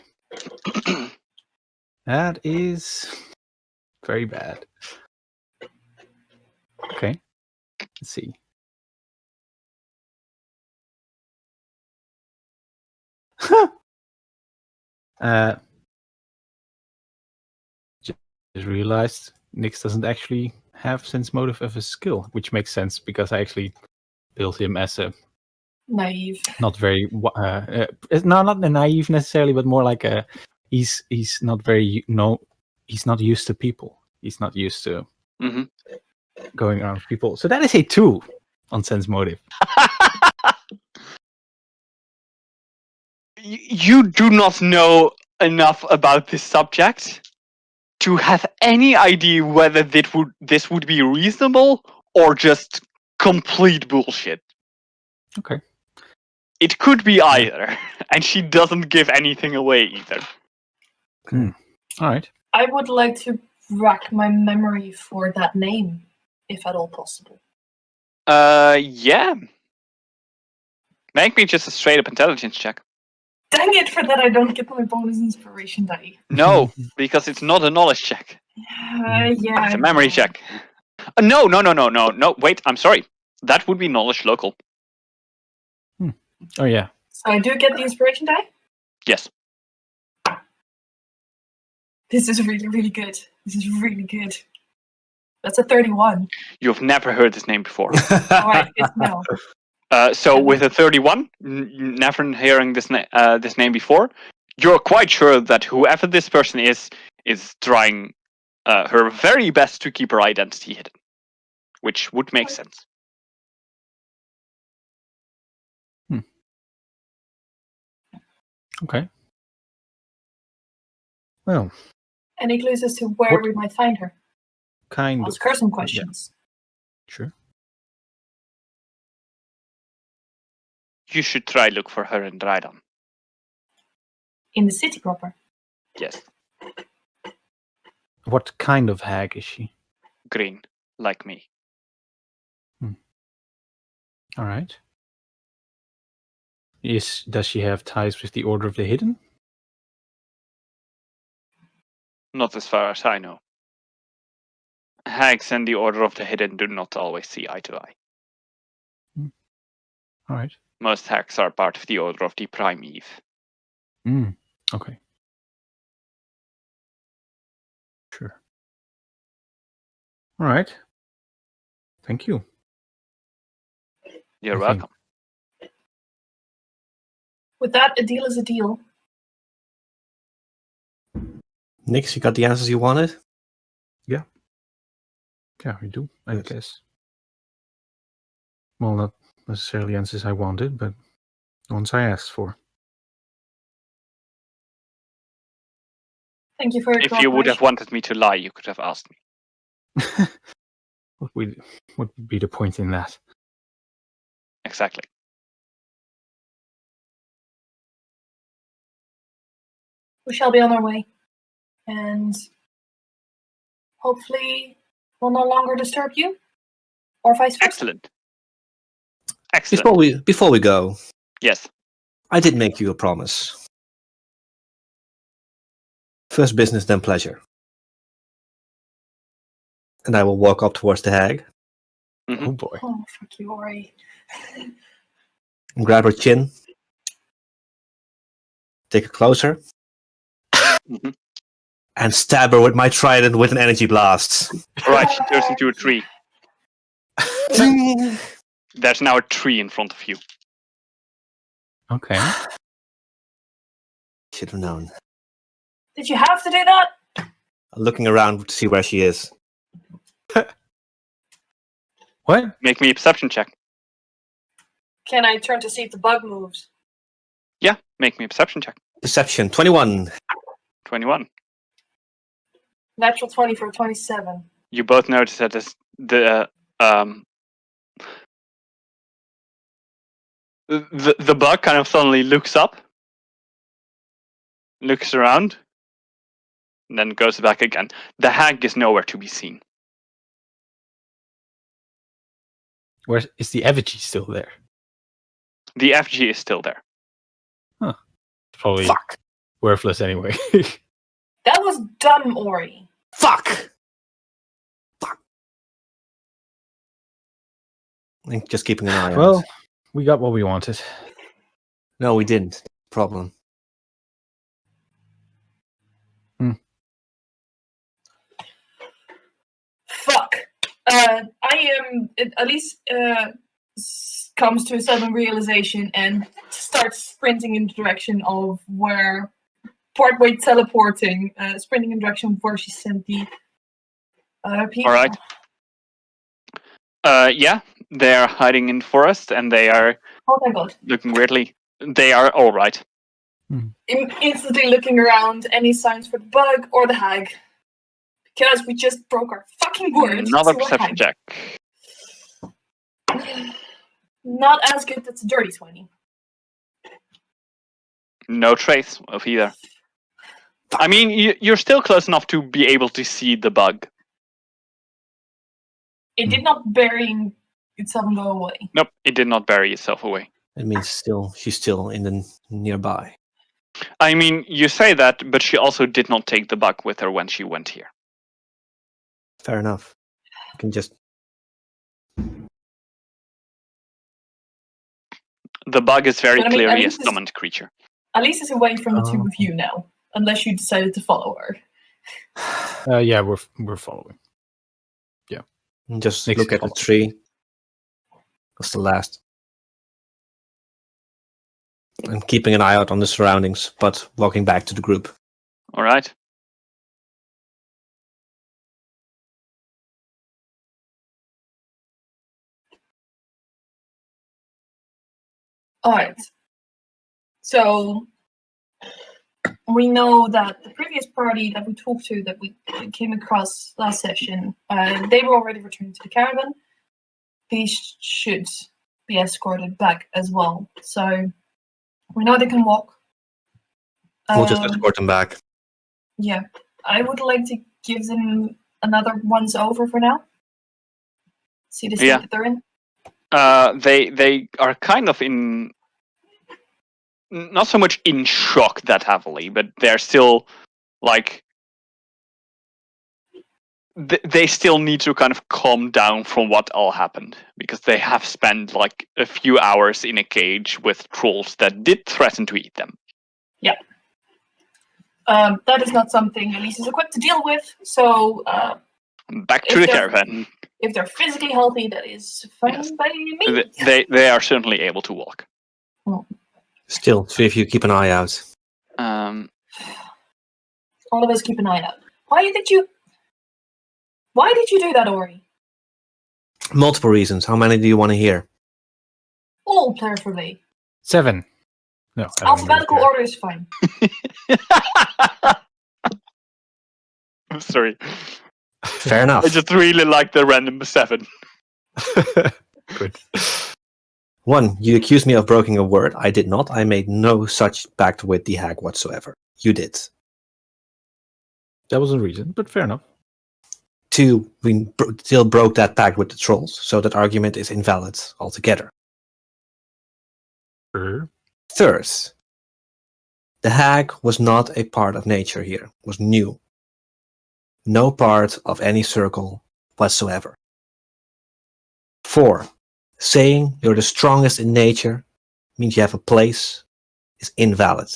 That is very bad. Okay. Let's see. Just realized Nyx doesn't actually have sense motive as a skill, which makes sense because I actually built him as a Naive. not very no, not naive necessarily, but more like a he's not very he's not used to people. He's not used to going around with people. So that is a 2 on sense motive. You do not know enough about this subject to have any idea whether this would be reasonable or just complete bullshit. Okay. It could be either, and she doesn't give anything away either. All right. I would like to rack my memory for that name, if at all possible. Yeah. Make me just a straight up intelligence check. Dang it, for that I don't get my bonus inspiration die. No, because it's not a knowledge check. Yeah. It's a memory check. No. Wait, I'm sorry. That would be knowledge local. Oh yeah. So I do get the inspiration die? Yes. This is really, really good. This is really good. That's a 31. You've never heard this name before. Alright, it's now. So with a 31, never hearing this name before, you're quite sure that whoever this person is trying her very best to keep her identity hidden, which would make sense. Okay. Well. Any clues as to where we might find her? Kind Ask her some questions. Yeah. Sure. You should try look for her in Dreidan. In the city proper? Yes. What kind of hag is she? Green, like me. All right. Does she have ties with the Order of the Hidden? Not as far as I know. Hags and the Order of the Hidden do not always see eye to eye. All right. Most hags are part of the Order of the Prime Eve. Okay. Sure. All right. Thank you. You're welcome. With that, a deal is a deal. Nix, you got the answers you wanted? Yeah, we do, I Good. guess. Well, not necessarily answers I wanted, but ones I asked for. Thank you for your If you would have cooperation. wanted me to lie, you could have asked me. What would be the point in that? Exactly. We shall be on our way. And hopefully we'll no longer disturb you. Or vice versa. Excellent. Excellent. Before we go, Yes. I did make you a promise. First business, then pleasure. And I will walk up towards the hag Mhm. Oh boy. Oh, fuck you, Ori. and grab her chin. Take her closer. Mhm. And stab her with my trident with an energy blast. All right, she turns into a tree. There's now a tree in front of you. Okay. Should have known. Did you have to do that? Looking around to see where she is. What? Make me a perception check. Can I turn to see if the bug moves? Yeah, make me a perception check. Deception, 21. 21. Natural 20 for 27. You both notice that the bug kind of suddenly looks up, looks around, and then goes back again. The hag is nowhere to be seen. Where is the effigy still there? The effigy is still there. Probably Fuck. worthless anyway. That was dumb, Ori. Fuck! I'm just keeping an eye on Well, it. we got what we wanted. No, we didn't. Problem. Fuck. I am, at least, comes to a sudden realization and starts sprinting in the direction of where, partway teleporting, sprinting in the direction of where she sent the people. All right. Yeah, they are hiding in the forest and they are Oh my god. looking weirdly. They are all right. Instantly looking around, any signs for the bug or the hag? Because we just broke our fucking word. Another to a perception hag. check. Not as good, that's a dirty 20. No trace of either. I mean, you're still close enough to be able to see the bug. It did not bury itself and go away. Nope, it did not bury itself away. It means she's still in the nearby. I mean, you say that, but she also did not take the bug with her when she went here. Fair enough. You can just... The bug is very But I mean, clearly a at least summoned creature. At least it's away from the two of you now. Unless you decided to follow her. Yeah, we're following. Just Makes look it at the possible. tree. That's the last. And keeping an eye out on the surroundings, but walking back to the group. All right. Alright. So we know that the previous party that we talked to, that we came across last session, they were already returned to the caravan. These should be escorted back as well. So we know they can walk. We'll just escort them back. Yeah. I would like to give them another once over for now. See the state Yeah. that they're in. They are kind of in, not so much in shock that heavily, but they're still like, they still need to kind of calm down from what all happened, because they have spent like a few hours in a cage with trolls that did threaten to eat them. Yeah. That is not something Elise is equipped to deal with, so Back to If the they're- caravan. if they're physically healthy, that is fine Yes. by me. They are certainly able to walk. Still, three of you keep an eye out. All of us keep an eye out. Why did you do that, Ori? Multiple reasons. How many do you want to hear? All preferably. 7. No, I don't Alphabetical really order is fine. I'm sorry. Fair enough. I just really like the random 7. care. Good. 1, you accused me of breaking a word. I did not. I made no such pact with the hag whatsoever. You did. That was a reason, but fair enough. 2, we still broke that pact with the trolls, so that argument is invalid altogether. Sure. 3rd, the hag was not a part of nature here, was new. No part of any circle whatsoever. 4, saying you're the strongest in nature means you have a place is invalid.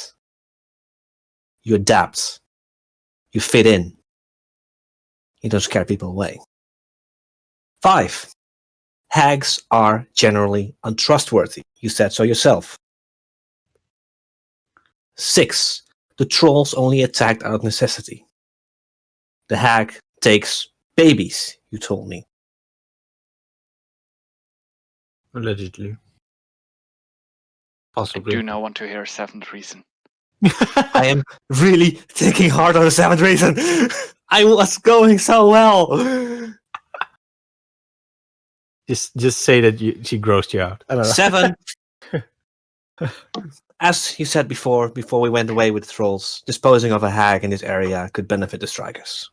You adapt. You fit in. You don't scare people away. 5, hags are generally untrustworthy. You said so yourself. 6, the trolls only attacked out of necessity. The hag takes babies, you told me. Allegedly. I Possibly. do not want to hear a 7th reason. I am really thinking hard on the 7th reason. I was going so well. Just say that she grossed you out. I don't know. 7. As you said before we went away with the trolls, disposing of a hag in this area could benefit the strikers.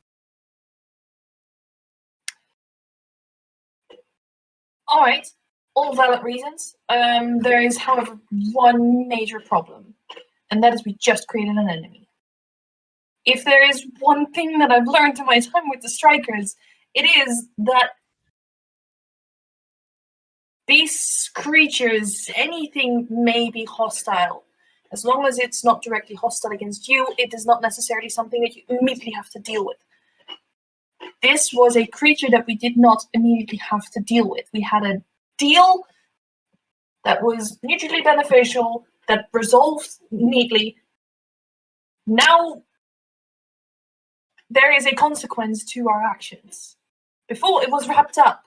All right, all valid reasons. There is, however, one major problem, and that is we just created an enemy. If there is one thing that I've learned in my time with the strikers, it is that these creatures, anything may be hostile. As long as it's not directly hostile against you, it is not necessarily something that you immediately have to deal with. This was a creature that we did not immediately have to deal with. We had a deal that was mutually beneficial, that resolved neatly. Now, there is a consequence to our actions. Before, it was wrapped up.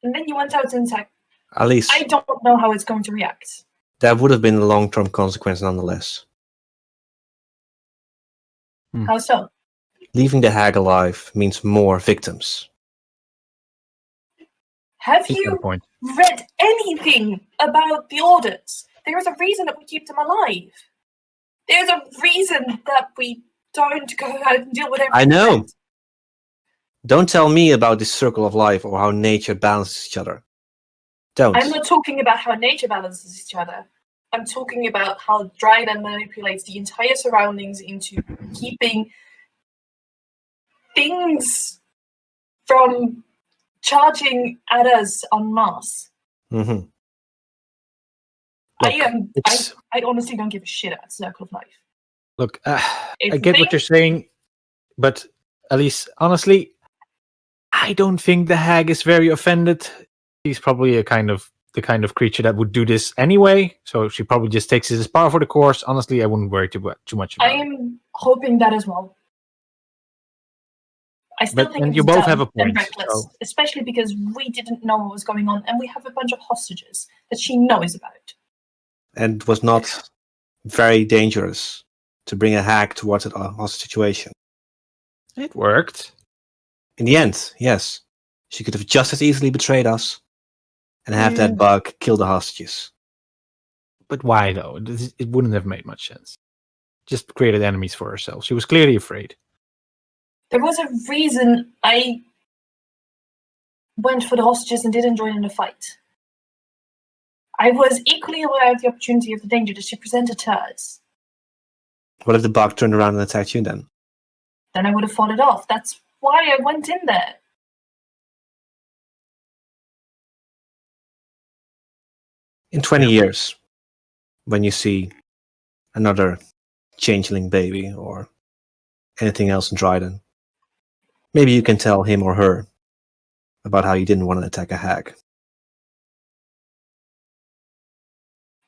And then you went out and attacked. Alice, I don't know how it's going to react. that would have been a long-term consequence nonetheless. How so? Leaving the hag alive means more victims. Have He's got a you point. read anything about the orders? There's a reason that we keep them alive. There's a reason that we don't go out and deal with everything. I know. Don't tell me about this circle of life or how nature balances each other. Don't. I'm not talking about how nature balances each other. I'm talking about how Dreidan manipulates the entire surroundings into keeping things from charging at us en masse. Mm-hmm. I honestly don't give a shit about Circle of Life. Look, I It's a get what thing. you're saying, but at least, honestly, I don't think the hag is very offended. She's probably the kind of creature that would do this anyway, so she probably just takes it as par for the course. Honestly, I wouldn't worry too much about I it. am hoping that as well. I still But- think and it's you both dumb have a and point, reckless, so- especially because we didn't know what was going on, and we have a bunch of hostages that she knows about. And it was not very dangerous to bring a hag towards a hostage situation. It worked. In the end, yes. She could have just as easily betrayed us and have that bug kill the hostages. But why, though? It wouldn't have made much sense. Just created enemies for herself. She was clearly afraid. There was a reason I went for the hostages and didn't join in the fight. I was equally aware of the opportunity of the danger that she presented to us. What if the bug turned around and attacked you then? Then I would have fought it off. That's why I went in there. In 20 years, when you see another changeling baby or anything else in Dreidan, maybe you can tell him or her about how you didn't want to attack a hag.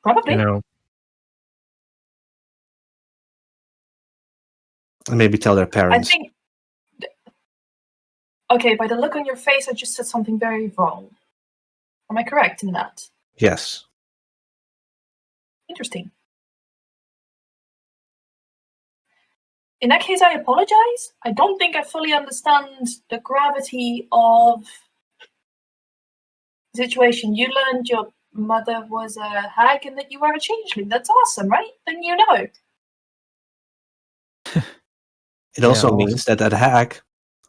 Probably. You know, And maybe tell their I parents. think. Okay, by the look on your face, I just said something very wrong. Am I correct in that? Yes. Interesting. In that case, I apologize. I don't think I fully understand the gravity of the situation. You learned your mother was a hag and that you were a changeling. That's awesome, right? Then you know. It also Yeah, means that hag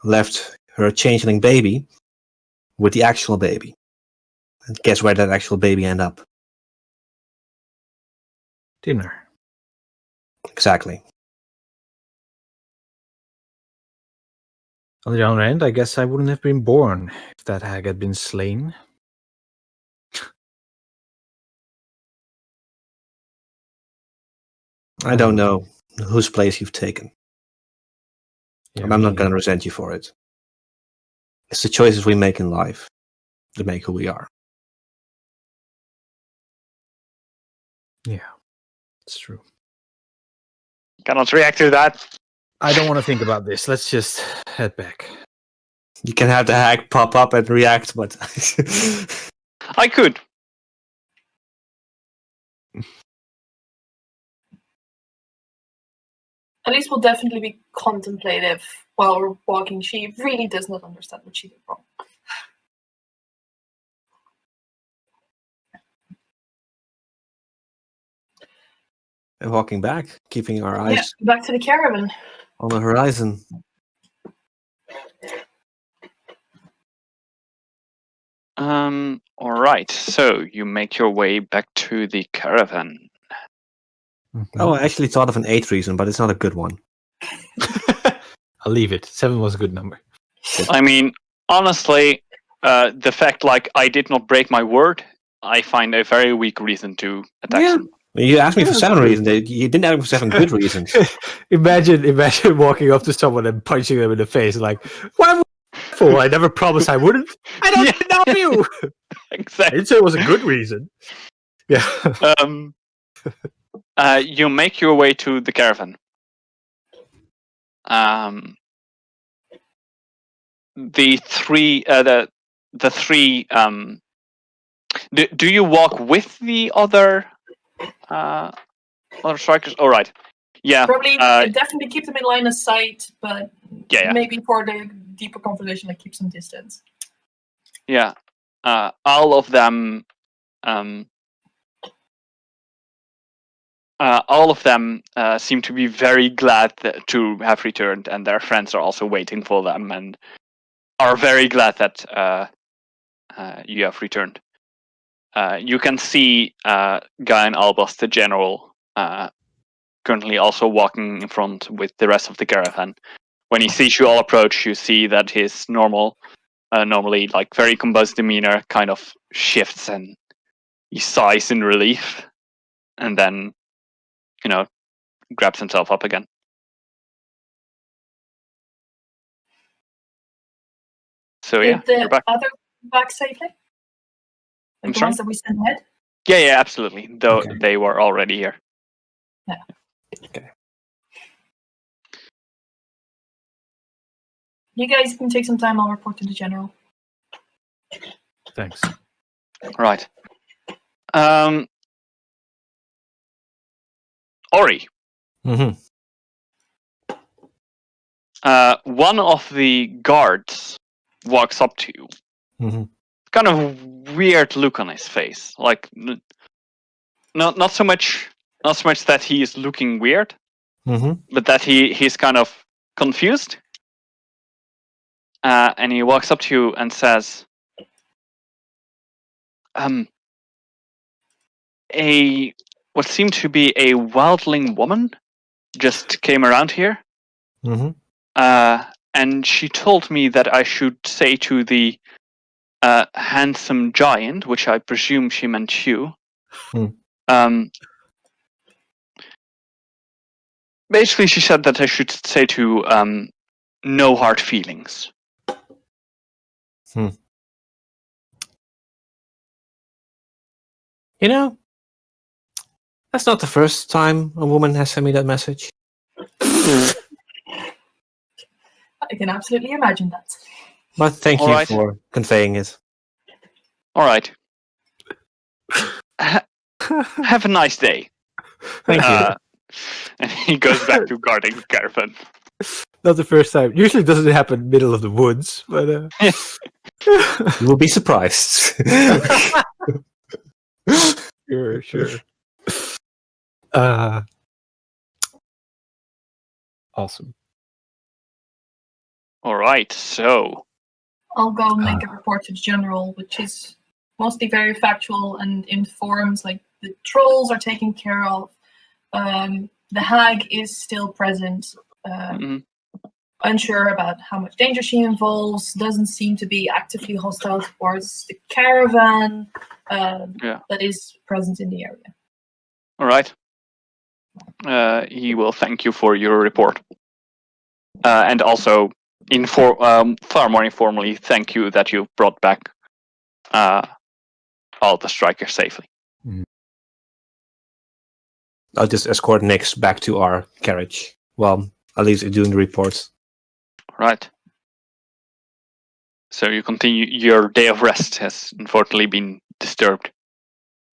left her changeling baby with the actual baby. And guess where that actual baby ended up? dinner. Exactly. On the other hand, I guess I wouldn't have been born if that hag had been slain. I don't know whose place you've taken. Yeah, And I'm not me going to resent you for it. It's the choices we make in life that make who we are. neither. Yeah, it's true. Cannot react to that. I don't want to think about this. Let's just head back. You can have the hag pop up and react, but I could. At least we'll definitely be contemplative while we're walking. She really does not understand what she did wrong. and walking back, keeping our Yeah, eyes back to the caravan. on the horizon. All right. So you make your way back to the caravan. Oh, I actually thought of an 8th reason, but it's not a good one. I'll leave it. 7 was a good number. I mean, honestly, the fact like I did not break my word, I find a very weak reason to attack Yeah. someone. You asked me Yeah, for that's 7 true. reasons. You didn't ask me for 7 good reasons. Imagine walking up to someone and punching them in the face. Like, why would I fool? I never promised I wouldn't. I don't Yeah. know you. I Exactly. didn't say it was a good reason. Yeah. You make your way to the caravan. The three. Do you walk with the other strikers? All right. Yeah. Probably definitely keep them in line of sight, but Yeah. maybe for the deeper conversation, like keep some distance. Yeah. All of them. All of them seem to be very glad to have returned, and their friends are also waiting for them, and are very glad that you have returned. You can see Guy and Albus, the general, currently also walking in front with the rest of the caravan. When he sees you all approach, you see that his normally like very composed demeanor kind of shifts, and he sighs in relief, and then, grabs himself up again. So yeah, Did you're the back. other back safely? I'm Like the sorry? ones that we sent ahead? Yeah, absolutely. Though Okay. they were already here. Yeah. Okay. You guys can take some time. I'll report to the general. Thanks. Right. Ori, Mm-hmm. one of the guards walks up to you. Mm-hmm. Kind of weird look on his face. Like, not so much that he is looking weird, Mm-hmm. but that he's kind of confused. And he walks up to you and says, what seemed to be a wildling woman just came around here. Mm-hmm. And she told me that I should say to the handsome giant, which I presume she meant you. Basically, she said that I should say to no hard feelings. You know, that's not the first time a woman has sent me that message. I can absolutely imagine that. But thank All you right. for conveying it. All right. Have a nice day. Thank you. And he goes back to guarding the caravan. Not the first time. Usually it doesn't happen middle of the woods, but You will be surprised. sure. Awesome. All right. So, I'll go make a report to the general, which is mostly very factual and informs like the trolls are taken care of. The hag is still present. mhm. Unsure about how much danger she involves. Doesn't seem to be actively hostile towards the caravan. That is present in the area. All right. He will thank you for your report, and also far more informally, thank you that you brought back all the strikers safely. I'll just escort Nix back to our carriage. Well, at least doing the reports. Right. So you continue. Your day of rest has unfortunately been disturbed,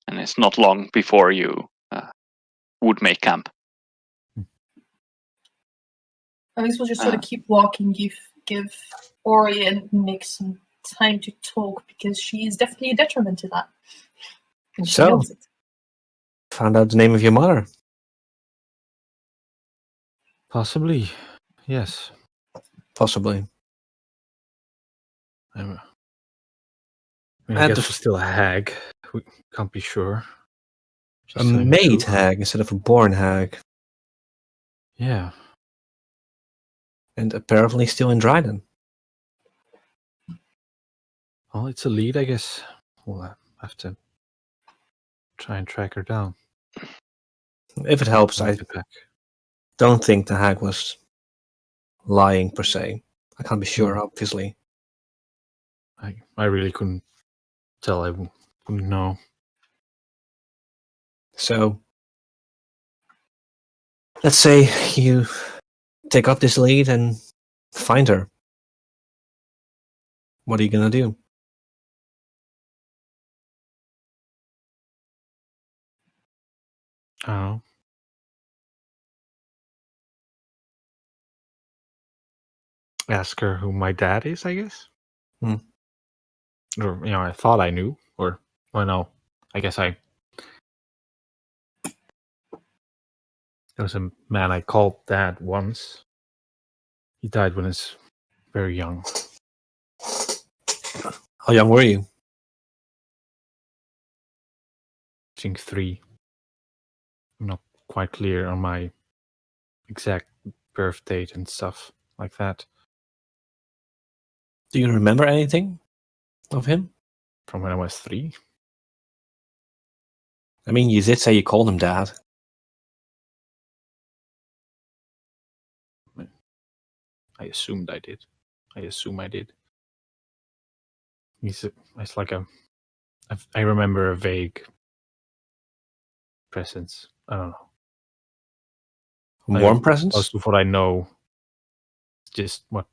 and it's not long before you would make camp. At least we'll just sort of keep walking, give Ori and Nick some time to talk, because she is definitely a detriment to that. And she So? knows it. Found out the name of your mother. Possibly, yes. Possibly. I mean, I And guess the she's still a hag. We can't be sure. A She's telling the made truth. hag instead of a born hag. Yeah. And apparently still in Dreidan. Well, it's a lead, I guess. We'll have to try and track her down. If it helps, I Get back. don't think the hag was lying per se. I can't be sure, obviously. I really couldn't tell. I wouldn't know. So, let's say you take up this lead and find her. What are you gonna do? Oh. Ask her who my dad is, I guess. Hmm. Or, I thought I knew. Or, no. I guess there was a man I called dad once. He died when I was very young. How young were you? I think 3. I'm not quite clear on my exact birth date and stuff like that. Do you remember anything of him? From when I was 3. I mean, you did say you called him dad. I assumed I did. I assume I did. It's like I remember a vague presence. I don't know. Warm presence? Most of what I know is just what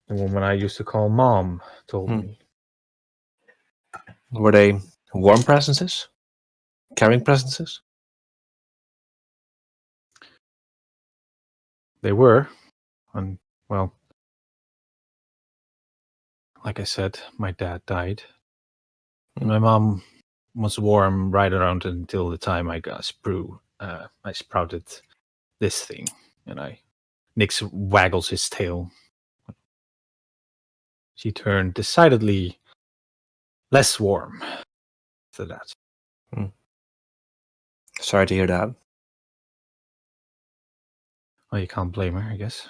the woman I used to call mom told me. Were they warm presences? Caring presences? They were. And, well, like I said, my dad died. And my mom was warm right around until the time I got I sprouted this thing. And Nix waggles his tail. She turned decidedly less warm after that. Sorry to hear that. Well, you can't blame her, I guess.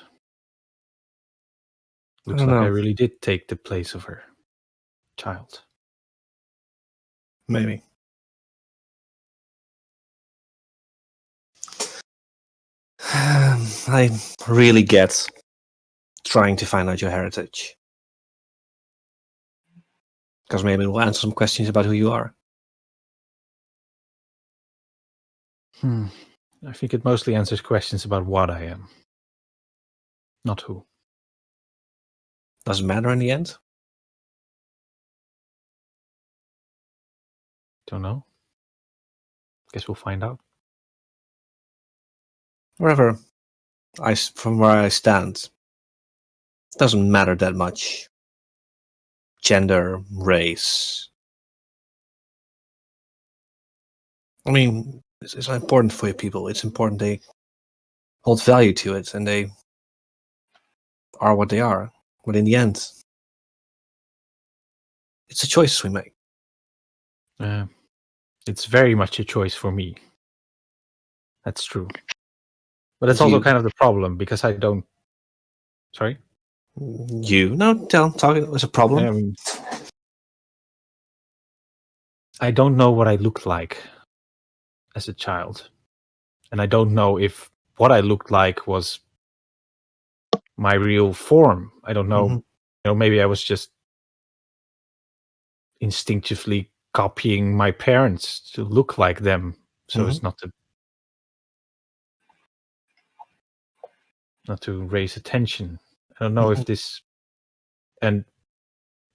Looks don't like I know. really did take the place of her child. Maybe. I really get trying to find out your heritage. Because maybe it will answer some questions about who you are. I think it mostly answers questions about what I am. Not who. Doesn't matter in the end. Don't know. Guess we'll find out. Wherever from where I stand, it doesn't matter that much. Gender, race. I mean, it's important for you people. It's important they hold value to it, and they are what they are. But in the end, it's a choice we make. It's very much a choice for me. That's true. But it's also kind of the problem because I don't. Sorry? Talking was a problem. I don't know what I looked like as a child. And I don't know if what I looked like was my real form. I don't know. Mm-hmm. Maybe I was just instinctively copying my parents to look like them. So as not to raise attention. I don't know if this, and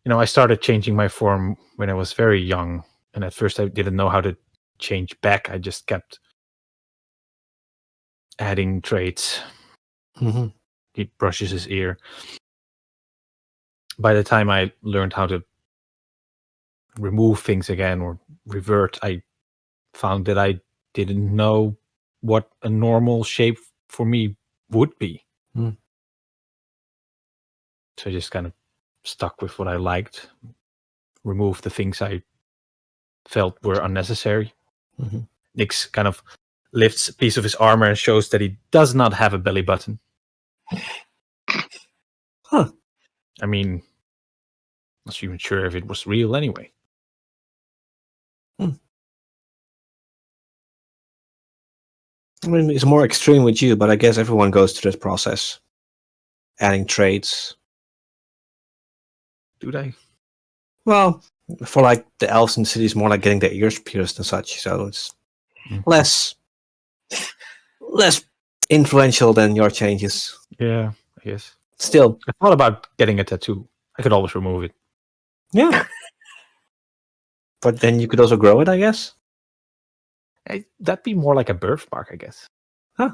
I started changing my form when I was very young, and at first I didn't know how to change back. I just kept adding traits. He brushes his ear. By the time I learned how to remove things again or revert, I found that I didn't know what a normal shape for me would be. So I just kind of stuck with what I liked, removed the things I felt were unnecessary. Nix kind of lifts a piece of his armor and shows that he does not have a belly button. I mean, not even sure if it was real anyway. I mean, it's more extreme with you, but I guess everyone goes through this process. Adding traits. Do they? Well, for like the elves in the city, it's more like getting their ears pierced and such. So it's less influential than your changes. Yeah, I guess. Still, I thought about getting a tattoo. I could always remove it. Yeah. But then you could also grow it, I guess. That'd be more like a birthmark, I guess. Huh.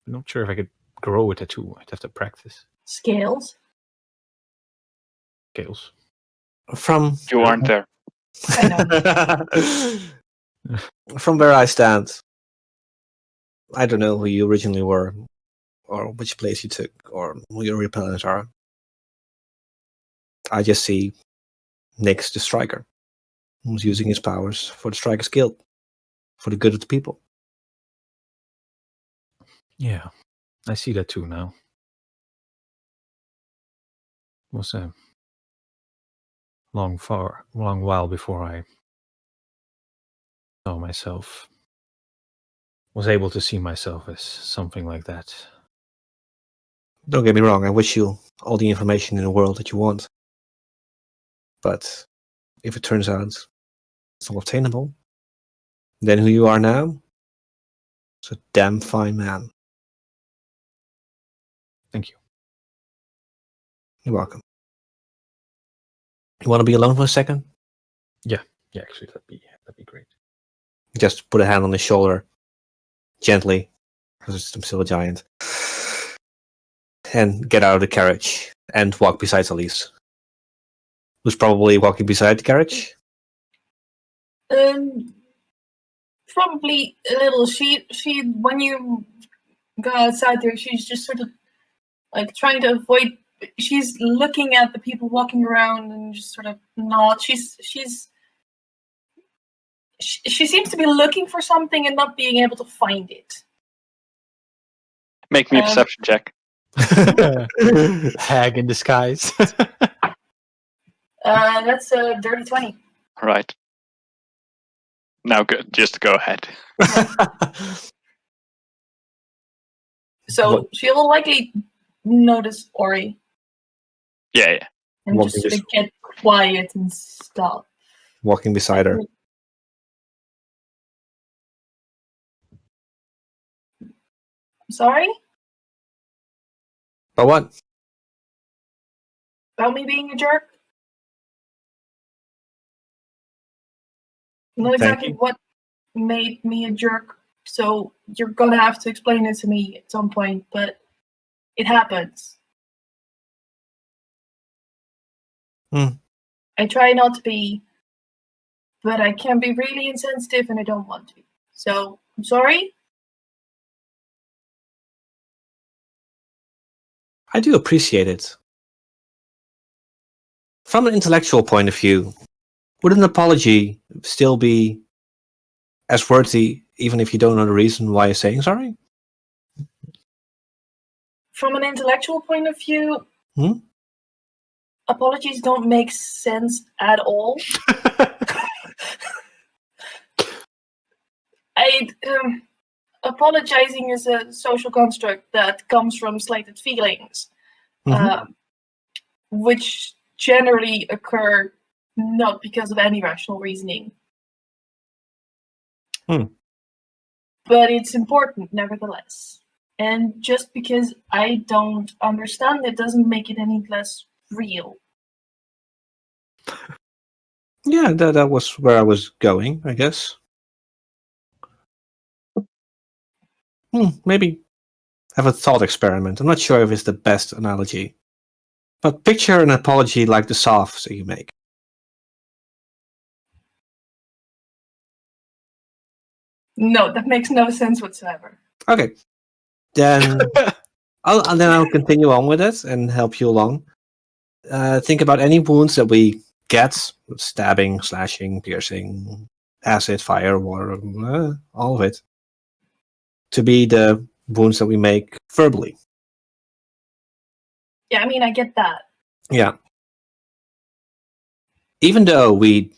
I'm not sure if I could grow a tattoo. I'd have to practice. Scales. Scales. From You aren't there. I know. From where I stand, I don't know who you originally were, or which place you took, or who your real plans are. I just see Nix, the striker, who's using his powers for the Strikers Guild, for the good of the people. Yeah, I see that too now. It was a long while before I saw myself, was able to see myself as something like that. Don't get me wrong, I wish you all the information in the world that you want. But if it turns out it's not obtainable, then who you are now is a damn fine man. Thank you. You're welcome. You want to be alone for a second? Yeah, actually, that'd be great. Just put a hand on his shoulder, gently, because I'm still a giant, and get out of the carriage and walk beside Elise, who's probably walking beside the carriage. Probably a little. She when you go outside there, she's just sort of like trying to avoid. She's looking at the people walking around and just sort of not. She seems to be looking for something and not being able to find it. Make me a perception check. Hag in disguise. That's a dirty 20. Right. Now, just go ahead. So she'll likely notice Ori. Yeah. And Walking just sort of get quiet and stop. Walking beside her. Sorry? For what? About me being a jerk? Not Thank exactly you. what made me a jerk, so you're gonna have to explain it to me at some point, but it happens. Hmm. I try not to be, but I can be really insensitive and I don't want to be. So, I'm sorry. I do appreciate it. From an intellectual point of view, would an apology still be as worthy, even if you don't know the reason why you're saying sorry? From an intellectual point of view, Hmm? apologies don't make sense at all. Apologizing is a social construct that comes from slighted feelings, Mhm. which generally occur not because of any rational reasoning. Hmm. But it's important nevertheless. And just because I don't understand it doesn't make it any less real. Yeah, that was where I was going, I guess. Maybe have a thought experiment. I'm not sure if it's the best analogy. But picture an apology like the softs that you make. No, that makes no sense whatsoever. Okay. Then I'll continue on with it and help you along. Think about any wounds that we get: stabbing, slashing, piercing, acid, fire, water, all of it, to be the wounds that we make verbally. Yeah, I mean, I get that. Yeah. Even though we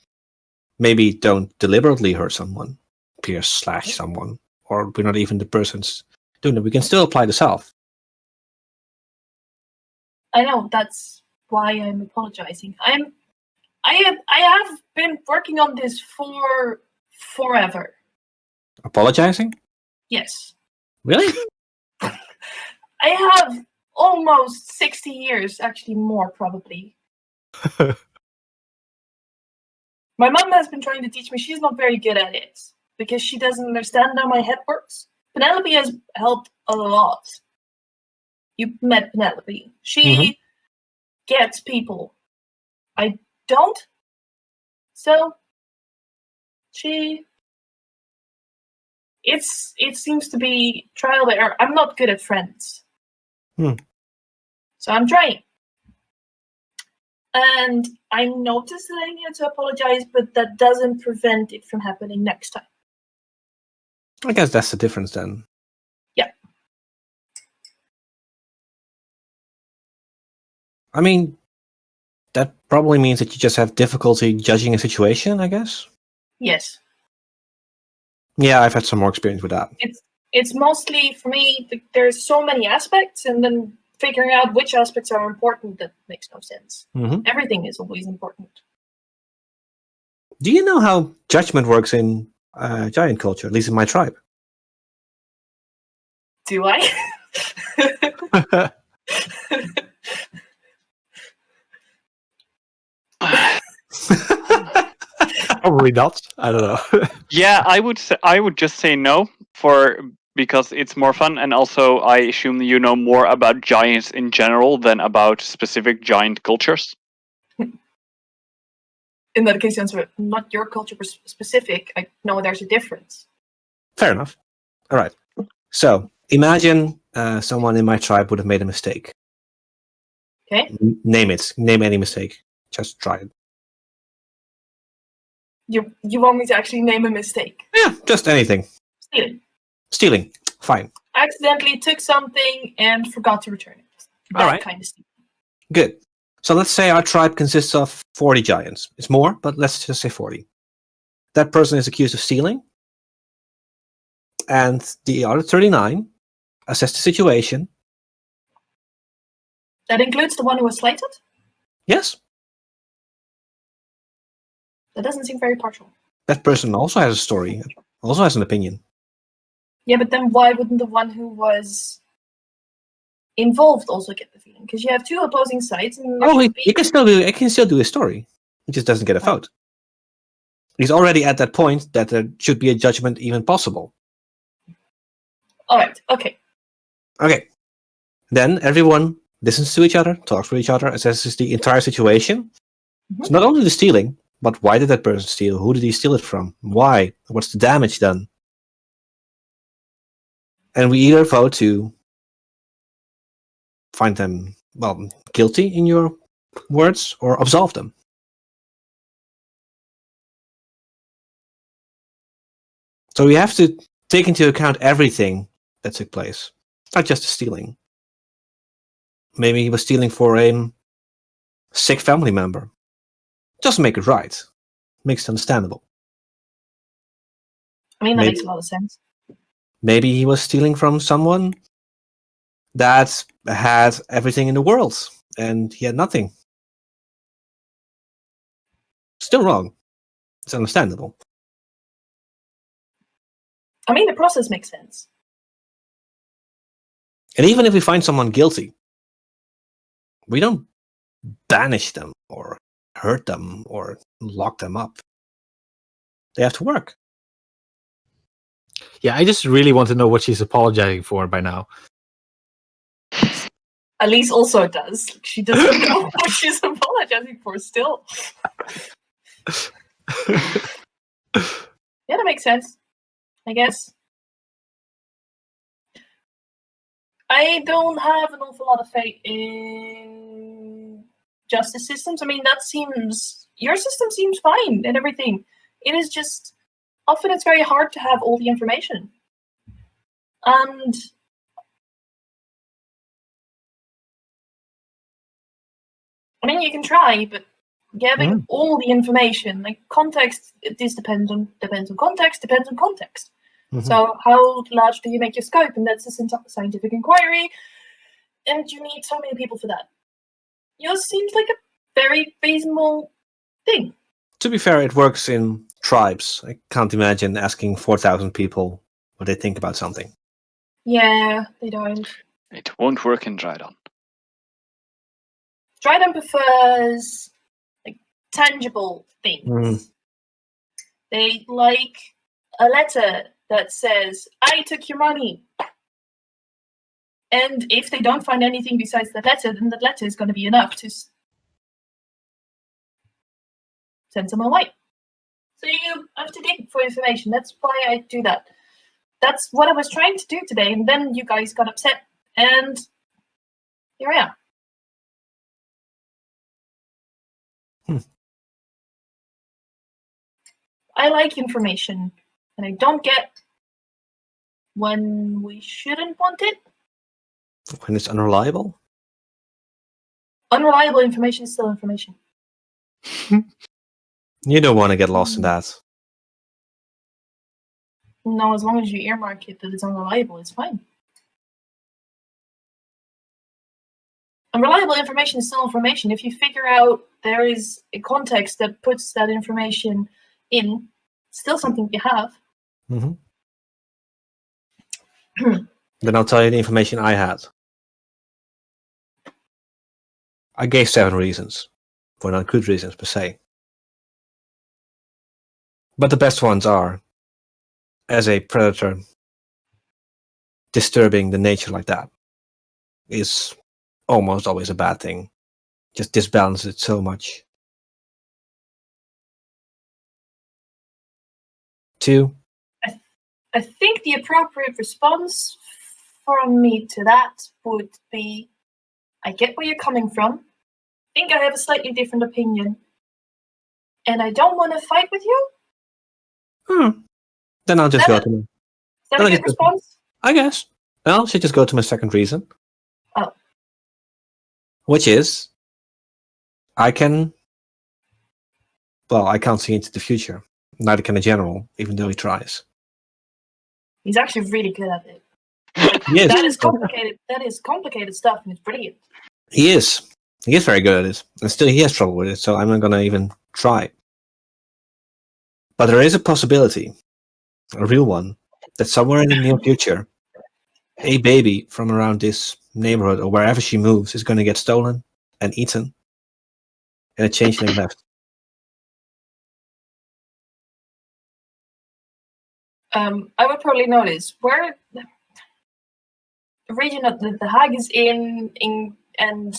maybe don't deliberately hurt someone, pierce, slash someone, or we're not even the person's doing it, we can still apply the salve. I know, that's why I'm apologizing. I have been working on this for forever. Apologizing? Yes. Really? I have almost 60 years, actually more probably. My mom has been trying to teach me. She's not very good at it because she doesn't understand how my head works. Penelope has helped a lot. You met Penelope. She gets people. I don't. So it seems to be trial and error. I'm not good at friends. So I'm trying. And I noticed that I needed to apologize, but that doesn't prevent it from happening next time. I guess that's the difference then. Yeah. I mean, that probably means that you just have difficulty judging a situation, I guess? Yes. Yeah, I've had some more experience with that. It's mostly, for me, there's so many aspects, and then figuring out which aspects are important, that makes no sense. Everything is always important. Do you know how judgment works in giant culture, at least in my tribe? Do I? Probably not. I don't know. Yeah, I would just say no because it's more fun, and also I assume you know more about giants in general than about specific giant cultures. In that case, answer not your culture specific. I know there's a difference. Fair enough. All right. So imagine someone in my tribe would have made a mistake. Okay. Name it. Name any mistake. Just try it. You want me to actually name a mistake? Yeah, just anything. Stealing. Stealing. Fine. Accidentally took something and forgot to return it. That All right. kind of stealing. Good. So let's say our tribe consists of 40 giants. It's more, but let's just say 40. That person is accused of stealing. And the other 39 assess the situation. That includes the one who was slighted? Yes. That doesn't seem very partial. That person also has a story, also has an opinion. Yeah, but then why wouldn't the one who was involved also get the feeling, because you have two opposing sides. And he can still do his story. He just doesn't get a vote. He's already at that point that there should be a judgment even possible. All right. Okay. Okay. Then everyone listens to each other, talks to each other, assesses the entire situation. Mhm. It's not only the stealing, but why did that person steal? Who did he steal it from? Why? What's the damage done? And we either vote to find them, well, guilty in your words, or absolve them. So we have to take into account everything that took place, not just the stealing. Maybe he was stealing for a sick family member. Doesn't make it right. Makes it understandable. I mean, that makes a lot of sense. Maybe he was stealing from someone that had everything in the world and he had nothing. Still wrong. It's understandable. I mean, the process makes sense. And even if we find someone guilty, we don't banish them or hurt them or lock them up. They have to work. Yeah, I just really want to know what she's apologizing for by now. Elise also does. She doesn't know what she's apologizing for still. Yeah, that makes sense, I guess. I don't have an awful lot of faith in justice systems. I mean, your system seems fine and everything. It is just, often it's very hard to have all the information. And I mean, you can try, but getting all the information, like context, this depends on context, Mhm. So how large do you make your scope? And that's a scientific inquiry. And you need so many people for that. Yours seems like a very reasonable thing. To be fair, it works in tribes. I can't imagine asking 4,000 people what they think about something. Yeah, they don't. It won't work in Dreidan. Dreidan prefers like tangible things. Mm. They like a letter that says, "I took your money." And if they don't find anything besides that letter, then that letter is going to be enough to send someone away. So you have to dig for information. That's why I do that. That's what I was trying to do today, and then you guys got upset, and here I am. I like information, and I don't get when we shouldn't want it. When it's unreliable? Unreliable information is still information. You don't want to get lost in that. No, as long as you earmark it that it's unreliable, it's fine. Unreliable information is still information. If you figure out there is a context that puts that information in, still something you have. Mm-hmm. Then I'll tell you the information I had. I gave 7 reasons. For not good reasons per se. But the best ones are, as a predator, disturbing the nature like that is almost always a bad thing. Just disbalances it so much. 2. I think the appropriate response from me to that would be, I get where you're coming from. I think I have a slightly different opinion. And I don't want to fight with you. Then I'll just go to my... Is that a good response? I guess. Well, I should just go to my second reason. Oh. Which is, I can't see into the future. Neither can a general, even though he tries. He's actually really good at it. Yes. That is complicated. That is complicated stuff, and it's brilliant. He is. He is very good at it. And still he has trouble with it, so I'm not going to even try. But there is a possibility, a real one, that somewhere in the near future, a baby from around this neighborhood or wherever she moves is going to get stolen and eaten. And a changeling left. I would probably notice where the region of the Hague is in and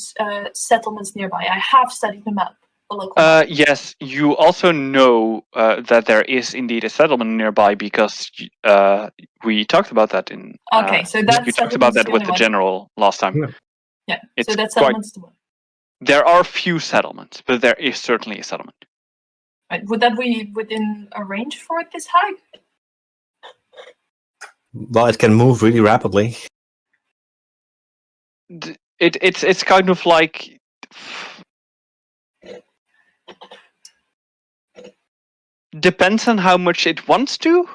settlements nearby. I have studied the map. A local map. Yes, you also know that there is indeed a settlement nearby because we talked about that in. Okay, so that you talked about settlement's that the with only the one. general last time. Yeah. Yeah, It's so that quite. settlement's the one. There are few settlements, but there is certainly a settlement. Right. Would that be within a range for this Hague? Well, it can move really rapidly. It's kind of like. Depends on how much it wants to.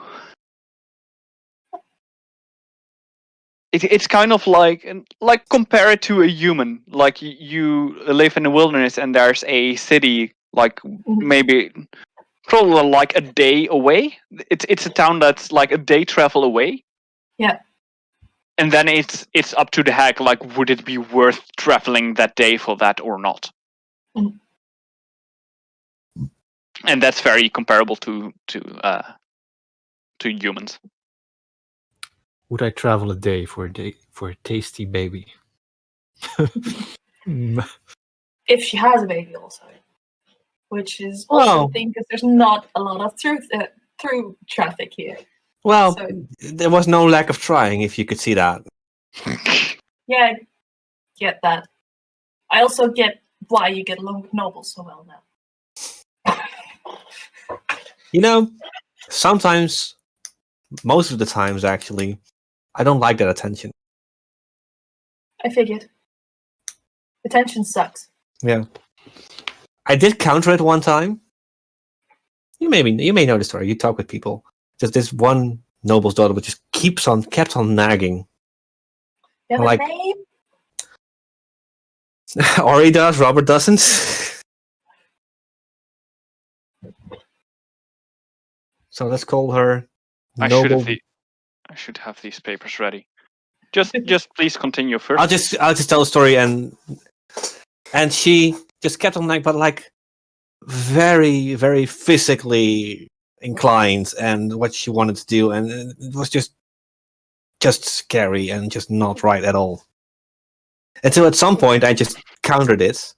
It's kind of like compare it to a human. Like you live in the wilderness and there's a city like maybe probably like a day away. It's a town that's like a day travel away. Yeah. And then it's up to the Hague. Like, would it be worth traveling that day for that or not? Mm. And that's very comparable to humans. Would I travel a day for a tasty baby? If she has a baby, also, which is Well- also a thing because there's not a lot of through traffic here. Well, So- there was no lack of trying, if you could see that. Yeah, I get that. I also get why you get along with nobles so well now. You know, sometimes, most of the times actually, I don't like that attention. I figured. Attention sucks. Yeah. I did counter it one time. You may know the story. You talk with people. Just this one noble's daughter which just kept on nagging. You have Like- a name? Ori does, Robert doesn't. So let's call her I Noble. should have these papers ready. Just please continue first. I'll just tell the story, and she just kept on nagging, but like very, very physically inclined, and what she wanted to do, and it was just scary and just not right at all. Until at some point, I just countered it.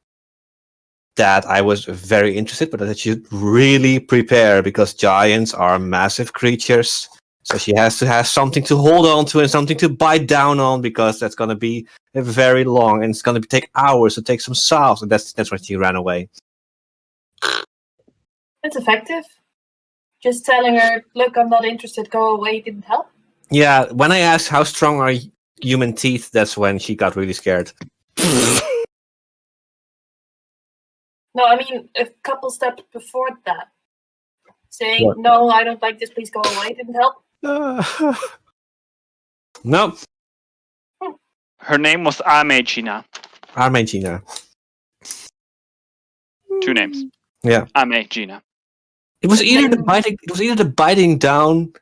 That I was very interested, but that she should really prepare because giants are massive creatures. So she has to have something to hold on to and something to bite down on because that's going to be very long and it's going to take hours to take some salves. And that's when she ran away. It's effective. Just telling her, look, I'm not interested, go away, didn't help. Yeah, when I asked how strong are human teeth, that's when she got really scared. No, I mean, a couple steps before that. Saying, What? no, I don't like this, please go away, didn't help. No, Her name was Amegina. Armagina. 2 names. Yeah. Amegina. It was either the biting down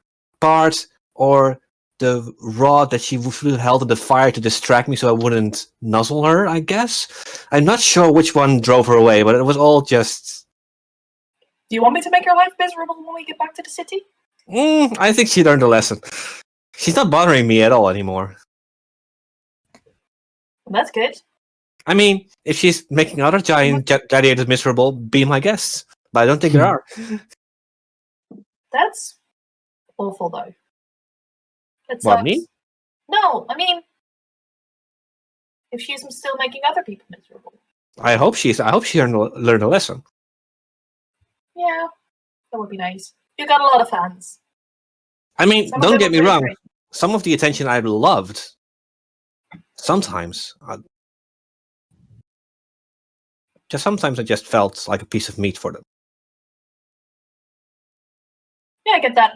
part or the rod that she held in the fire to distract me so I wouldn't nuzzle her, I guess. I'm not sure which one drove her away, but it was all just... Do you want me to make your life miserable when we get back to the city? I think she learned a lesson. She's not bothering me at all anymore. Well, that's good. I mean, if she's making other giant gladiators miserable, be my guest. But I don't think there are. That's awful, though. That What, sucks. me? No, I mean, if she's still making other people miserable. I hope she learned a lesson. Yeah, that would be nice. You got a lot of fans. I mean, Some of don't them get are me pretty wrong. great. Some of the attention I loved. Sometimes. Sometimes I just felt like a piece of meat for them. Yeah, I get that.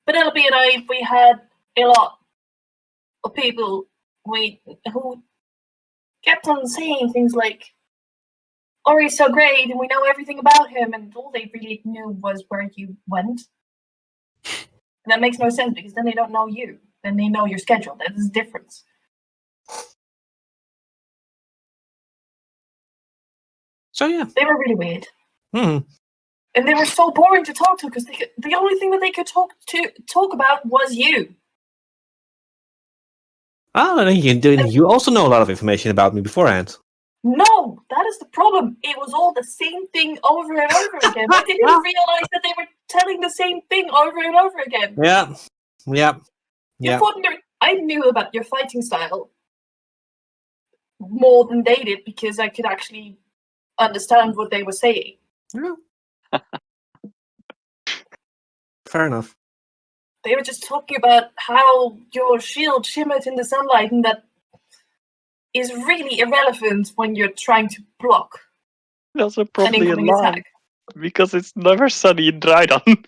Penelope and I, we had a lot of people who kept on saying things like, Ori's so great and we know everything about him, and all they really knew was where you went. And that makes no sense because then they don't know you. and they know your schedule. That is the difference. So yeah. They were really weird. Hmm. And they were so boring to talk to because the only thing that they could talk about was you. Oh, and you also know a lot of information about me beforehand. No, that is the problem. It was all the same thing over and over again. I didn't realize that they were telling the same thing over and over again. Yeah. I knew about your fighting style more than they did because I could actually understand what they were saying. Yeah. Fair enough. They were just talking about how your shield shimmered in the sunlight, and that is really irrelevant when you're trying to block That's an probably a incoming lie. attack. Because it's never sunny in Dreidan.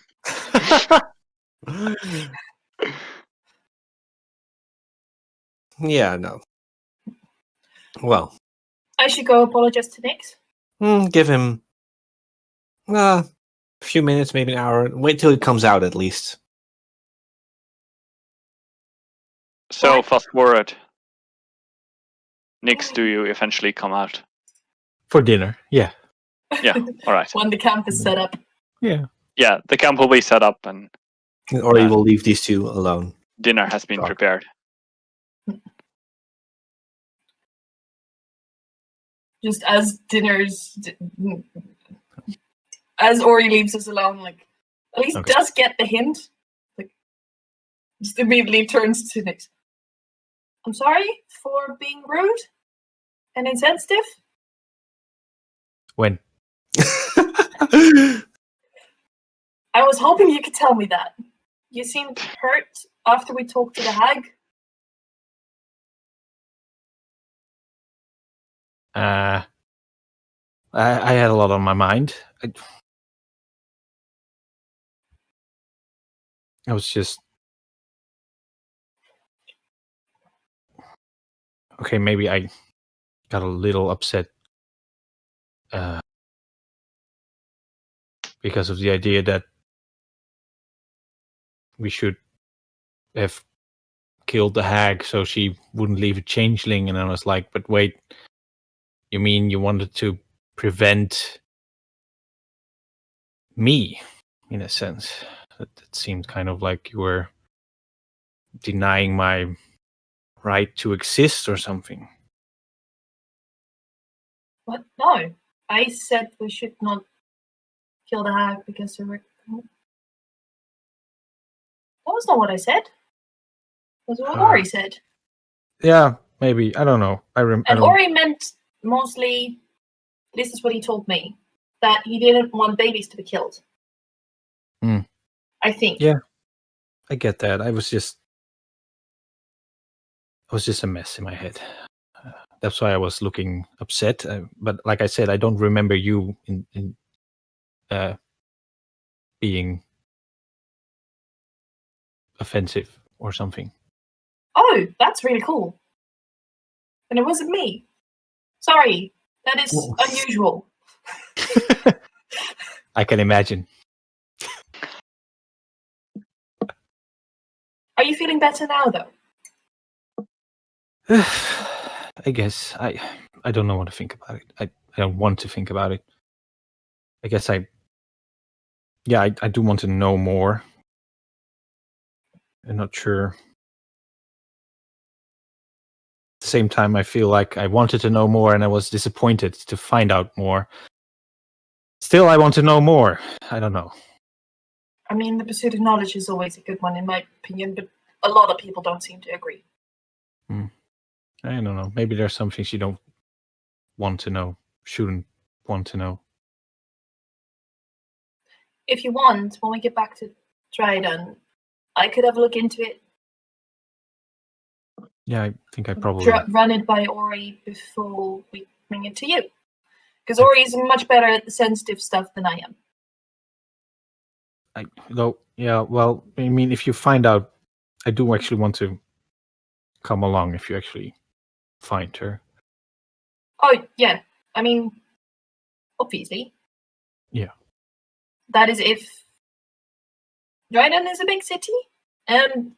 Yeah, no. Well, I should go apologize to Nix. give him a few minutes, maybe an hour. Wait till it comes out at least. So What? fast forward. Nix, do you eventually come out? For dinner, yeah. Yeah, alright. When the camp is set up. Yeah. Yeah, the camp will be set up and Or you will leave these two alone. dinner has been Talk. prepared. Just as as Ori leaves us alone, like, at least Okay. does get the hint. Like, just immediately turns to Nix. I'm sorry for being rude and insensitive. When? I was hoping you could tell me that. You seemed hurt after we talked to the hag. I had a lot on my mind. I was just okay. Maybe I got a little upset because of the idea that we should have killed the hag so she wouldn't leave a changeling. And I was like, but wait, you mean you wanted to prevent me, in a sense? That seemed kind of like you were denying my right to exist or something. What? No. I said we should not kill the hag because they were. That was not what I said. That's what Ori said. Yeah, maybe. I don't know. And Ori meant mostly, this is what he told me, that he didn't want babies to be killed. Hmm. I think. Yeah, I get that. I was just a mess in my head. That's why I was looking upset. But like I said, I don't remember you in being offensive or something. Oh, that's really cool. And it wasn't me. Sorry, that is unusual. I can imagine. Are you feeling better now, though? I guess I don't know what to think about it. I don't want to think about it. I guess I do want to know more. I'm not sure. At the same time, I feel like I wanted to know more and I was disappointed to find out more. Still, I want to know more. I don't know. I mean, the pursuit of knowledge is always a good one, in my opinion, but a lot of people don't seem to agree. I don't know. Maybe there's some things you don't want to know, shouldn't want to know. If you want, when we get back to Dreidan, I could have a look into it. Yeah, I think I probably... Run it by Ori before we bring it to you. Because Ori is much better at the sensitive stuff than I am. Well, I mean, if you find out, I do actually want to come along if you actually find her. Oh, yeah. I mean, obviously. Yeah. That is if Dreidan is a big city, and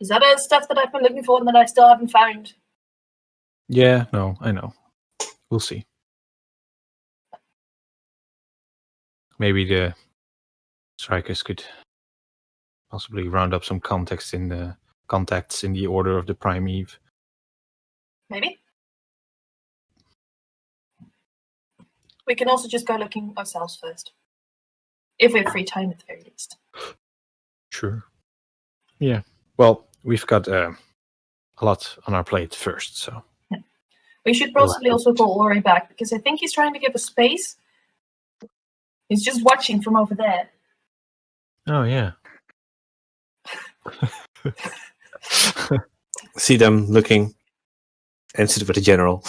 Is that stuff that I've been looking for and that I still haven't found? Yeah, no, I know. We'll see. Maybe the strikers could possibly round up some contacts in the Order of the Prime Eve. Maybe. We can also just go looking ourselves first. If we have free time, at the very least. Sure. Yeah. Well, we've got a lot on our plate first, so. We should possibly also call Ori back, because I think he's trying to give us space. He's just watching from over there. Oh, yeah. See them looking and sit with the general.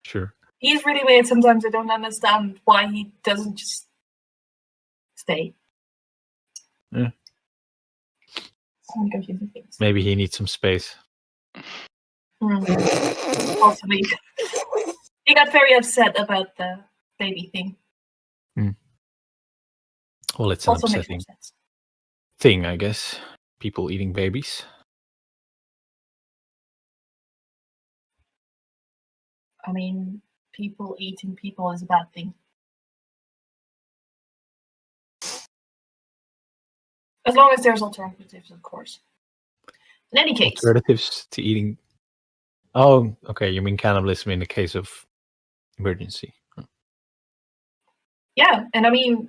Sure. He's really weird. Sometimes I don't understand why he doesn't just stay. Yeah. Some confusing things. Maybe he needs some space. Possibly. He got very upset about the baby thing. Well, it's an Also makes upsetting more sense. thing, I guess. People eating babies. I mean, people eating people is a bad thing. As long as there's alternatives, of course. In any case. Alternatives to eating. Oh, okay. You mean cannibalism in the case of emergency? Yeah, and I mean,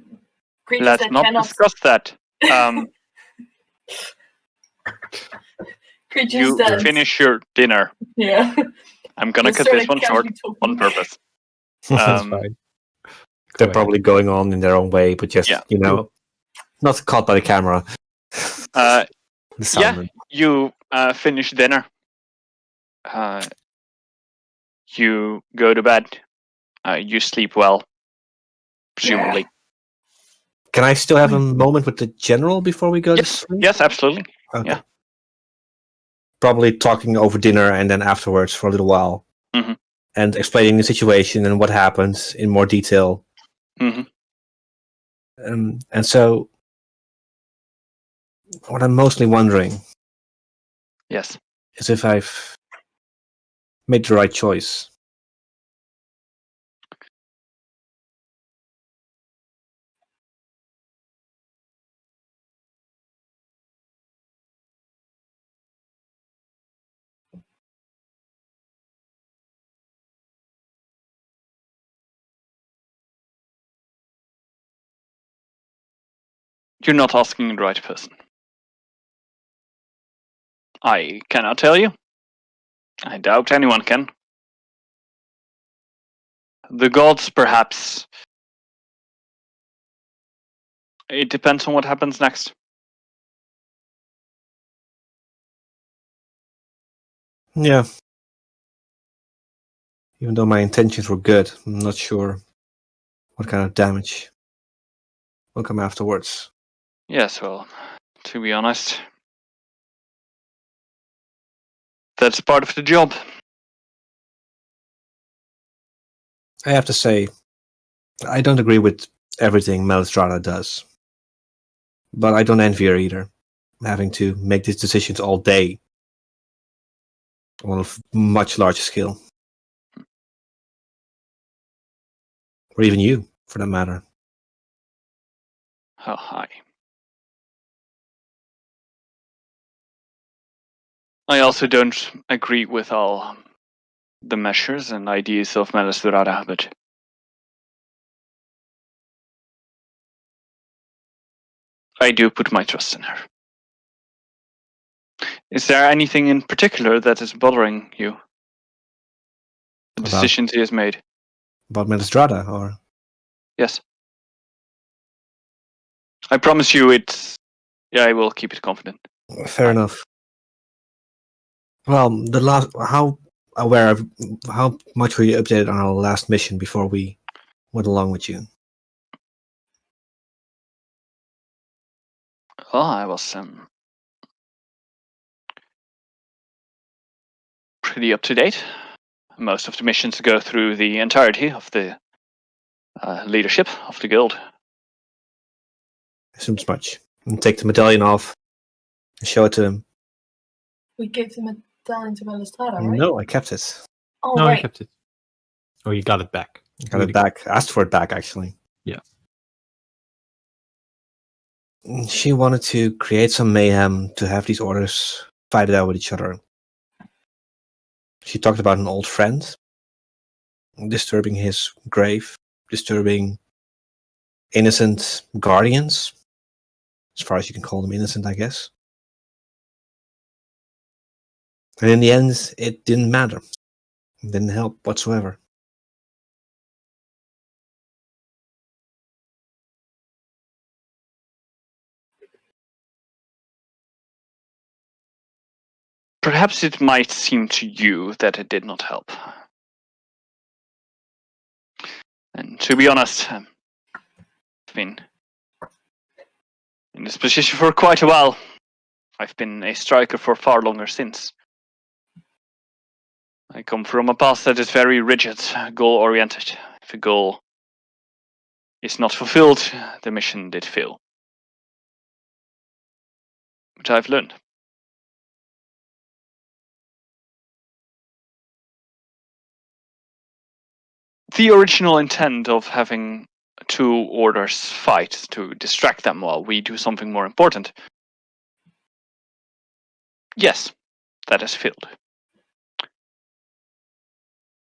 creatures Let's that not cannot. discuss that. Creatures You that finish your dinner. Yeah. I'm gonna Just cut sort this of one short casually talking. on purpose. That's fine. They're Go probably going on in their own way, but just, not caught by the camera. The sound. You finish dinner. You go to bed. You sleep well, presumably. Can I still have a moment with the general before we go to sleep? Yes, absolutely. Okay. Yeah. Probably talking over dinner and then afterwards for a little while. Mhm. And explaining the situation and what happens in more detail. Mhm. And so, what I'm mostly wondering Yes. is if I've made the right choice. You're not asking the right person. I cannot tell you. I doubt anyone can. The gods, perhaps. It depends on what happens next. Yeah. Even though my intentions were good, I'm not sure what kind of damage will come afterwards. Yes, well, to be honest, that's part of the job. I have to say, I don't agree with everything Melistrada does. But I don't envy her either, having to make these decisions all day on a much larger scale. Or even you, for that matter. How high? I also don't agree with all the measures and ideas of Melistrada, but I do put my trust in her. Is there anything in particular that is bothering you? The decisions he has made? About Melistrada, or? Yes. I promise you it's... Yeah, I will keep it confident. Fair enough. Well, how much were you updated on our last mission before we went along with you? Oh, I was pretty up to date. Most of the missions go through the entirety of the leadership of the guild. Assumes much. And take the medallion off and show it to him. We gave the medallion to Balistrada, right? No, I kept it. Oh, No, I right. kept it. Oh, you got it back. Got it back. Asked for it back, actually. Yeah. She wanted to create some mayhem to have these orders fight it out with each other. She talked about an old friend, disturbing his grave, disturbing innocent guardians, as far as you can call them innocent, I guess. And in the end, it didn't matter. It didn't help whatsoever. Perhaps it might seem to you that it did not help. And to be honest, I've been in this position for quite a while. I've been a striker for far longer since. I come from a past that is very rigid, goal-oriented. If a goal is not fulfilled, the mission did fail. Which I've learned. The original intent of having two orders fight to distract them while we do something more important. Yes, that has failed.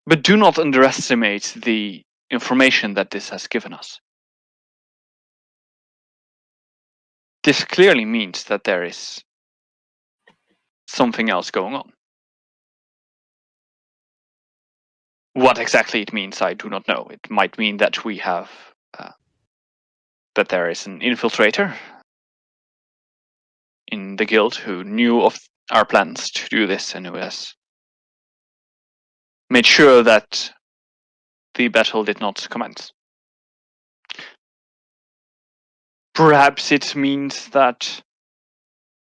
But do not underestimate the information that this has given us. This clearly means that there is something else going on. What exactly it means, I do not know. It might mean that we have that there is an infiltrator in the guild who knew of our plans to do this and who has made sure that the battle did not commence. Perhaps it means that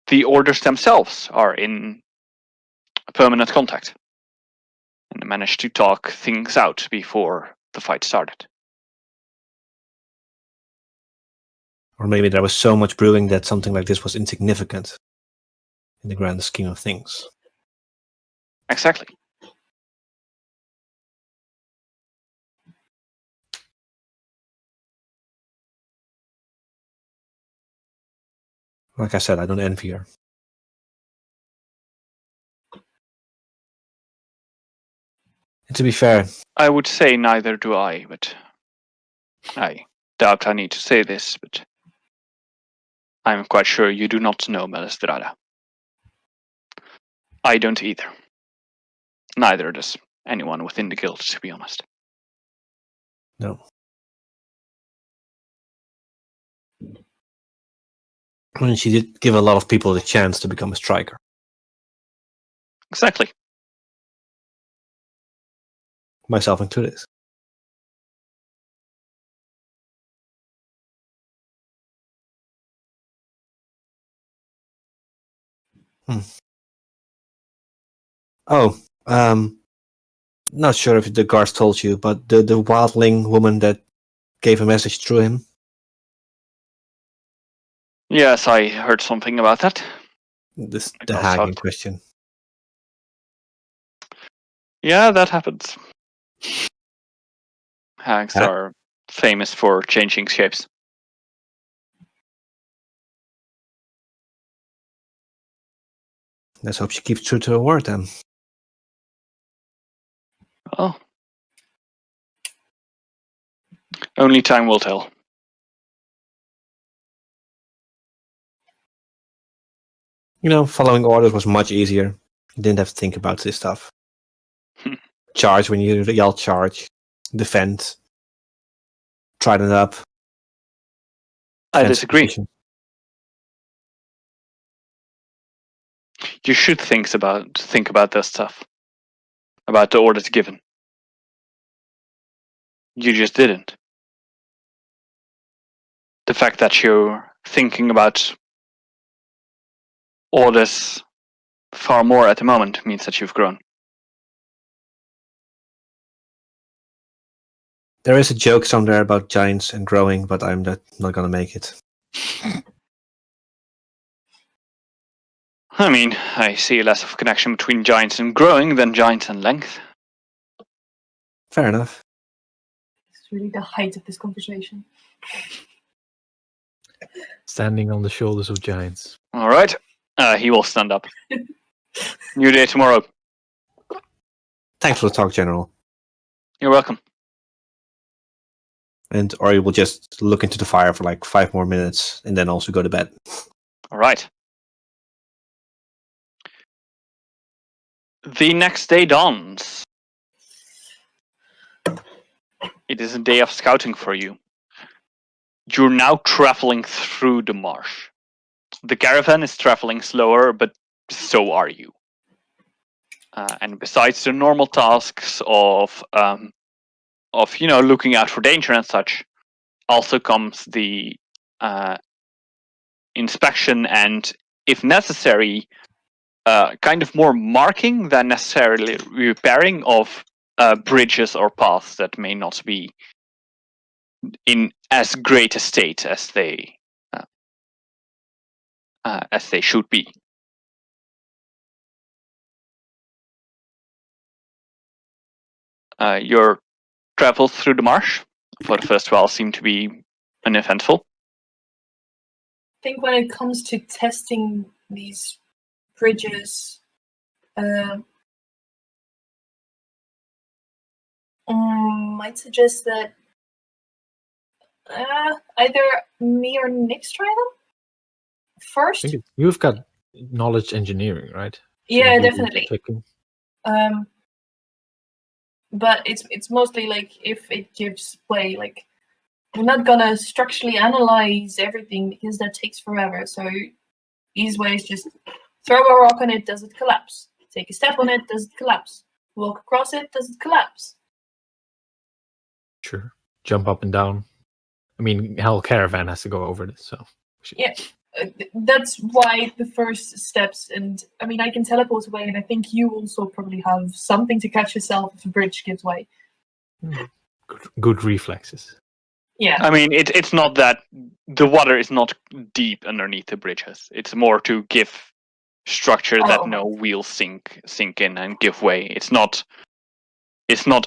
the orders themselves are in permanent contact and managed to talk things out before the fight started. Or maybe there was so much brewing that something like this was insignificant in the grand scheme of things. Exactly. Like I said, I don't envy her. And to be fair, I would say neither do I, but I doubt I need to say this, but I'm quite sure you do not know Melistrada. I don't either. Neither does anyone within the guild, to be honest. no. I mean, she did give a lot of people the chance to become a striker. Exactly. Myself included. Oh, not sure if the guards told you, but the wildling woman that gave a message through him. Yes, I heard something about that. The Because hag how- in question. Yeah, that happens. Hags Huh? are famous for changing shapes. Let's hope she keeps true to her word then. Oh. Only time will tell. You know, following orders was much easier. You didn't have to think about this stuff. Charge when you yell charge. Defend. Trident up. I defensive disagree. position. You should think about this stuff. About the orders given. You just didn't. The fact that you're thinking about orders far more at the moment means that you've grown. There is a joke somewhere about giants and growing, but I'm not gonna make it. I mean, I see less of a connection between giants and growing than giants and length. Fair enough. It's really the height of this conversation. Standing on the shoulders of giants. All right. He will stand up. New day tomorrow. Thanks for the talk, General. You're welcome. And Ori will just look into the fire for like 5 more minutes and then also go to bed. All right. The next day dawns. It is a day of scouting for you. You're now traveling through the marsh. The caravan is traveling slower, but so are you. And besides the normal tasks of looking out for danger and such, also comes the inspection and, if necessary, kind of more marking than necessarily repairing of bridges or paths that may not be in as great a state as they should be. Your travels through the marsh for the first while seem to be uneventful. I think when it comes to testing these bridges, might suggest that either me or Nick's try them first. You've got knowledge engineering, right? Yeah, Shouldn't you be definitely. checking? But it's mostly like if it gives way, like we're not gonna structurally analyze everything because that takes forever. So easy way is just throw a rock on it, does it collapse? Take a step on it, does it collapse? Walk across it, does it collapse? Sure. Jump up and down. I mean, hell, caravan has to go over this, so. Yeah. That's why the first steps, and I mean, I can teleport away, and I think you also probably have something to catch yourself if the bridge gives way. Good reflexes. Yeah. I mean, it's not that the water is not deep underneath the bridges. It's more to give structure that no wheels sink in and give way. It's not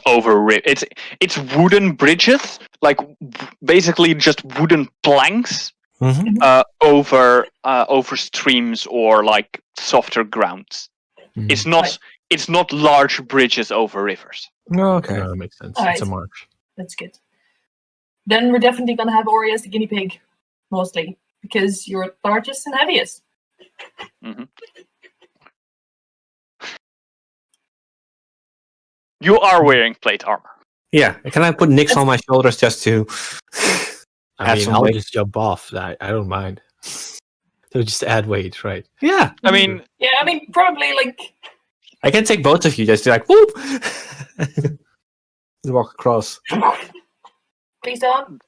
over. It's wooden bridges, like basically just wooden planks. Over streams or like softer grounds. It's not large bridges over rivers. Okay. No, that makes sense. All It's a right. marsh. That's good. Then we're definitely gonna have Ori as the guinea pig, mostly because you're largest and heaviest. Mm-hmm. You are wearing plate armor. Yeah. Can I put Nyx on my shoulders just to I mean, some I'll weight? just jump off. I don't mind. So just add weight, right? Yeah. I mean, Yeah, I mean, probably like. I can take both of you just to like whoop walk across. Please don't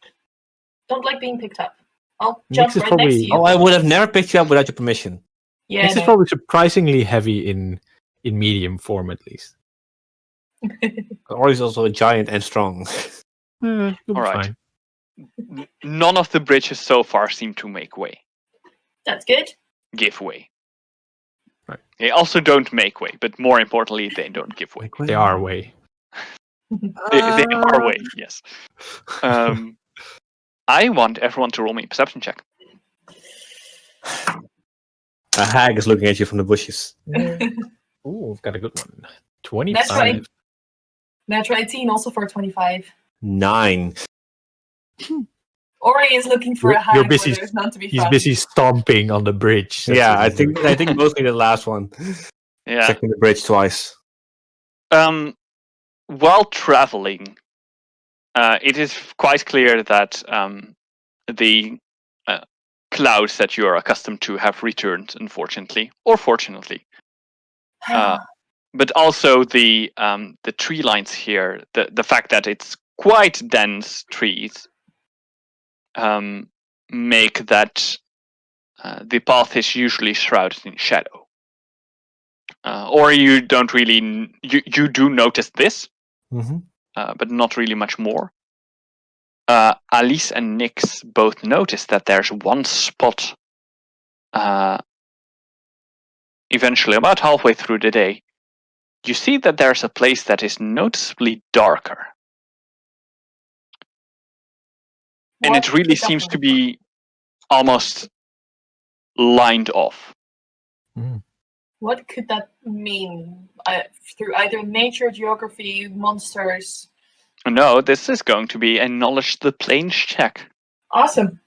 like being picked up. I'll Nyx jump is right next probably- to you. Oh, I would have never picked you up without your permission. Yeah, This is probably surprisingly heavy in medium form, at least. Ori's also a giant and strong. You'll be all right. fine. None of the bridges so far seem to make way. That's good. Give way. Right. They also don't make way, but more importantly, they don't give way. They are way. They are way. Yes. I want everyone to roll me a perception check. A hag is looking at you from the bushes. Ooh, I've got a good one. 25. That's right. Natural 18 also for 25. 9. Ori is looking for a hag You're busy. where there's none to be He's found. busy stomping on the bridge. That's Yeah, what I he's doing. think mostly the last one. Yeah. Checking the bridge twice. While traveling, it is quite clear that the clouds that you are accustomed to have returned, unfortunately, or fortunately. But also the tree lines here, the fact that it's quite dense trees, make that the path is usually shrouded in shadow. Or you don't really you do notice this, but not really much more. Alice and Nyx both notice that there's one spot eventually, about halfway through the day, you see that there's a place that is noticeably darker. And What it really could that seems to mean? be almost lined off. What could that mean? Through either nature, geography, monsters? No, this is going to be a knowledge the planes check. Awesome.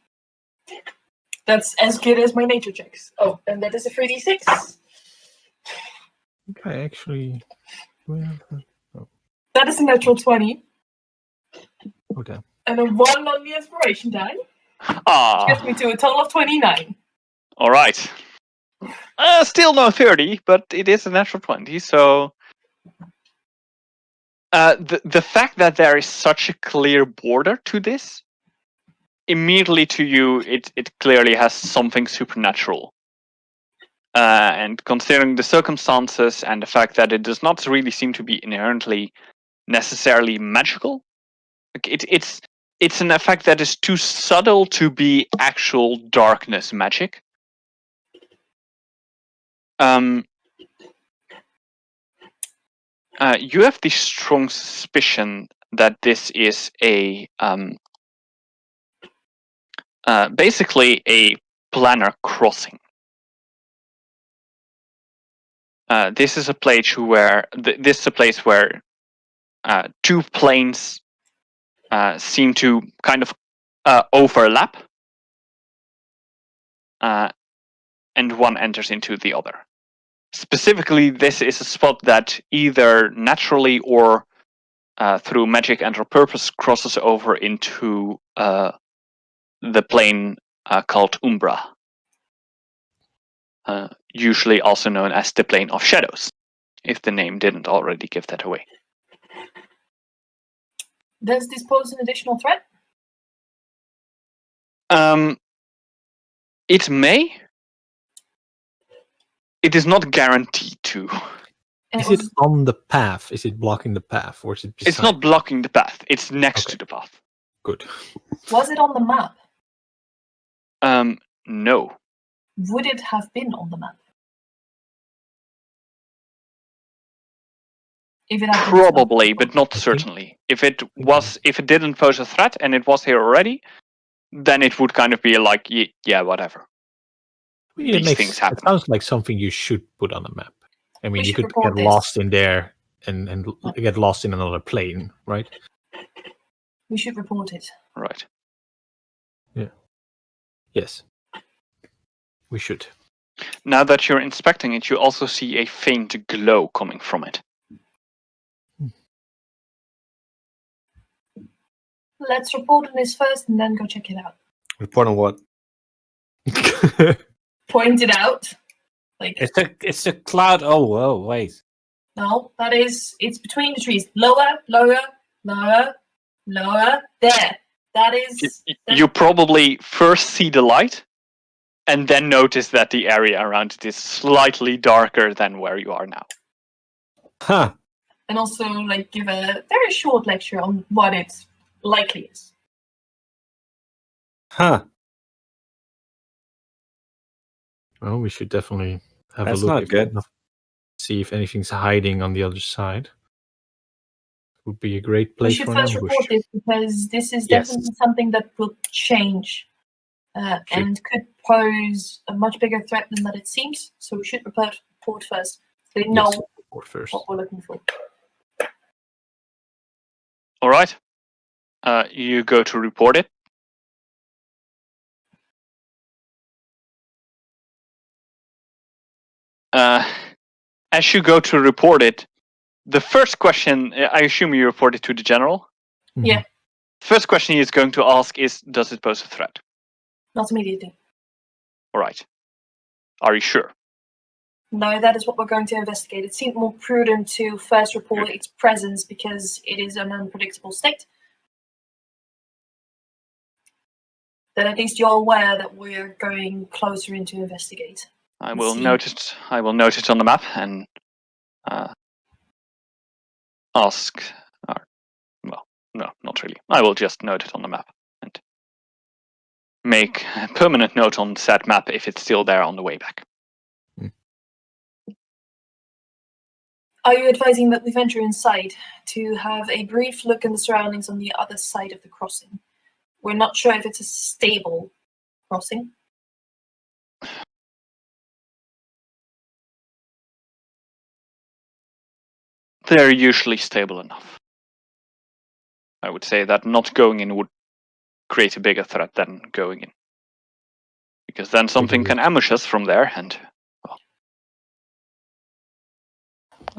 That's as good as my nature checks. Oh, and that is a 3d6. Okay, actually. That is a natural 20. Okay. And a 1 on the inspiration die. Gets me to a total of 29. All right. Still no 30, but it is a natural 20, so... the fact that there is such a clear border to this, immediately to you, it clearly has something supernatural. And considering the circumstances and the fact that it does not really seem to be inherently necessarily magical, it's an effect that is too subtle to be actual darkness magic. You have the strong suspicion that this is basically a planar crossing. This is a place where two planes seem to kind of overlap, and one enters into the other. Specifically, this is a spot that either naturally or through magic and or purpose crosses over into the plane called Umbra, usually also known as the Plane of Shadows, if the name didn't already give that away. Does this pose an additional threat? It may. It is not guaranteed to. Is it on the path? Is it blocking the path, or is it beside? It's not blocking the path. It's next to the path. Good. Was it on the map? No. Would it have been on the map? If it had been Probably, but not certainly. If it didn't pose a threat and it was here already, then it would kind of be like, yeah, whatever. These things happen. It sounds like something you should put on the map. I mean, you could get this. lost in there and get lost in another plane, right? We should report it. Right. Yeah. Yes. We should. Now that you're inspecting it, you also see a faint glow coming from it. Let's report on this first and then go check it out. Report on what? Point it out. Like It's a cloud. Oh, whoa, wait. No, it's between the trees. Lower. There. That is. You probably first see the light, and then notice that the area around it is slightly darker than where you are now. Huh. And also, give a very short lecture on what it likely is. Huh. Well, we should definitely have That's a look. not good. See if anything's hiding on the other side. Would be a great place we should for an first ambush. report this because this is definitely something that will change and could pose a much bigger threat than that it seems. So we should report first. So they know what we're looking for. All right. You go to report it. As you go to report it, the first question, I assume you report it to the general? Mm-hmm. Yeah. First question he is going to ask is, does it pose a threat? Not immediately. All right. Are you sure? No, that is what we're going to investigate. It seemed more prudent to first report its presence because it is an unpredictable state. Then at least you're aware that we're going closer in to investigate. I will note it on the map and ask. Well, no, not really. I will just note it on the map and make a permanent note on said map if it's still there on the way back. Are you advising that we venture inside to have a brief look in the surroundings on the other side of the crossing? We're not sure if it's a stable crossing. They're usually stable enough. I would say that not going in would create a bigger threat than going in. Because then something can ambush us from there, and well,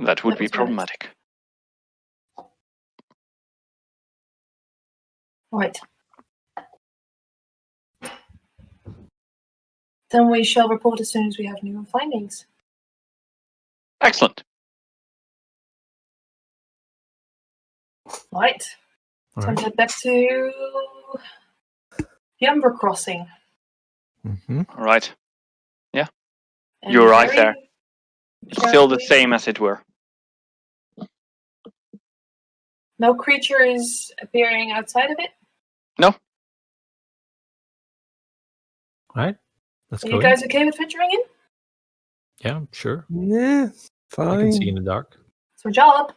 that would be problematic. Right. Then we shall report as soon as we have new findings. Excellent. Right. Time to head back to the Umber Crossing. Mm-hmm. All right. And You arrive there. very It's still the carefully- same as it were. No creature is appearing outside of it? No. Right. Let's Are go you guys okay with venturing in? in. Yeah, sure. Yeah, I can see fine. in the dark. It's our job.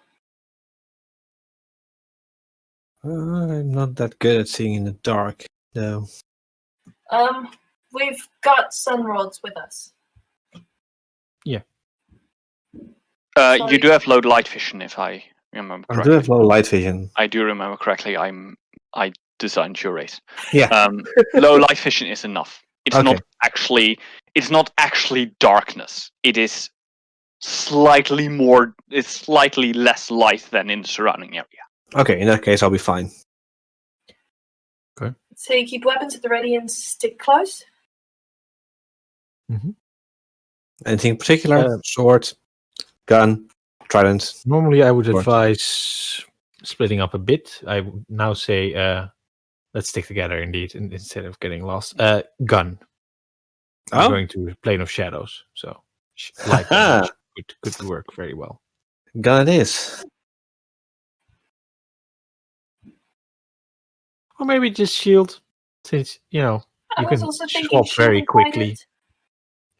I'm not that good at seeing in the dark, though. We've got sun rods with us. You do have low light vision, if I remember I do correctly. have low light vision. I do remember correctly. I designed your race. Yeah. Low light vision is enough. It's Okay. not actually. It's not actually darkness. It is slightly more. It's slightly less light than in the surrounding area. Okay, in that case, I'll be fine. So you keep weapons at the ready and stick close. Anything in particular? Uh, Sword, gun, trident. Normally, I would Sure. advise splitting up a bit. I would now say, let's stick together indeed, instead of getting lost. Gun. I'm Oh, going to Plane of Shadows, so light damage could work very well. gun it is. Or maybe just shield, since you I was can also thinking swap very shielding quickly. trident.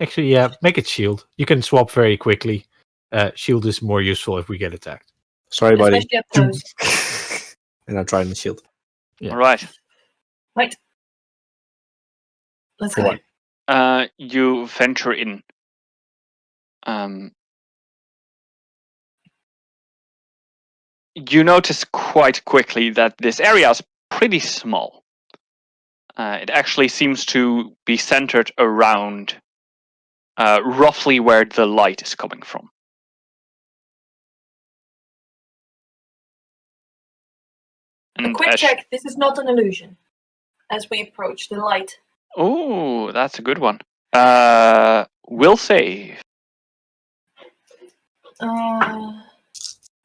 Actually, yeah, make it shield. You can swap very quickly. Shield is more useful if we get attacked. Sorry, buddy. Especially up close. And I'll trident shield. Yeah. All right. Right. Let's go. You venture in. You notice quite quickly that this area is pretty small. It actually seems to be centered around roughly where the light is coming from. A And quick check. This is not an illusion. As we approach the light. Oh, that's a good one. Will save.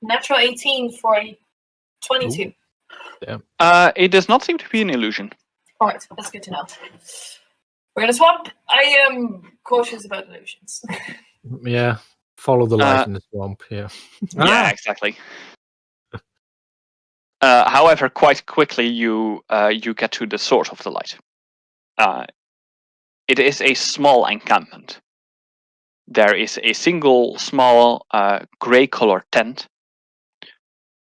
Natural 18 for a 22. Ooh. It does not seem to be an illusion. Alright, that's good to know. We're in a swamp. I am cautious about illusions. Yeah, follow the light in the swamp. Yeah. Yeah, exactly. However, quite quickly you get to the source of the light. It is a small encampment. There is a single small gray-colored tent.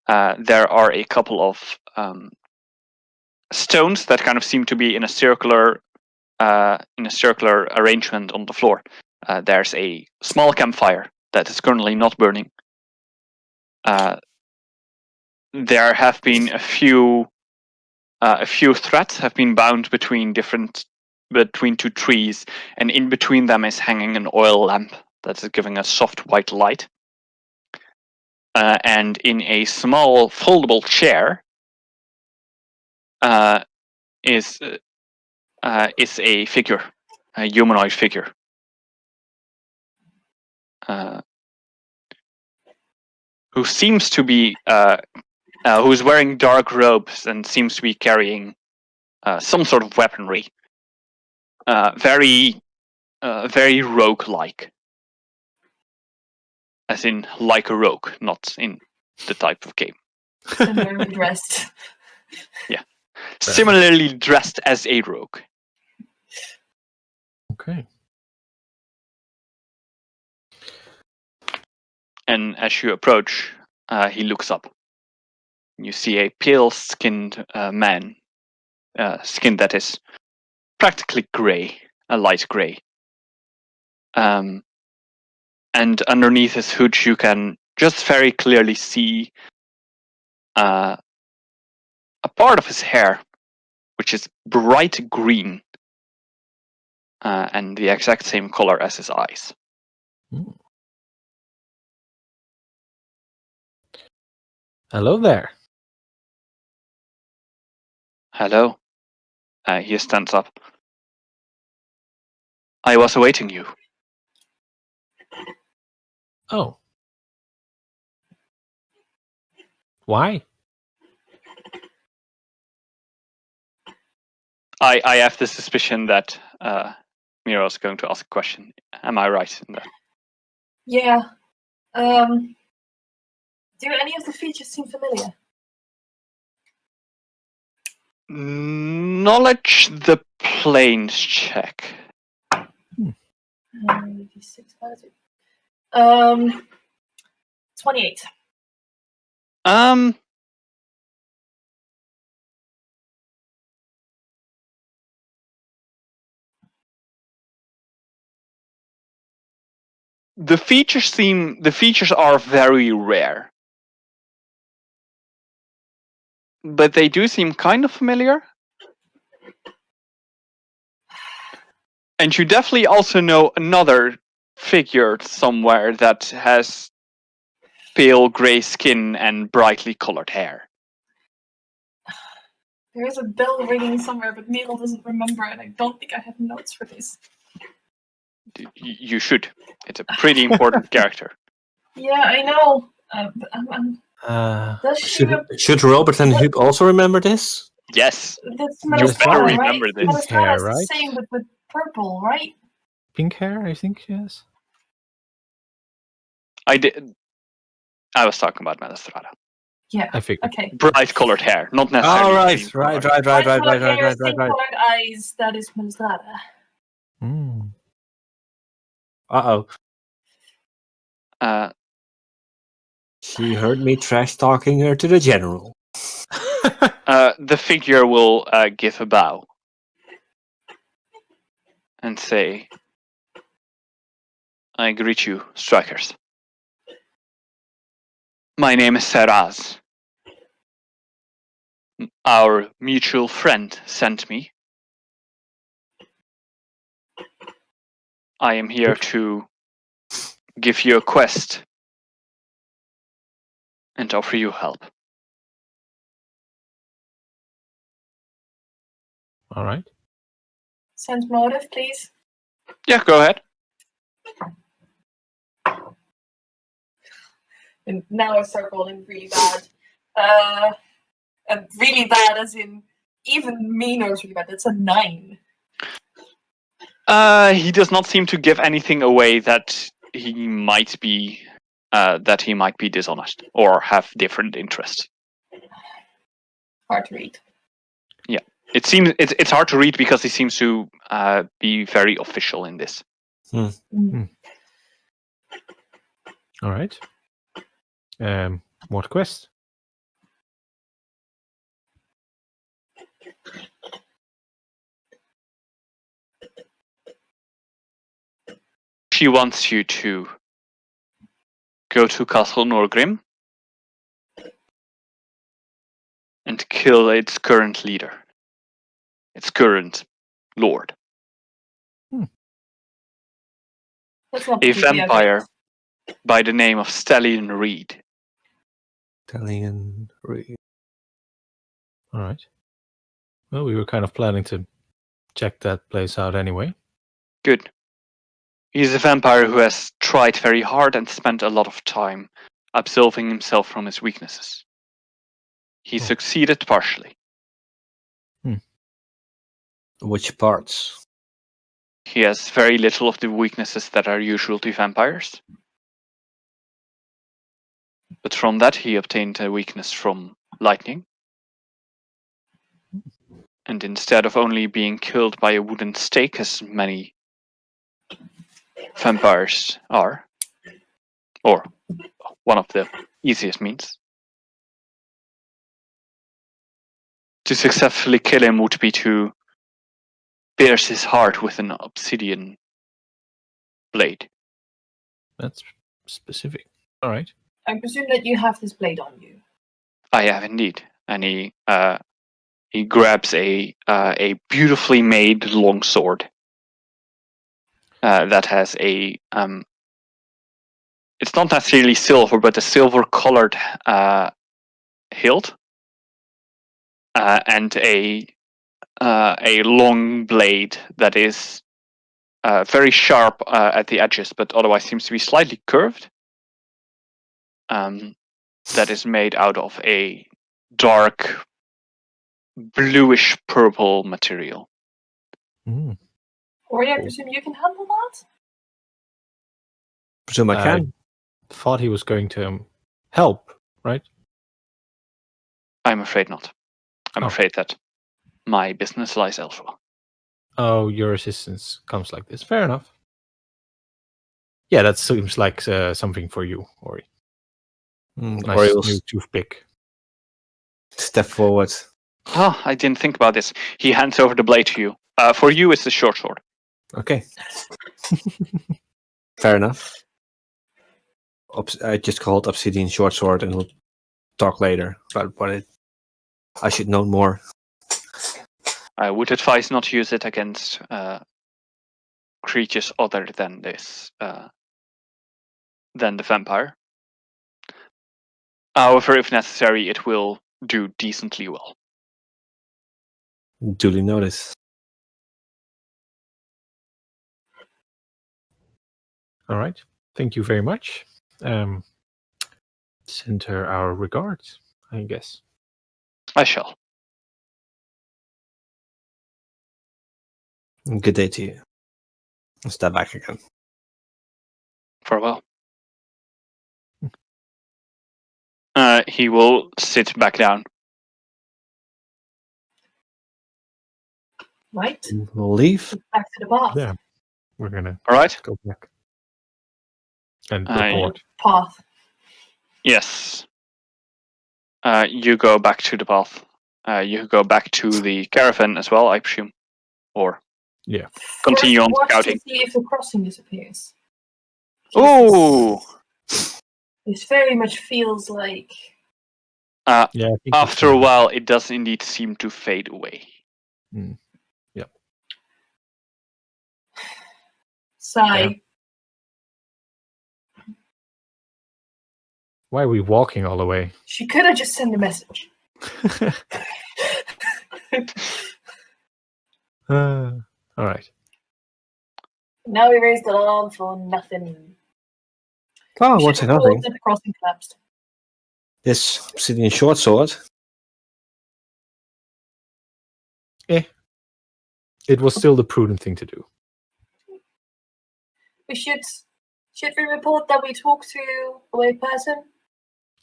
There are a couple of stones that kind of seem to be in a circular arrangement on the floor. There's a small campfire that is currently not burning. There have been a few threads have been bound between two trees, and in between them is hanging an oil lamp that is giving a soft white light. And in a small foldable chair is a figure, a humanoid figure, who seems to be who's wearing dark robes and seems to be carrying some sort of weaponry. Very rogue-like. As in, like a rogue, not in the type of game. Similarly dressed. Yeah. Similarly dressed as a rogue. Okay. And as you approach, he looks up. You see a pale-skinned man, skin that is practically grey, a light grey. And underneath his hood, you can just very clearly see a part of his hair, which is bright green, and the exact same color as his eyes. Hmm. Hello there. Hello. He stands up. I was awaiting you. Oh. Why? I have the suspicion that Mira is going to ask a question. Am I right in that? Yeah. Do any of the features seem familiar? Knowledge the planes check. 28. The features are very rare. But they do seem kind of familiar. And you definitely also know another figure somewhere that has pale grey skin and brightly colored hair. There is a bell ringing somewhere, but Merel doesn't remember, and I don't think I have notes for this. You should. It's a pretty important character. Yeah, I know. Does she Should Robert and Huub also remember this? Yes. That's You better right? remember this. Pink hair, Melisandre's the right? same, but with purple, right? Pink hair, I think she has. I was talking about Melisandre. Yeah. I figured. Okay. Bright colored hair, not necessarily. Oh, right, green right, colored. right. Light-colored hair, skin-colored eyes. That is Melisandre. Hmm. Uh-oh. She heard me trash talking her to the general. The figure will give a bow and say, I greet you, strikers. My name is Seraz. Our mutual friend sent me. I am here to give you a quest and offer you help. All right. Sense motive, please. Yeah, go ahead. And now I start rolling really bad. And really bad as in even me knows really bad. That's a 9. He does not seem to give anything away that he might be dishonest or have different interests. Hard to read. Yeah, it's hard to read because he seems to be very official in this. All right. What quest? She wants you to go to Castle Norgrim and kill its current leader, its current lord. That's not A particularly vampire obvious. by the name of Stallion Reed. Stallion Reed. All right. Well, we were kind of planning to check that place out anyway. Good. He's a vampire who has tried very hard and spent a lot of time absolving himself from his weaknesses. He succeeded partially. Which parts? He has very little of the weaknesses that are usual to vampires. But from that he obtained a weakness from lightning. And instead of only being killed by a wooden stake, as many vampires are, or one of the easiest means. To successfully kill him would be to pierce his heart with an obsidian blade. That's specific. All right. I presume that you have this blade on you. I have indeed, and he grabs a beautifully made long sword that has a it's not necessarily silver, but a silver colored hilt and a long blade that is very sharp at the edges, but otherwise seems to be slightly curved. That is made out of a dark bluish purple material. Mm. Or I Cool. presume you can handle that? Presume I can. Thought he was going to help, right? I'm afraid not. I'm Oh. afraid that my business lies elsewhere. Oh, your assistance comes like this. Fair enough. Yeah, that seems like something for you, Ori. Nice Ori will new toothpick. step forward. Oh, I didn't think about this. He hands over the blade to you. For you, it's the short sword. Okay. Fair enough. I just called Obsidian Short Sword and we'll talk later about what I should know more. I would advise not to use it against creatures other than this, than the vampire. However, if necessary, it will do decently well. Duly noticed. All right. Thank you very much. Send her our regards, I guess. I shall. Good day to you. I'll step back again. Farewell. He will sit back down. Right? We'll leave. Back to the bath. Yeah. We're gonna All right? go back and I- report. Path. Yes. You go back to the path. You go back to the caravan as well, I presume. Or continue First, on watch scouting. to see if the crossing disappears. Oh! This very much feels like Yeah. I think After a while, it does indeed seem to fade away. sigh. Yeah. Why are we walking all the way? She could have just sent a message. All right. Now we raised the alarm for nothing. Oh, We what's should another? report that the crossing collapsed. This Obsidian Short Sword. It was still the prudent thing to do. We should we report that we talked to a white person?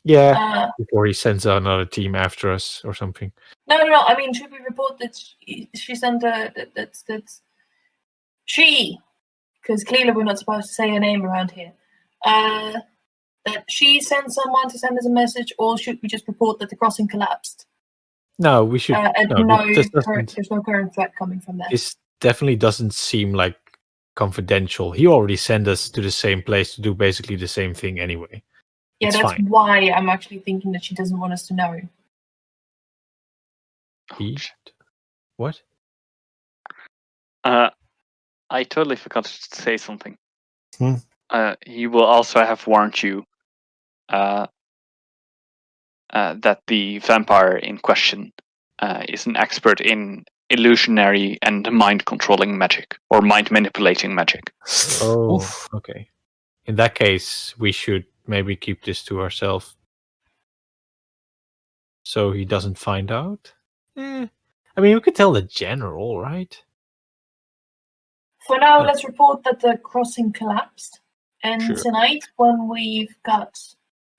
Yeah. Before he sends another team after us or something. No. I mean, should we report that she sent that's she? Because clearly we're not supposed to say her name around here. That she sent someone to send us a message, or should we just report that the crossing collapsed? No, we should. And there's no current threat coming from that. This definitely doesn't seem like confidential. He already sent us to the same place to do basically the same thing anyway. Yeah, It's that's fine. why I'm actually thinking that she doesn't want us to know. What? I totally forgot to say something. Hmm. He will also have warned you that the vampire in question is an expert in illusionary and mind controlling magic or mind manipulating magic. Oh, Oof. okay. In that case, we should maybe keep this to ourselves so he doesn't find out. I mean, we could tell the general, right? For now, let's report that the crossing collapsed. And Sure. tonight, when we've got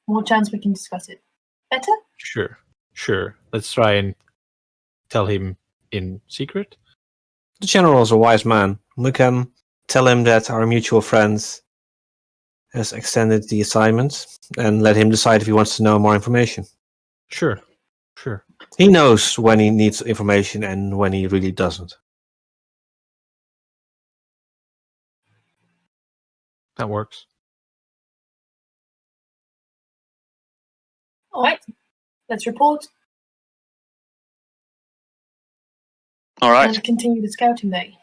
more chance, we can discuss it. Better? Sure. Let's try and tell him in secret. The general is a wise man. We can tell him that our mutual friends has extended the assignment, and let him decide if he wants to know more information. Sure. He knows when he needs information and when he really doesn't. That works. All right, let's report All right. and continue the scouting day.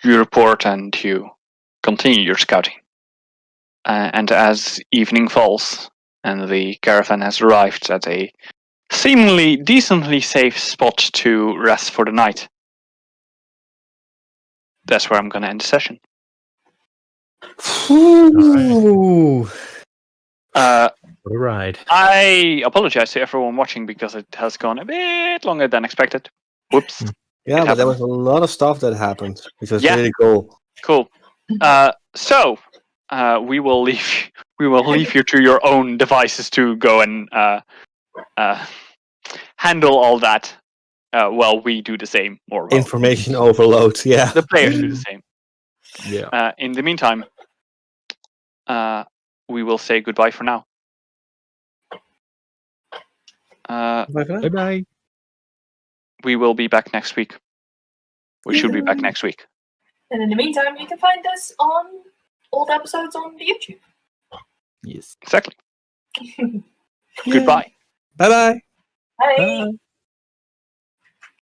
You report and you continue your scouting. And as evening falls and the caravan has arrived at a seemingly decently safe spot to rest for the night, that's where I'm going to end the session. Ooh. What a ride. I apologize to everyone watching because it has gone a bit longer than expected. Whoops. Yeah, It but there happened. was a lot of stuff that happened, which was Yeah. really cool. Cool. So we will leave you to your own devices to go and handle all that while we do the same. Or well, Information overload, yeah. the players do the same. Yeah. In the meantime, we will say goodbye for now. Bye-bye. We will be back next week. We should be back next week. And in the meantime, you can find us on old episodes on the YouTube. Yes. Exactly. Goodbye. Bye-bye. Bye. Bye.